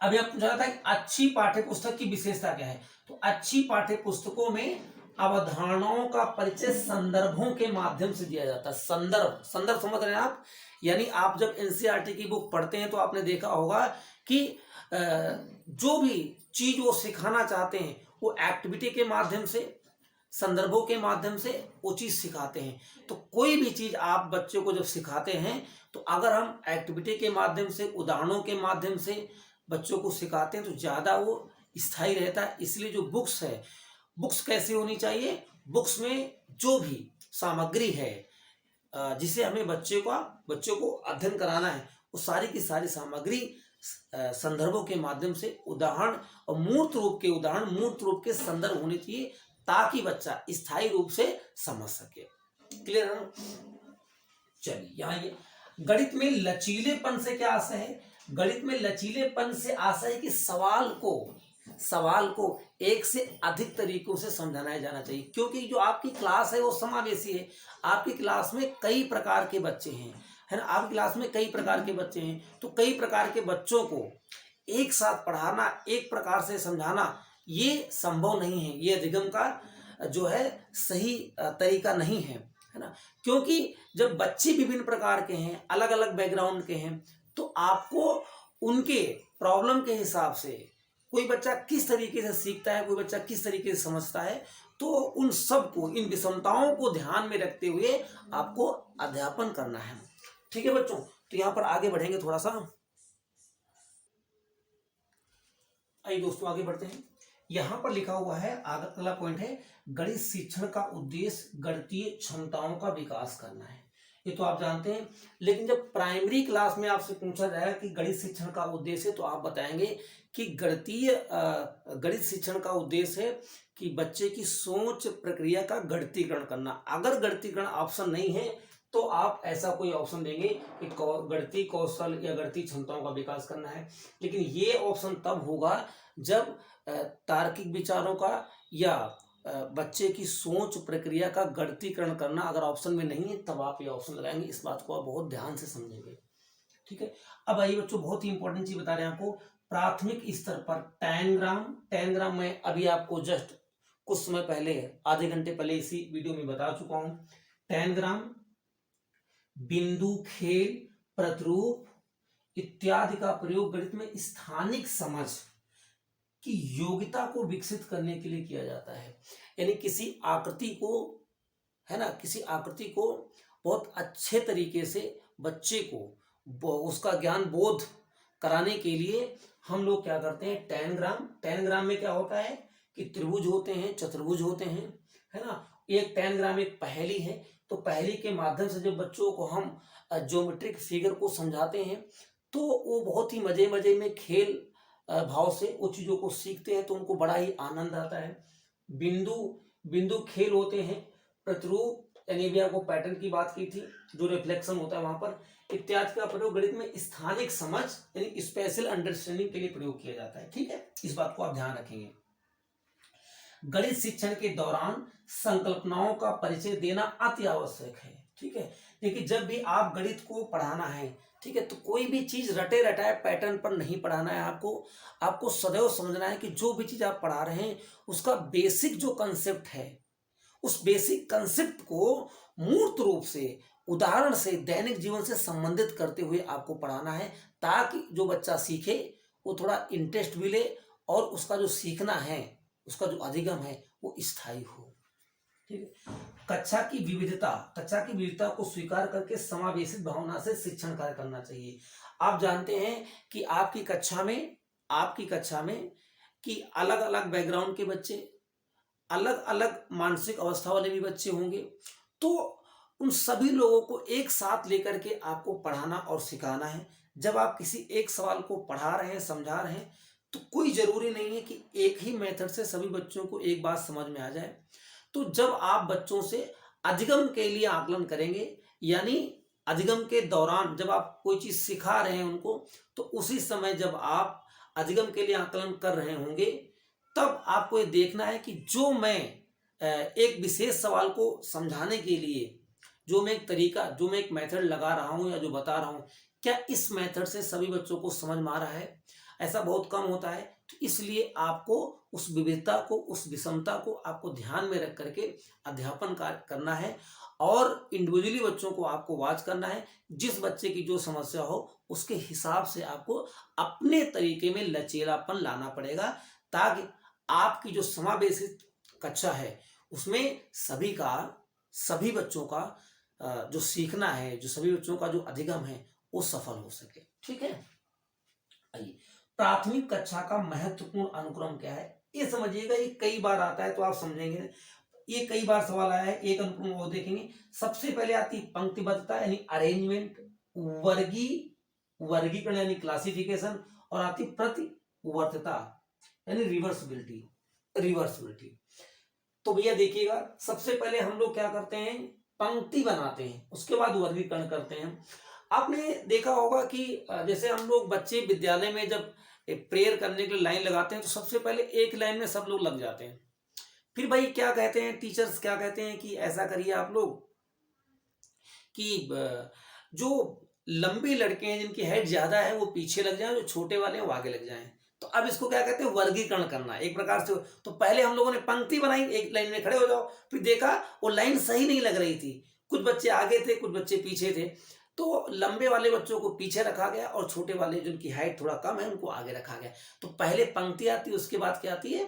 अभी आप पूछा था कि अच्छी पाठ्य पुस्तक की विशेषता क्या है, तो अच्छी पाठ्य पुस्तकों में अवधारणाओं का परिचय संदर्भों के माध्यम से दिया जाता है। संदर्भ समझ रहे हैं आप, यानी आप जब एनसीईआरटी की बुक पढ़ते हैं तो आपने देखा होगा कि जो भी चीज वो सिखाना चाहते हैं वो एक्टिविटी के माध्यम से, संदर्भों के माध्यम से वो चीज सिखाते हैं। तो कोई भी चीज आप बच्चे को जब सिखाते हैं तो अगर हम एक्टिविटी के माध्यम से, उदाहरणों के माध्यम से बच्चों को सिखाते हैं तो ज्यादा वो स्थायी रहता है। इसलिए जो बुक्स है, बुक्स कैसी होनी चाहिए, बुक्स में जो भी सामग्री है जिसे हमें बच्चे को अध्ययन कराना है, वो सारी की सारी सामग्री संदर्भों के माध्यम से, उदाहरण और मूर्त रूप के संदर्भ होने चाहिए ताकि बच्चा स्थायी रूप से समझ सके। क्लियर है? चलिए यहाँ ये गणित में लचीलेपन से क्या आशय है, गणित में लचीलेपन से आशय है कि सवाल को एक से अधिक तरीकों से समझाया जाना चाहिए, क्योंकि जो आपकी क्लास है वो समावेशी है। आपकी क्लास में कई प्रकार के बच्चे हैं, है ना, आपकी क्लास में कई प्रकार के बच्चे हैं, तो कई प्रकार के बच्चों को एक साथ पढ़ाना, एक प्रकार से समझाना ये संभव नहीं है, ये अधिगम का जो है सही तरीका नहीं है ना। क्योंकि जब बच्चे विभिन्न प्रकार के हैं, अलग अलग बैकग्राउंड के हैं, तो आपको उनके प्रॉब्लम के हिसाब से, कोई बच्चा किस तरीके से सीखता है, कोई बच्चा किस तरीके से समझता है, तो उन सबको, इन विषमताओं को ध्यान में रखते हुए आपको अध्यापन करना है। ठीक है बच्चों, तो यहाँ पर आगे बढ़ेंगे थोड़ा सा। आइए दोस्तों आगे बढ़ते हैं। यहाँ पर लिखा हुआ है, अगला पॉइंट है, गणित शिक्षण का उद्देश्य गणितीय क्षमताओं का विकास करना है। ये तो आप जानते हैं, लेकिन जब प्राइमरी क्लास में आपसे पूछा जाएगा कि गणित शिक्षण का उद्देश्य है, तो आप बताएंगे कि गणित शिक्षण का उद्देश्य है कि बच्चे की सोच प्रक्रिया का गणितीकरण करना। अगर गणितीकरण ऑप्शन नहीं है तो आप ऐसा कोई ऑप्शन देंगे कि गणितीय कौशल या गणितीय क्षमताओं का विकास करना है। लेकिन ये ऑप्शन तब होगा जब तार्किक विचारों का या बच्चे की सोच प्रक्रिया का गणितीकरण करना अगर ऑप्शन में नहीं है, तब आप ये ऑप्शन लगाएंगे। इस बात को आप बहुत ध्यान से समझेंगे। ठीक है, अब आइए बच्चों, बहुत ही इंपॉर्टेंट चीज बता रहे हैं आपको। प्राथमिक स्तर पर टेन ग्राम मैं अभी आपको जस्ट कुछ समय पहले, आधे घंटे पहले इसी वीडियो में बता चुका हूं। 10 ग्राम, बिंदु, खेल, प्रतिरूप इत्यादि का प्रयोग गणित में स्थानिक समझ की योग्यता को विकसित करने के लिए किया जाता है। यानी किसी आकृति को, है ना, किसी आकृति को बहुत अच्छे तरीके से बच्चे को उसका ज्ञान बोध कराने के लिए हम लोग क्या करते हैं, 10 ग्राम में क्या होता है कि त्रिभुज होते हैं, चतुर्भुज होते हैं, है ना। एक 10 ग्राम एक पहेली है, तो पहेली के माध्यम से जब बच्चों को हम ज्योमेट्रिक फिगर को समझाते हैं तो वो बहुत ही मजे मजे में खेल भाव से उन चीजों को सीखते हैं, तो उनको बड़ा ही आनंद आता है। बिंदु खेल होते हैं, प्रतिरूप यानी भी आपको पैटर्न की बात की थी, जो रिफ्लेक्शन होता है वहां पर, इत्यादि का प्रयोग गणित में स्थानिक समझ यानी स्पेशल अंडरस्टैंडिंग के लिए प्रयोग किया जाता है। ठीक है, इस बात को आप ध्यान रखेंगे। गणित शिक्षण के दौरान संकल्पनाओं का परिचय देना अति आवश्यक है। ठीक है, देखिए जब भी आप गणित को पढ़ाना है, ठीक है, तो कोई भी चीज रटे रटाए पैटर्न पर नहीं पढ़ाना है। आपको सदैव समझना है कि जो भी चीज आप पढ़ा रहे हैं उसका बेसिक जो कंसेप्ट है, उस बेसिक कंसेप्ट को मूर्त रूप से, उदाहरण से, दैनिक जीवन से संबंधित करते हुए आपको पढ़ाना है, ताकि जो बच्चा सीखे वो थोड़ा इंटरेस्ट भी ले और उसका जो सीखना है, उसका जो अधिगम है वो स्थायी हो। ठीक है, कक्षा की विविधता को स्वीकार करके समावेशित भावना से शिक्षण कार्य करना चाहिए। आप जानते हैं कि आपकी कक्षा में आपकी कक्षा में कि अलग अलग बैकग्राउंड के बच्चे, अलग अलग मानसिक अवस्था वाले भी बच्चे होंगे, तो उन सभी लोगों को एक साथ लेकर के आपको पढ़ाना और सिखाना है। जब आप किसी एक सवाल को पढ़ा रहे हैं, समझा रहे हैं, तो कोई जरूरी नहीं है कि एक ही मेथड से सभी बच्चों को एक बात समझ में आ जाए। तो जब आप बच्चों से अधिगम के लिए आकलन करेंगे, यानी अधिगम के दौरान जब आप कोई चीज सिखा रहे हैं उनको, तो उसी समय जब आप अधिगम के लिए आकलन कर रहे होंगे, तब आपको ये देखना है कि जो मैं एक विशेष सवाल को समझाने के लिए जो मैं एक तरीका, जो मैं एक मेथड लगा रहा हूं या जो बता रहा हूं, क्या इस मेथड से सभी बच्चों को समझ में आ रहा है? ऐसा बहुत कम होता है। तो इसलिए आपको उस विविधता को, उस विषमता को आपको ध्यान में रख करके अध्यापन कार्य करना है और इंडिविजुअली बच्चों को आपको वॉच करना है। जिस बच्चे की जो समस्या हो उसके हिसाब से आपको अपने तरीके में लचीलापन लाना पड़ेगा, ताकि आपकी जो समावेशित कक्षा है उसमें सभी बच्चों का जो सीखना है, जो सभी बच्चों का जो अधिगम है वो सफल हो सके। ठीक है, आइए, प्राथमिक कक्षा का महत्वपूर्ण अनुक्रम क्या है ये समझिएगा। ये कई बार आता है तो आप समझेंगे, ये कई बार सवाल आया है। एक अनुक्रम वो देखेंगे। सबसे पहले आती पंक्तिबद्धता यानी अरेंजमेंट, वर्गीकरण यानी क्लासिफिकेशन, और आती प्रतिवर्तिता यानी रिवर्सिबिलिटी। तो भैया देखिएगा, सबसे पहले हम लोग क्या करते हैं, पंक्ति बनाते हैं, उसके बाद वर्गीकरण करते हैं। आपने देखा होगा कि जैसे हम लोग बच्चे विद्यालय में जब प्रेयर करने के लिए लाइन लगाते हैं, तो सबसे पहले एक लाइन में सब लोग लग जाते हैं। फिर भाई क्या कहते हैं, टीचर्स क्या कहते हैं कि ऐसा करिए आप लोग कि जो लंबे लड़के हैं जिनकी हाइट ज्यादा है वो पीछे लग जाएं, जो छोटे वाले हैं वो आगे लग जाएं। तो अब इसको क्या कहते हैं, वर्गीकरण करना एक प्रकार से। तो पहले हम लोगों ने पंक्ति बनाई, एक लाइन में खड़े हो जाओ, फिर देखा वो लाइन सही नहीं लग रही थी, कुछ बच्चे आगे थे, कुछ बच्चे पीछे थे, तो लंबे वाले बच्चों को पीछे रखा गया और छोटे वाले जिनकी हाइट थोड़ा कम है उनको आगे रखा गया। तो पहले पंक्ति आती है, उसके बाद क्या आती है,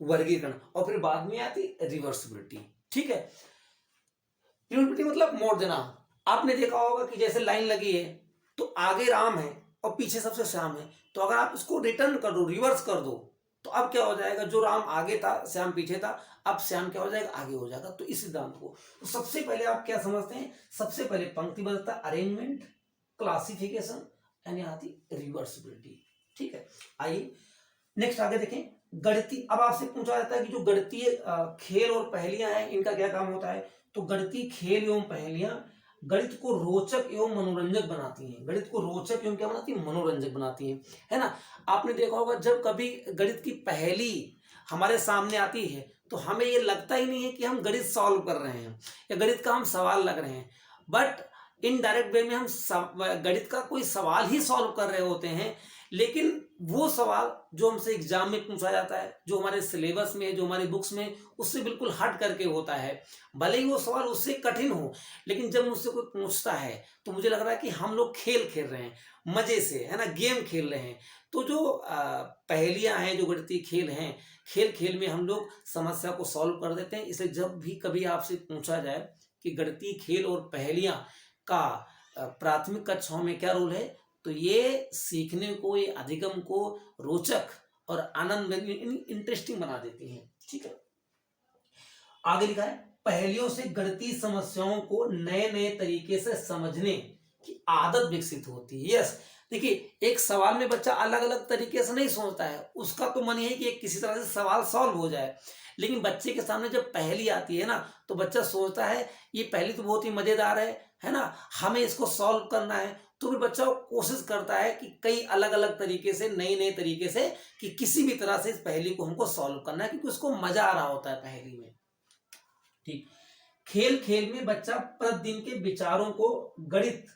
वर्गीकरण, और फिर बाद में आती रिवर्सिबिलिटी। ठीक है, रिवर्सिबिलिटी मतलब मोड़ देना। आपने देखा होगा कि जैसे लाइन लगी है तो आगे राम है और पीछे सबसे श्याम है, तो अगर आप इसको रिटर्न कर दो, रिवर्स कर दो, तो अब क्या हो जाएगा, जो राम आगे था श्याम पीछे था, अब श्याम क्या हो जाएगा, आगे हो जाएगा। तो इस सिद्धांत को तो सबसे पहले आप क्या समझते हैं, सबसे पहले पंक्तिबद्धता, अरेंजमेंट, क्लासिफिकेशन यानी आती रिवर्सिबिलिटी। ठीक है, आइए नेक्स्ट आगे देखें, गणितीय। अब आपसे पूछा जाता है कि जो गणितीय खेल और पहेलियां हैं इनका क्या काम होता है। तो गणितीय खेल एवं पहेलियां गणित को रोचक एवं मनोरंजक बनाती हैं। गणित को रोचक एवं क्या बनाती है, मनोरंजक बनाती हैं, है ना। आपने देखा होगा जब कभी गणित की पहेली हमारे सामने आती है तो हमें ये लगता ही नहीं है कि हम गणित सॉल्व कर रहे हैं या गणित का हम सवाल लग रहे हैं, बट इनडायरेक्ट वे में हम गणित का कोई सवाल ही सॉल्व कर रहे होते हैं। लेकिन वो सवाल जो हमसे एग्जाम में पूछा जाता है, जो हमारे सिलेबस में, जो हमारी बुक्स में, उससे बिल्कुल हट करके होता है। भले ही वो सवाल उससे कठिन हो, लेकिन जब मुझसे कोई पूछता है तो मुझे लग रहा है कि हम लोग खेल खेल रहे हैं, मजे से, है ना, गेम खेल रहे हैं। तो जो पहेलियां हैं, जो गणितीय खेल हैं, खेल खेल में हम लोग समस्या को सॉल्व कर देते हैं। इसलिए जब भी कभी आपसे पूछा जाए कि गणितीय खेल और पहेलियां का प्राथमिक कक्षाओं में क्या रोल है, तो ये सीखने को, ये अधिगम को रोचक और आनंद इंटरेस्टिंग बना देती हैं। ठीक है, आगे लिखा है, पहेलियों से गणितीय समस्याओं को नए नए तरीके से समझने की आदत विकसित होती है। यस, देखिए एक सवाल में बच्चा अलग अलग तरीके से नहीं सोचता है, उसका तो मन है कि किसी तरह से सवाल सॉल्व हो जाए। लेकिन बच्चे के सामने जब पहेली आती है ना, तो बच्चा सोचता है ये पहेली तो बहुत ही मजेदार है ना, हमें इसको सॉल्व करना है। तो फिर बच्चा कोशिश करता है कि कई अलग अलग तरीके से, नए नए तरीके से, कि किसी भी तरह से इस पहेली को हमको सॉल्व करना है, क्योंकि उसको मजा आ रहा होता है पहेली में। ठीक, खेल खेल में बच्चा प्रतिदिन के विचारों को गणित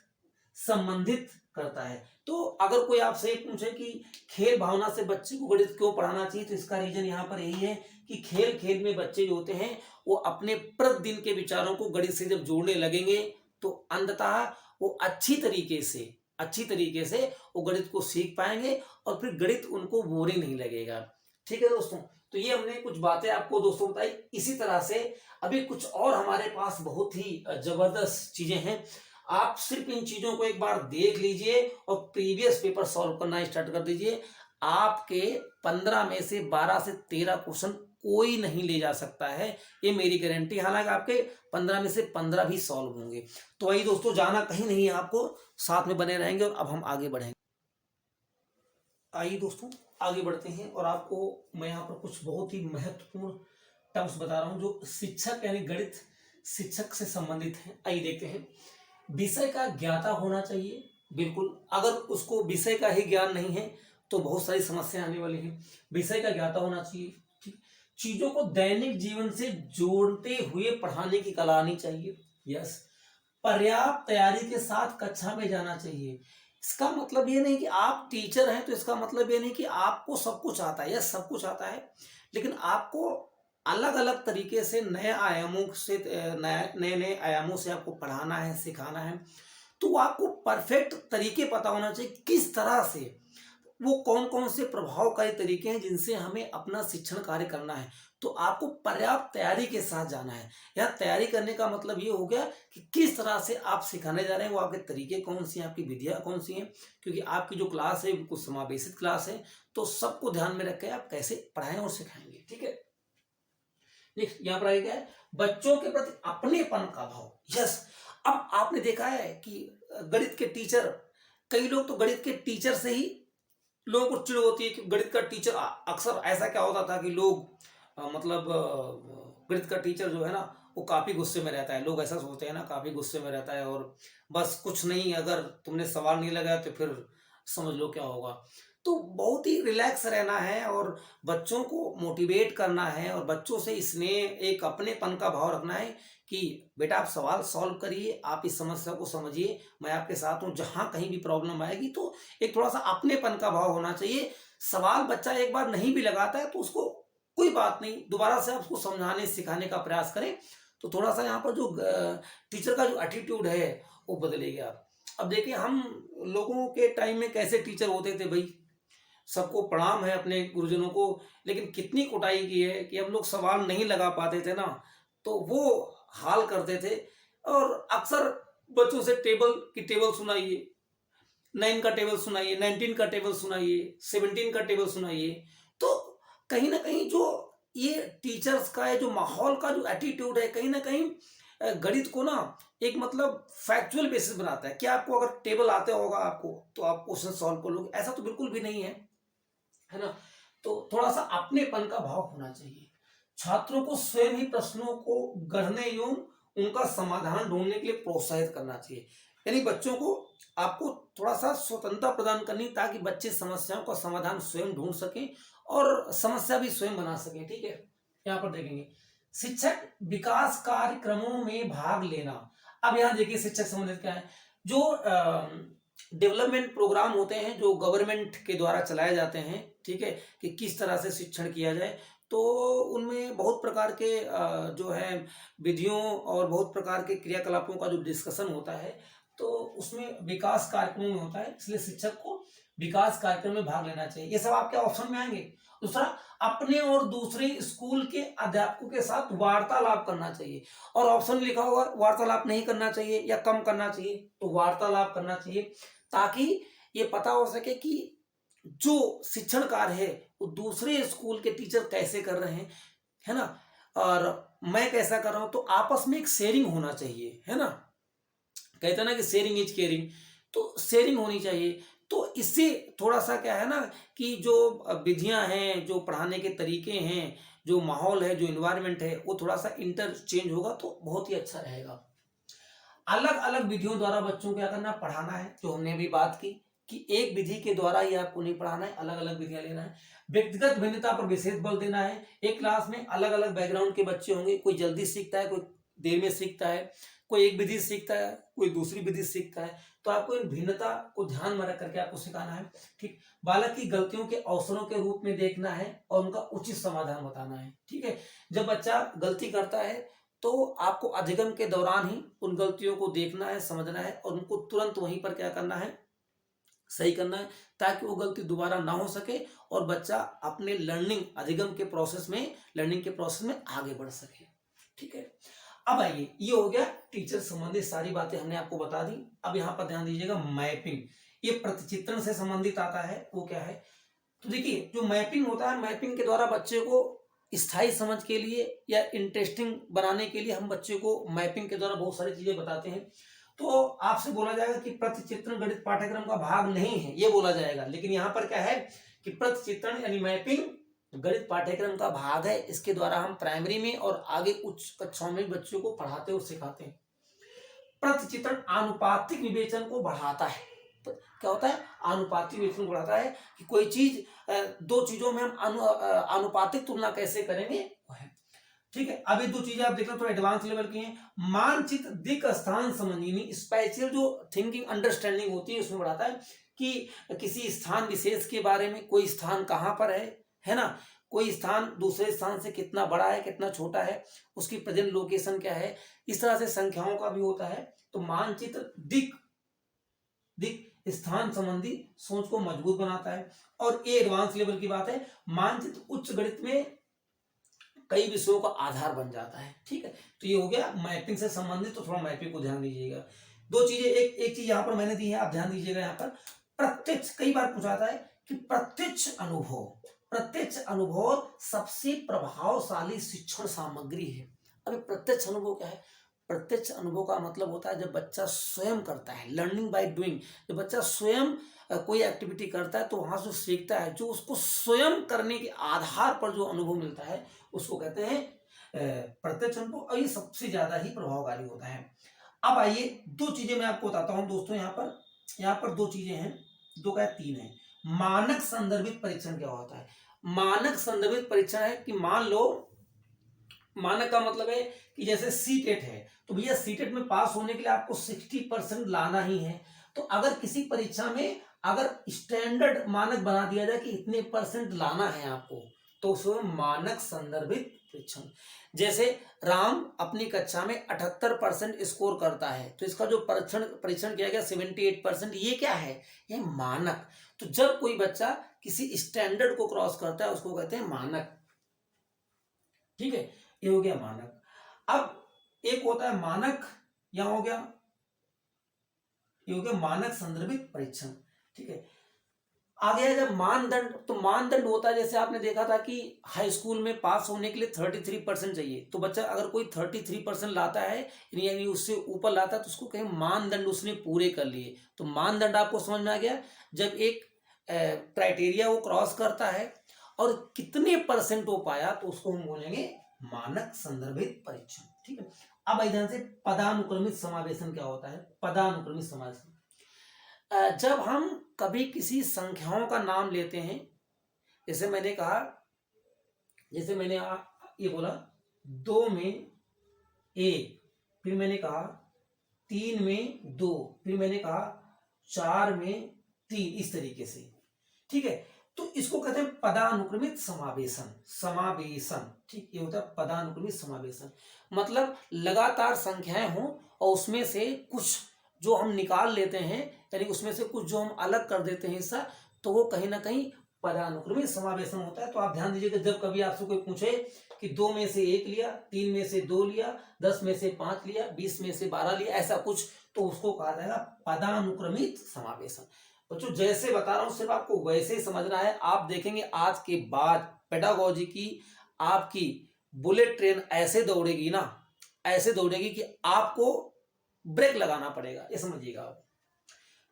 संबंधित करता है। तो अगर कोई आपसे पूछे कि खेल भावना से बच्चे को गणित क्यों पढ़ाना चाहिए, तो इसका रीजन यहाँ पर यही है कि खेल खेल में बच्चे जो होते हैं वो अपने प्रतिदिन के विचारों को गणित से जब जोड़ने लगेंगे तो अंततः वो अच्छी तरीके से वो गणित को सीख पाएंगे और फिर गणित उनको बोरिंग नहीं लगेगा। ठीक है दोस्तों, तो ये हमने कुछ बातें आपको दोस्तों बताई। इसी तरह से अभी कुछ और हमारे पास बहुत ही जबरदस्त चीजें हैं। आप सिर्फ इन चीजों को एक बार देख लीजिए और प्रीवियस पेपर सॉल्व करना स्टार्ट कर दीजिए। आपके 15 में से 12 से 13 क्वेश्चन कोई नहीं ले जा सकता है, ये मेरी गारंटी। हालांकि आपके 15 में से 15 भी सॉल्व होंगे। तो वही दोस्तों, जाना कहीं नहीं है, आपको साथ में बने रहेंगे और अब हम आगे बढ़ेंगे। आइए दोस्तों आगे बढ़ते हैं और आपको मैं यहाँ पर कुछ बहुत ही महत्वपूर्ण टर्म्स बता रहा हूँ जो शिक्षक यानी गणित शिक्षक से संबंधित है। आइए देखते हैं। विषय का ज्ञाता होना चाहिए, बिल्कुल। अगर उसको विषय का ही ज्ञान नहीं है तो बहुत सारी समस्या आने वाली है। विषय का ज्ञाता होना चाहिए, ठीक। चीजों को दैनिक जीवन से जोड़ते हुए पढ़ाने की कला आनी चाहिए, यस। पर्याप्त तैयारी के साथ कक्षा में जाना चाहिए। इसका मतलब ये नहीं कि आप टीचर हैं तो इसका मतलब ये नहीं कि आपको सब कुछ आता है, यस सब कुछ आता है, लेकिन आपको अलग अलग तरीके से नए आयामों से नए नए आयामों से आपको पढ़ाना है, सिखाना है। तो आपको परफेक्ट तरीके पता होना चाहिए किस तरह से, वो कौन कौन से प्रभावकारी तरीके हैं जिनसे हमें अपना शिक्षण कार्य करना है। तो आपको पर्याप्त तैयारी के साथ जाना है। यह तैयारी करने का मतलब ये हो गया कि किस तरह से आप सिखाने जा रहे हैं, वो आपके तरीके कौन सी हैं, आपकी विधियां कौन सी हैं। क्योंकि आपकी जो क्लास है बिल्कुल समावेशित क्लास है, तो सबको ध्यान में रख के आप कैसे पढ़ाएं और सिखाएंगे, ठीक है। नेक्स्ट यहाँ पर आ गया है बच्चों के प्रति अपनेपन का भाव, यस। अब आपने देखा है कि गणित के टीचर, कई लोग तो गणित के टीचर से ही लोगों को चिढ़ होती है कि गणित का टीचर, अक्सर ऐसा क्या होता था कि लोग गणित का टीचर जो है ना वो काफी गुस्से में रहता है। लोग ऐसा सोचते हैं ना, काफी गुस्से में रहता है और बस कुछ नहीं, अगर तुमने सवाल नहीं लगाया तो फिर समझ लो क्या होगा। तो बहुत ही रिलैक्स रहना है और बच्चों को मोटिवेट करना है और बच्चों से स्नेह, एक अपनेपन का भाव रखना है कि बेटा आप सवाल सॉल्व करिए, आप इस समस्या को समझिए, मैं आपके साथ हूँ। जहाँ कहीं भी प्रॉब्लम आएगी तो एक थोड़ा सा अपनेपन का भाव होना चाहिए। सवाल बच्चा एक बार नहीं भी लगाता है तो उसको कोई बात नहीं, दोबारा से आप उसको समझाने सिखाने का प्रयास करें। तो थोड़ा सा यहाँ पर जो टीचर का जो एटीट्यूड है वो बदलेगा। अब देखिए हम लोगों के टाइम में कैसे टीचर होते थे भाई, सबको प्रणाम है अपने गुरुजनों को, लेकिन कितनी कुटाई की है कि हम लोग सवाल नहीं लगा पाते थे ना, तो वो हाल करते थे। और अक्सर बच्चों से टेबल की टेबल सुनाइए, 9 का टेबल सुनाइए, 19 का टेबल सुनाइए, 17 का टेबल सुनाइए। तो कहीं ना कहीं जो ये टीचर्स का है, जो माहौल का जो एटीट्यूड है, कहीं ना कहीं गणित को ना एक मतलब फैक्चुअल बेसिस बनाता है कि आपको अगर टेबल आते होगा आपको तो आप क्वेश्चन सॉल्व कर लोगे, ऐसा तो बिल्कुल भी नहीं है ना। तो थोड़ा सा अपनेपन का भाव होना चाहिए। छात्रों को स्वयं ही प्रश्नों को गढ़ने एवं उनका समाधान ढूंढने के लिए प्रोत्साहित करना चाहिए। यानी बच्चों को आपको थोड़ा सा स्वतंत्रता प्रदान करनी ताकि बच्चे समस्याओं का समाधान स्वयं ढूंढ सकें और समस्या भी स्वयं बना सकें, ठीक है। यहाँ पर देखेंगे शिक्षक विकास कार्यक्रमों में भाग लेना। अब यहाँ देखिए शिक्षक संबंधित क्या है, जो डेवलपमेंट प्रोग्राम होते हैं जो गवर्नमेंट के द्वारा चलाए जाते हैं, ठीक है, कि किस तरह से शिक्षण किया जाए। तो उनमें बहुत प्रकार के जो है विधियों और बहुत प्रकार के क्रियाकलापों का जो डिस्कशन होता है, तो उसमें विकास कार्यक्रमों में होता है, इसलिए शिक्षक को विकास कार्यक्रम में भाग लेना चाहिए। ये सब आपके ऑप्शन में आएंगे। दूसरा, अपने और दूसरे स्कूल के अध्यापकों के साथ वार्तालाप करना चाहिए। और ऑप्शन में लिखा होगा वार्तालाप नहीं करना चाहिए या कम करना चाहिए, तो वार्तालाप करना चाहिए ताकि ये पता हो सके कि जो शिक्षण कार्य है वो दूसरे स्कूल के टीचर कैसे कर रहे हैं, है ना, और मैं कैसा कर रहा हूं। तो आपस में एक शेयरिंग होना चाहिए, है ना। कहते हैं ना कि शेयरिंग इज केयरिंग, तो शेयरिंग होनी चाहिए। तो इससे थोड़ा सा क्या है ना कि जो विधियां हैं, जो पढ़ाने के तरीके हैं, जो माहौल है, जो इन्वायरमेंट है, वो थोड़ा सा इंटरचेंज होगा तो बहुत ही अच्छा रहेगा। अलग अलग विधियों द्वारा बच्चों को क्या करना, पढ़ाना है, जो हमने अभी बात की कि एक विधि के द्वारा ही आपको नहीं पढ़ाना है, अलग अलग विधियां लेना है। व्यक्तिगत भिन्नता पर विशेष बल देना है। एक क्लास में अलग अलग बैकग्राउंड के बच्चे होंगे, कोई जल्दी सीखता है, कोई देर में सीखता है, कोई एक विधि सीखता है, कोई दूसरी विधि सीखता है। तो आपको इन भिन्नता को ध्यान में रख करके आपको सिखाना है, ठीक। बालक की गलतियों के अवसरों के रूप में देखना है और उनका उचित समाधान बताना है, ठीक है। जब बच्चा गलती करता है तो आपको अधिगम के दौरान ही उन गलतियों को देखना है, समझना है और उनको तुरंत वहीं पर क्या करना है, सही करना है, ताकि वो गलती दोबारा ना हो सके और बच्चा अपने लर्निंग के प्रोसेस में आगे बढ़ सके, ठीक है। अब आइए, ये हो गया टीचर संबंधित सारी बातें हमने आपको बता दी। अब यहाँ पर ध्यान दीजिएगा, मैपिंग, ये प्रतिचित्रण से संबंधित आता है। वो क्या है, तो देखिए जो मैपिंग होता है, मैपिंग के द्वारा बच्चे को स्थायी समझ के लिए या इंटरेस्टिंग बनाने के लिए हम बच्चे को मैपिंग के द्वारा बहुत सारी चीजें बताते हैं। तो आपसे बोला जाएगा कि प्रतिचित्रण गणित पाठ्यक्रम का भाग नहीं है, ये बोला जाएगा, लेकिन यहाँ पर क्या है कि प्रतिचित्रण यानी मैपिंग गणित पाठ्यक्रम का भाग है। इसके द्वारा हम प्राइमरी में और आगे उच्च कक्षाओं में बच्चों को पढ़ाते और सिखाते हैं। प्रतिचित्रण आनुपातिक विवेचन को बढ़ाता है। क्या होता है, आनुपातिक विवेचन को बढ़ाता है कि कोई चीज, दो चीजों में हम आनुपातिक तुलना कैसे करेंगे, वो है। ठीक है, अभी दो चीजें आप देख लो, थोड़ा एडवांस लेवल की हैं। मानचित्र दिक् स्थान समझनी, स्पेशल जो थिंकिंग अंडरस्टैंडिंग होती है उसमें बढ़ाता है कि किसी स्थान विशेष के बारे में, कोई स्थान कहाँ पर है ना, कोई स्थान दूसरे स्थान से कितना बड़ा है कितना छोटा है, उसकी प्रेजेंट लोकेशन क्या है, इस तरह से संख्याओं का भी होता है। तो मानचित्र दिक् स्थान संबंधी सोच को मजबूत बनाता है। और ये एडवांस लेवल की बात है, मानचित्र उच्च गणित में कई विषयों का आधार बन जाता है। ठीक है, तो ये हो गया मैपिंग से संबंधित। तो थोड़ा मैपिंग को ध्यान दीजिएगा। दो चीजें, एक चीज यहाँ पर मैंने दी है, आप ध्यान दीजिएगा। यहाँ पर प्रत्यक्ष, कई बार पूछा जाता है कि प्रत्यक्ष अनुभव सबसे प्रभावशाली शिक्षण सामग्री है। अभी प्रत्यक्ष अनुभव क्या है, प्रत्यक्ष अनुभव का मतलब होता है जब बच्चा स्वयं करता है, लर्निंग बाय डूइंग। जब बच्चा स्वयं कोई एक्टिविटी करता है तो वहां से सीखता है, जो उसको स्वयं करने के आधार पर जो अनुभव मिलता है उसको कहते हैं प्रत्यक्ष अनुभव, और ये सबसे ज्यादा ही प्रभावकारी होता है। अब आइए, दो चीजें मैं आपको बताता हूं दोस्तों। यहाँ पर दो चीजें हैं, दो क्या तीन है। मानक संदर्भित परीक्षण क्या होता है? मानक संदर्भित परीक्षण है कि मान लो, मानक का मतलब है कि जैसे सीटेट है, तो भैया सीटेट में पास होने के लिए आपको 60% लाना ही है। तो अगर किसी परीक्षा में अगर स्टैंडर्ड मानक बना दिया जाए कि इतने % लाना है आपको, तो उसमें मानक संदर्भित परीक्षण। जैसे राम अपनी कक्षा में 78% स्कोर करता है, तो इसका जो परीक्षण किया गया 78%, ये क्या है, ये मानक। तो जब कोई बच्चा किसी स्टैंडर्ड को क्रॉस करता है उसको कहते हैं मानक। ठीक है, ये हो गया मानक। अब एक होता है मानक, यहां हो गया, ये हो गया मानक संदर्भित परीक्षण। ठीक है, आ गया जब मानदंड। तो मानदंड होता है, जैसे आपने देखा था कि हाई स्कूल में पास होने के लिए 33% चाहिए। तो बच्चा अगर कोई 33% लाता है यानी उससे ऊपर लाता है तो उसको कहें मानदंड उसने पूरे कर लिए। तो मानदंड आपको समझ में आ गया, जब एक क्राइटेरिया वो क्रॉस करता है और कितने % हो पाया तो उसको हम बोलेंगे मानक संदर्भित परीक्षण। ठीक है, अब ध्यान से, पदानुक्रमित समावेशन क्या होता है? पदानुक्रमित समावेशन, जब हम कभी किसी संख्याओं का नाम लेते हैं, जैसे मैंने कहा, जैसे मैंने ये बोला 2 में 1, फिर मैंने कहा 3 में 2, फिर मैंने कहा 4 में 3, इस तरीके से। ठीक है, तो इसको कहते हैं पदानुक्रमित समावेशन। ठीक, ये होता है पदानुक्रमित समावेशन। मतलब लगातार संख्याएं हों और उसमें से कुछ जो हम निकाल लेते हैं, यानी उसमें से कुछ जो हम अलग कर देते हैं हिस्सा, तो वो कहीं ना कहीं पदानुक्रमित समावेशन होता है। तो आप ध्यान दीजिएगा, जब कभी आपसे कोई पूछे कि 2 में से 1 लिया, 3 में से 2 लिया, 10 में से 5 लिया, 20 में से 12 लिया, ऐसा कुछ, तो उसको कहा जाएगा पदानुक्रमित समावेशन। बच्चों जैसे बता रहा हूं सिर्फ आपको वैसे ही समझना है। आप देखेंगे आज के बाद पेडागोजी की आपकी बुलेट ट्रेन ऐसे दौड़ेगी ना, ऐसे दौड़ेगी कि आपको ब्रेक लगाना पड़ेगा, ये समझिएगा आप।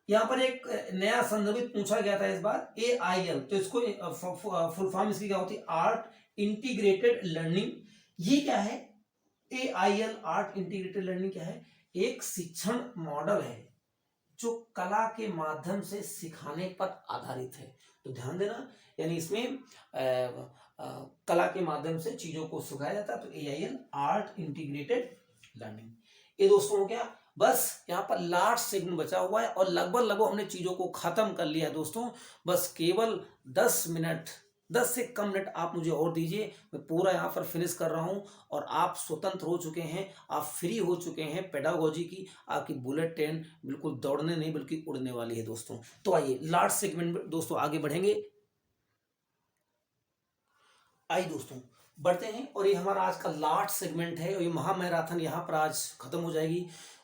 यहाँ पर एक नया संदर्भित पूछा गया था इस बार, AIL। तो इसको फुल फॉर्म इसकी क्या होती है? Art integrated learning. ये क्या है? AIL आर्ट इंटीग्रेटेड लर्निंग क्या है? एक शिक्षण मॉडल है जो कला के माध्यम से सिखाने पर आधारित है। तो ध्यान देना, यानी इसमें कला के माध्यम से चीजों को सिखाया जाता है। तो AIL आर्ट इंटीग्रेटेड लर्निंग। ये दोस्तों हो गया। बस यहाँ पर लास्ट सेगमेंट बचा हुआ है और लगभग हमने चीजों को खत्म कर लिया है दोस्तों। बस केवल 10 मिनट, 10 से कम मिनट आप मुझे और दीजिए, मैं पूरा यहाँ पर फिनिश कर रहा हूँ और आप स्वतंत्र हो चुके हैं, आप फ्री हो चुके हैं पेडागोजी की। आपकी बुलेट ट्रेन बिल्कुल दौड़ने नहीं बल्कि उड़ने वाली है दोस्तों। तो आइए लास्ट सेगमेंट में दोस्तों आगे बढ़ेंगे। आइए दोस्तों बढ़ते हैं, और ये हमारा आज का लास्ट सेगमेंट है और ये महामैराथन यहाँ पर आज खत्म हो जाएगी।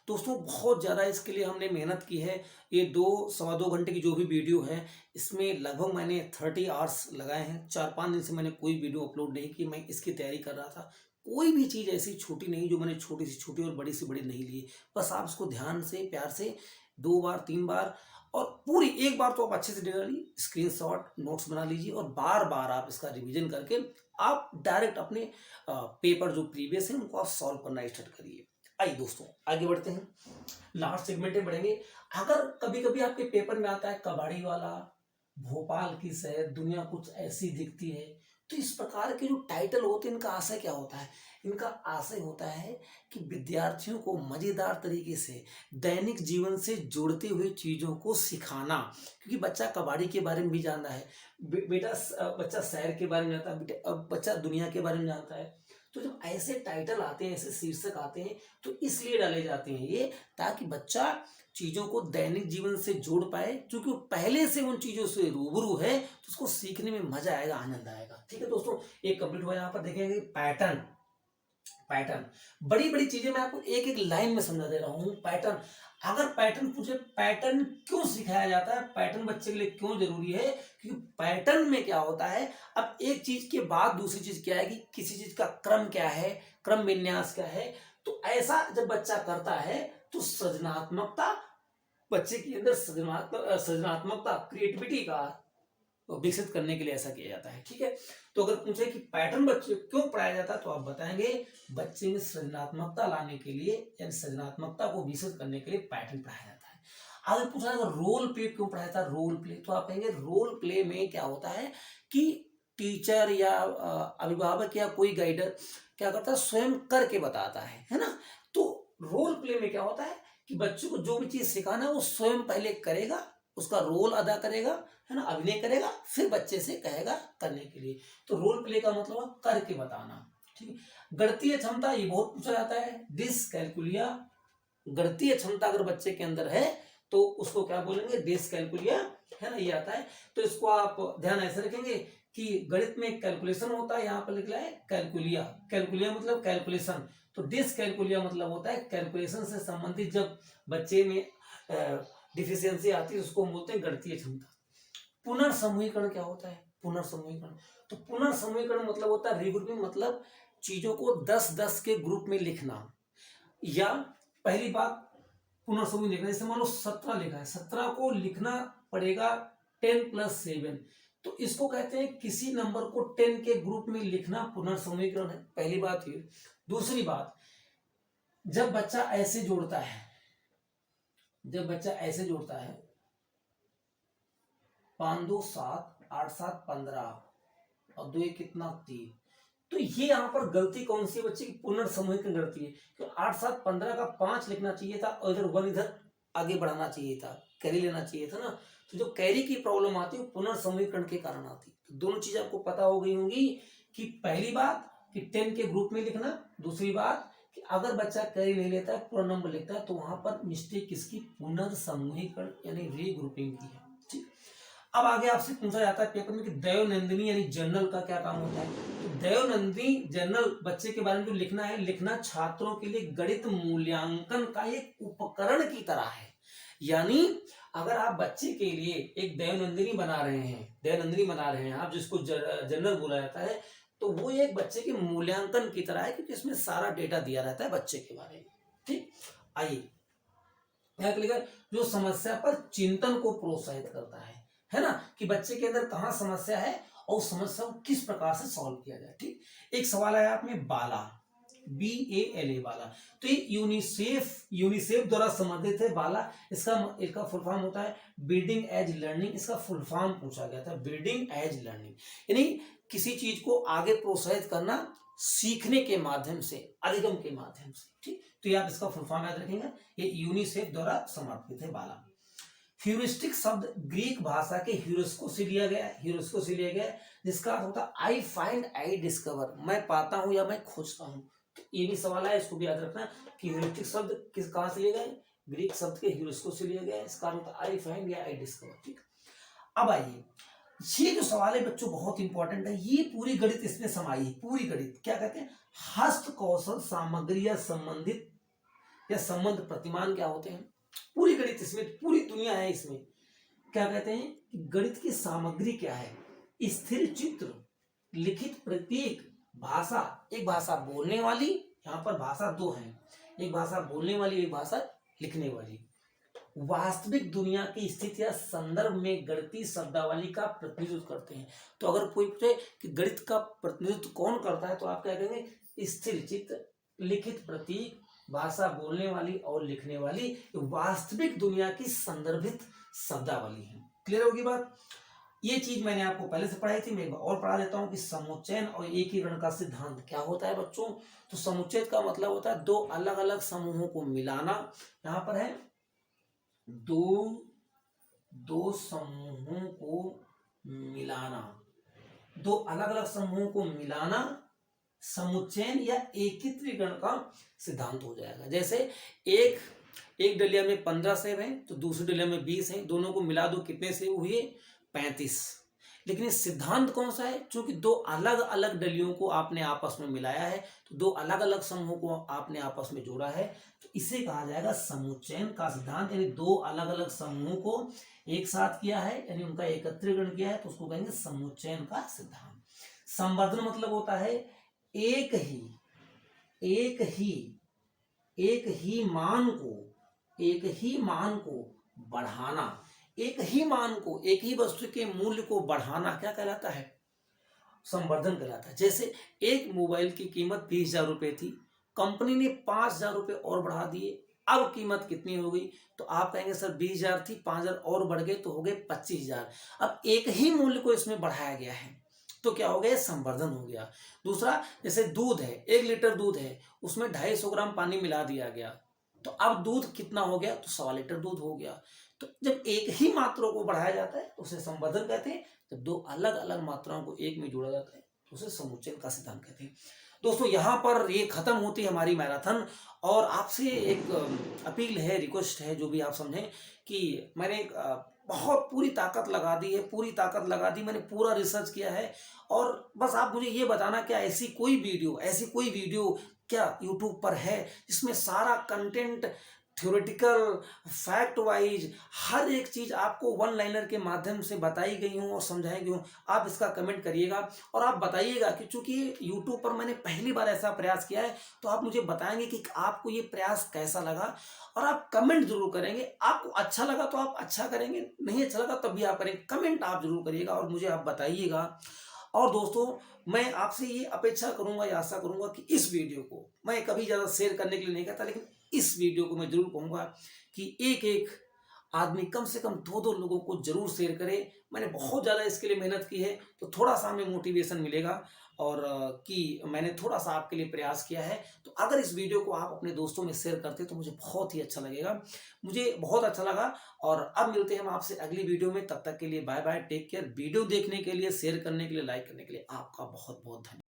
दोस्तों बहुत ज़्यादा इसके लिए हमने मेहनत की है। ये 2 सवा 2 घंटे की जो भी वीडियो है, इसमें लगभग मैंने 30 आवर्स लगाए हैं। 4-5 दिन से मैंने कोई वीडियो अपलोड नहीं की, मैं इसकी तैयारी कर रहा था। कोई भी चीज़ ऐसी छोटी नहीं जो मैंने छोटी से छोटी और बड़ी से बड़ी नहीं ली। बस आप इसको ध्यान से प्यार से 2 बार 3 बार और पूरी एक बार तो आप अच्छे से डालिए, स्क्रीनशॉट नोट्स बना लीजिए और बार बार आप इसका रिवीजन करके आप डायरेक्ट अपने पेपर जो प्रीवियस है उनको आप सॉल्व करना स्टार्ट करिए। आइए दोस्तों आगे बढ़ते हैं, लास्ट सेगमेंट में बढ़ेंगे। अगर कभी कभी आपके पेपर में आता है कबाड़ी वाला, भोपाल की सैर, दुनिया कुछ ऐसी दिखती है, तो इस प्रकार के जो टाइटल होते हैं इनका आशय क्या होता है? इनका आशय होता है कि विद्यार्थियों को मजेदार तरीके से दैनिक जीवन से जुड़ते हुए चीजों को सिखाना, क्योंकि बच्चा कबाड़ी के बारे में भी जानता है, बच्चा शहर के बारे में जानता है, बच्चा दुनिया के बारे में जानता है। तो जब ऐसे टाइटल आते हैं, ऐसे शीर्षक आते हैं, तो इसलिए डाले जाते हैं ये, ताकि बच्चा चीजों को दैनिक जीवन से जोड़ पाए, क्योंकि वो पहले से उन चीजों से रूबरू है, तो उसको सीखने में मजा आएगा, आनंद आएगा। ठीक है दोस्तों, एक कंप्लीट हुआ। यहाँ पर देखेंगे पैटर्न। पैटर्न बड़ी बड़ी चीजें मैं आपको एक एक लाइन में समझा दे रहा हूं। पैटर्न, अगर पैटर्न पूछे, पैटर्न क्यों सिखाया जाता है, पैटर्न बच्चे के लिए क्यों जरूरी है? क्योंकि पैटर्न में क्या होता है, अब एक चीज के बाद दूसरी चीज क्या है, कि किसी चीज का क्रम क्या है, क्रम विन्यास क्या है। तो ऐसा जब बच्चा करता है तो सृजनात्मकता, बच्चे के अंदर सृजनात्मकता क्रिएटिविटी का विकसित करने के लिए ऐसा किया जाता है। ठीक है, तो अगर पूछे कि पैटर्न बच्चे क्यों पढ़ाया जाता है, तो आप बताएंगे बच्चे में सृजनात्मकता लाने के लिए, यानी सृजनात्मकता को विकसित करने के लिए पैटर्न पढ़ाया जाता है। अगर पूछा जाएगा रोल प्ले क्यों पढ़ाया जाता है, रोल प्ले, तो आप कहेंगे रोल प्ले में क्या होता है कि टीचर या अभिभावक या कोई गाइडर क्या करता है, स्वयं करके बताता है ना। तो रोल प्ले में क्या होता है कि बच्चों को जो भी चीज सिखाना है वो स्वयं पहले करेगा, उसका रोल अदा करेगा, है ना, अभिनय करेगा, फिर बच्चे से कहेगा करने के लिए। तो रोल प्ले का मतलब है करके बताना। ठीक है, गणितीय क्षमता, ये बहुत पूछा जाता है, डिसकैलकुलिया। गणितीय क्षमता अगर बच्चे के अंदर है तो उसको क्या बोलेंगे, डिसकैलकुलिया, है ना, ये आता है। तो इसको आप ध्यान ऐसे रखेंगे कि गणित में कैलकुलेशन होता है, यहाँ पर लिखा है कैलकुलिया। कैलकुलिया मतलब कैलकुलेशन, तो डिसकैलकुलिया मतलब होता है कैलकुलेशन से संबंधित जब बच्चे में डिफिशियंसी आती है, उसको बोलते हैं गणितीय क्षमता। पुनर्समूहीकरण क्या होता है, पुनर्समूहीकरण, तो पुनर्समूहीकरण मतलब होता है रीग्रुपिंग, मतलब चीजों को 10-10 के ग्रुप में लिखना। या पहली बात पुनर्समूहीकरण लिखना, जैसे मान लो 17 लिखा है, 17 को लिखना पड़ेगा 10 + 7, तो इसको कहते हैं किसी नंबर को 10 के ग्रुप में लिखना पुनर्समूहीकरण है। पहली बात ये। दूसरी बात, जब बच्चा ऐसे जोड़ता है, जब बच्चा ऐसे जोड़ता है 5 2 7 8 7 15 और 2 1 कितना 3, तो ये यहाँ पर गलती कौन सी है बच्चे की, पुनर्समूहीकरण गलती है। तो 8 7 15 का 5 लिखना चाहिए था और इधर 1 इधर आगे बढ़ाना चाहिए था, कैरी लेना चाहिए था ना। तो जो कैरी की प्रॉब्लम आती है वो पुनर्समूहीकरण के कारण आती है। तो दोनों चीज आपको पता हो गई होंगी कि पहली बात कि 10 के ग्रुप में लिखना, दूसरी बात कि अगर बच्चा कैरी नहीं लेता है, पूरा नंबर लिखता है, तो वहां पर मिस्टेक किसकी, पुनर्समूहीकरण यानी रीग्रुपिंग की है। ठीक, अब आगे आपसे पूछा जाता है पेपर में कि दैवनंदिनी यानी जर्नल का क्या काम होता है। तो दैवनंदिनी जर्नल बच्चे के बारे में जो लिखना है, लिखना छात्रों के लिए गणित मूल्यांकन का एक उपकरण की तरह है। यानी अगर आप बच्चे के लिए एक दैवनंदिनी बना रहे हैं, दैवनंदिनी बना रहे हैं आप, जिसको जर्नल बोला जाता है, तो वो एक बच्चे के मूल्यांकन की तरह है, क्योंकि इसमें सारा डेटा दिया रहता है बच्चे के बारे में। ठीक, आइए यहाँ क्लियर, जो समस्या पर चिंतन को प्रोत्साहित करता है ना, कि बच्चे के अंदर कहाँ समस्या है और उस समस्या को किस प्रकार से सॉल्व किया जाए। ठीक, एक सवाल आया आप में बाला, BALA बाला, तो ये यूनिसेफ द्वारा समर्थित है बाला। इसका फुल फॉर्म होता है बिल्डिंग एज लर्निंग, इसका फुल फॉर्म पूछा गया था, बिल्डिंग एज लर्निंग, यानी किसी चीज को आगे प्रोत्साहित करना सीखने के माध्यम से, अधिगम के माध्यम से। ठीक, तो ये आप इसका फुल फॉर्म याद रखेंगे, ये यूनिसेफ द्वारा समर्थित है बाला। ह्यूरिस्टिक शब्द ग्रीक भाषा के ह्यूरिस्को से लिया गया है, ह्यूरिस्को से लिया गया है, जिसका अर्थ होता है आई फाइंड, आई डिस्कवर, मैं पाता हूं या मैं खोजता हूं। तो ये भी सवाल है, इसको भी याद रखना कि ह्यूरिस्टिक शब्द कहां से लिए गए, ग्रीक शब्द के ह्यूरिस्को से लिया गया है, इसका अर्थ होता है आई फाइंड या आई डिस्कवर। ठीक, अब आइए ये जो सवाल है बच्चों बहुत इंपॉर्टेंट है, ये पूरी गणित इसमें समाई है, पूरी गणित क्या कहते हैं, हस्त कौशल सामग्री या संबंधित या संबंध प्रतिमान क्या होते हैं, पूरी गणित इसमें, पूरी दुनिया है इसमें। क्या कहते हैं कि गणित की सामग्री क्या है, स्थिर चित्र, लिखित प्रतीक, भाषा, एक भाषा बोलने वाली, यहाँ पर भाषा दो है, एक भाषा बोलने वाली, एक भाषा लिखने वाली, वास्तविक दुनिया की स्थिति या संदर्भ में गणितीय शब्दावली का प्रतिनिधित्व करते हैं। तो अगर कोई पूछे कि गणित का प्रतिनिधित्व कौन करता है तो आप क्या कहेंगे, स्थिर चित्र, लिखित प्रतीक, भाषा बोलने वाली और लिखने वाली वास्तविक दुनिया की संदर्भित शब्दावली है। क्लियर होगी बात। ये चीज मैंने आपको पहले से पढ़ाई थी, मैं एक बार और पढ़ा देता हूं कि समुच्चयन और एकीकरण का सिद्धांत क्या होता है बच्चों। तो समुच्चय का मतलब होता है दो अलग अलग समूहों को मिलाना, यहाँ पर है दो समूहों को मिलाना, दो अलग अलग समूहों को मिलाना समुच्चयन या एकीकरण का सिद्धांत हो जाएगा। जैसे एक डलिया में 15 सेब हैं तो दूसरी डलिया में 20 हैं, दोनों को मिला दो कितने सेब हुए, 35। लेकिन ये सिद्धांत कौन सा है, क्योंकि दो अलग अलग डलियों को आपने आपस में मिलाया है, तो दो अलग अलग समूहों को आपने आपस में जोड़ा है, तो इसे कहा जाएगा समुच्चयन का सिद्धांत। यानी दो अलग अलग समूहों को एक साथ किया है, यानी उनका एकत्रीकरण किया है, तो उसको कहेंगे समुच्चयन का सिद्धांत। संवर्धन मतलब होता है एक ही मान को बढ़ाना, एक ही वस्तु के मूल्य को बढ़ाना क्या कहलाता है, संवर्धन कहलाता है। जैसे एक मोबाइल की कीमत 20,000 रुपए थी, कंपनी ने 5,000 रुपए और बढ़ा दिए, अब कीमत कितनी हो गई, तो आप कहेंगे सर 20,000 थी, 5,000 और बढ़ गए तो हो गए 25,000। अब एक ही मूल्य को इसमें बढ़ाया गया है तो क्या हो गया, संवर्धन हो गया। दूसरा, जैसे दूध है, 1 लीटर दूध है, उसमें 250 ग्राम पानी मिला दिया गया, तो अब दूध कितना हो गया, तो 1.25 लीटर दूध हो गया। तो जब एक ही मात्रा को बढ़ाया जाता है तो उसे संवर्धन कहते हैं, जब दो अलग अलग मात्राओं को एक में जोड़ा जाता है तो उसे समुच्चयन का सिद्धांत कहते हैं। दोस्तों यहाँ पर ये खत्म होती है हमारी मैराथन, और आपसे एक अपील है, रिक्वेस्ट है, जो भी आप समझें कि मैंने बहुत पूरी ताकत लगा दी है, पूरी ताकत लगा दी, मैंने पूरा रिसर्च किया है, और बस आप मुझे ये बताना क्या ऐसी कोई वीडियो क्या यूट्यूब पर है जिसमें सारा कंटेंट थ्योरेटिकल फैक्ट वाइज हर एक चीज आपको वन लाइनर के माध्यम से बताई गई हूँ और समझाई गई हूँ। आप इसका कमेंट करिएगा और आप बताइएगा कि चूंकि यूट्यूब पर मैंने पहली बार ऐसा प्रयास किया है, तो आप मुझे बताएंगे कि आपको ये प्रयास कैसा लगा, और आप कमेंट जरूर करेंगे। आपको अच्छा लगा तो आप अच्छा करेंगे, नहीं अच्छा लगा तब भी आप करेंगे, कमेंट आप जरूर करिएगा और मुझे आप बताइएगा। और दोस्तों मैं आपसे ये अपेक्षा करूंगा या आशा करूंगा कि इस वीडियो को मैं कभी ज़्यादा शेयर करने के लिए नहीं कहता, लेकिन इस वीडियो को मैं जरूर कहूँगा कि एक एक आदमी कम से कम 2-2 लोगों को जरूर शेयर करे। मैंने बहुत ज़्यादा इसके लिए मेहनत की है, तो थोड़ा सा हमें मोटिवेशन मिलेगा, और कि मैंने थोड़ा सा आपके लिए प्रयास किया है। तो अगर इस वीडियो को आप अपने दोस्तों में शेयर करते तो मुझे बहुत ही अच्छा लगेगा, मुझे बहुत अच्छा लगा। और अब मिलते हैं हम आपसे अगली वीडियो में, तब तक के लिए bye bye, take care. Video देखने के लिए, शेयर करने के लिए, लाइक करने के लिए आपका बहुत बहुत धन्यवाद।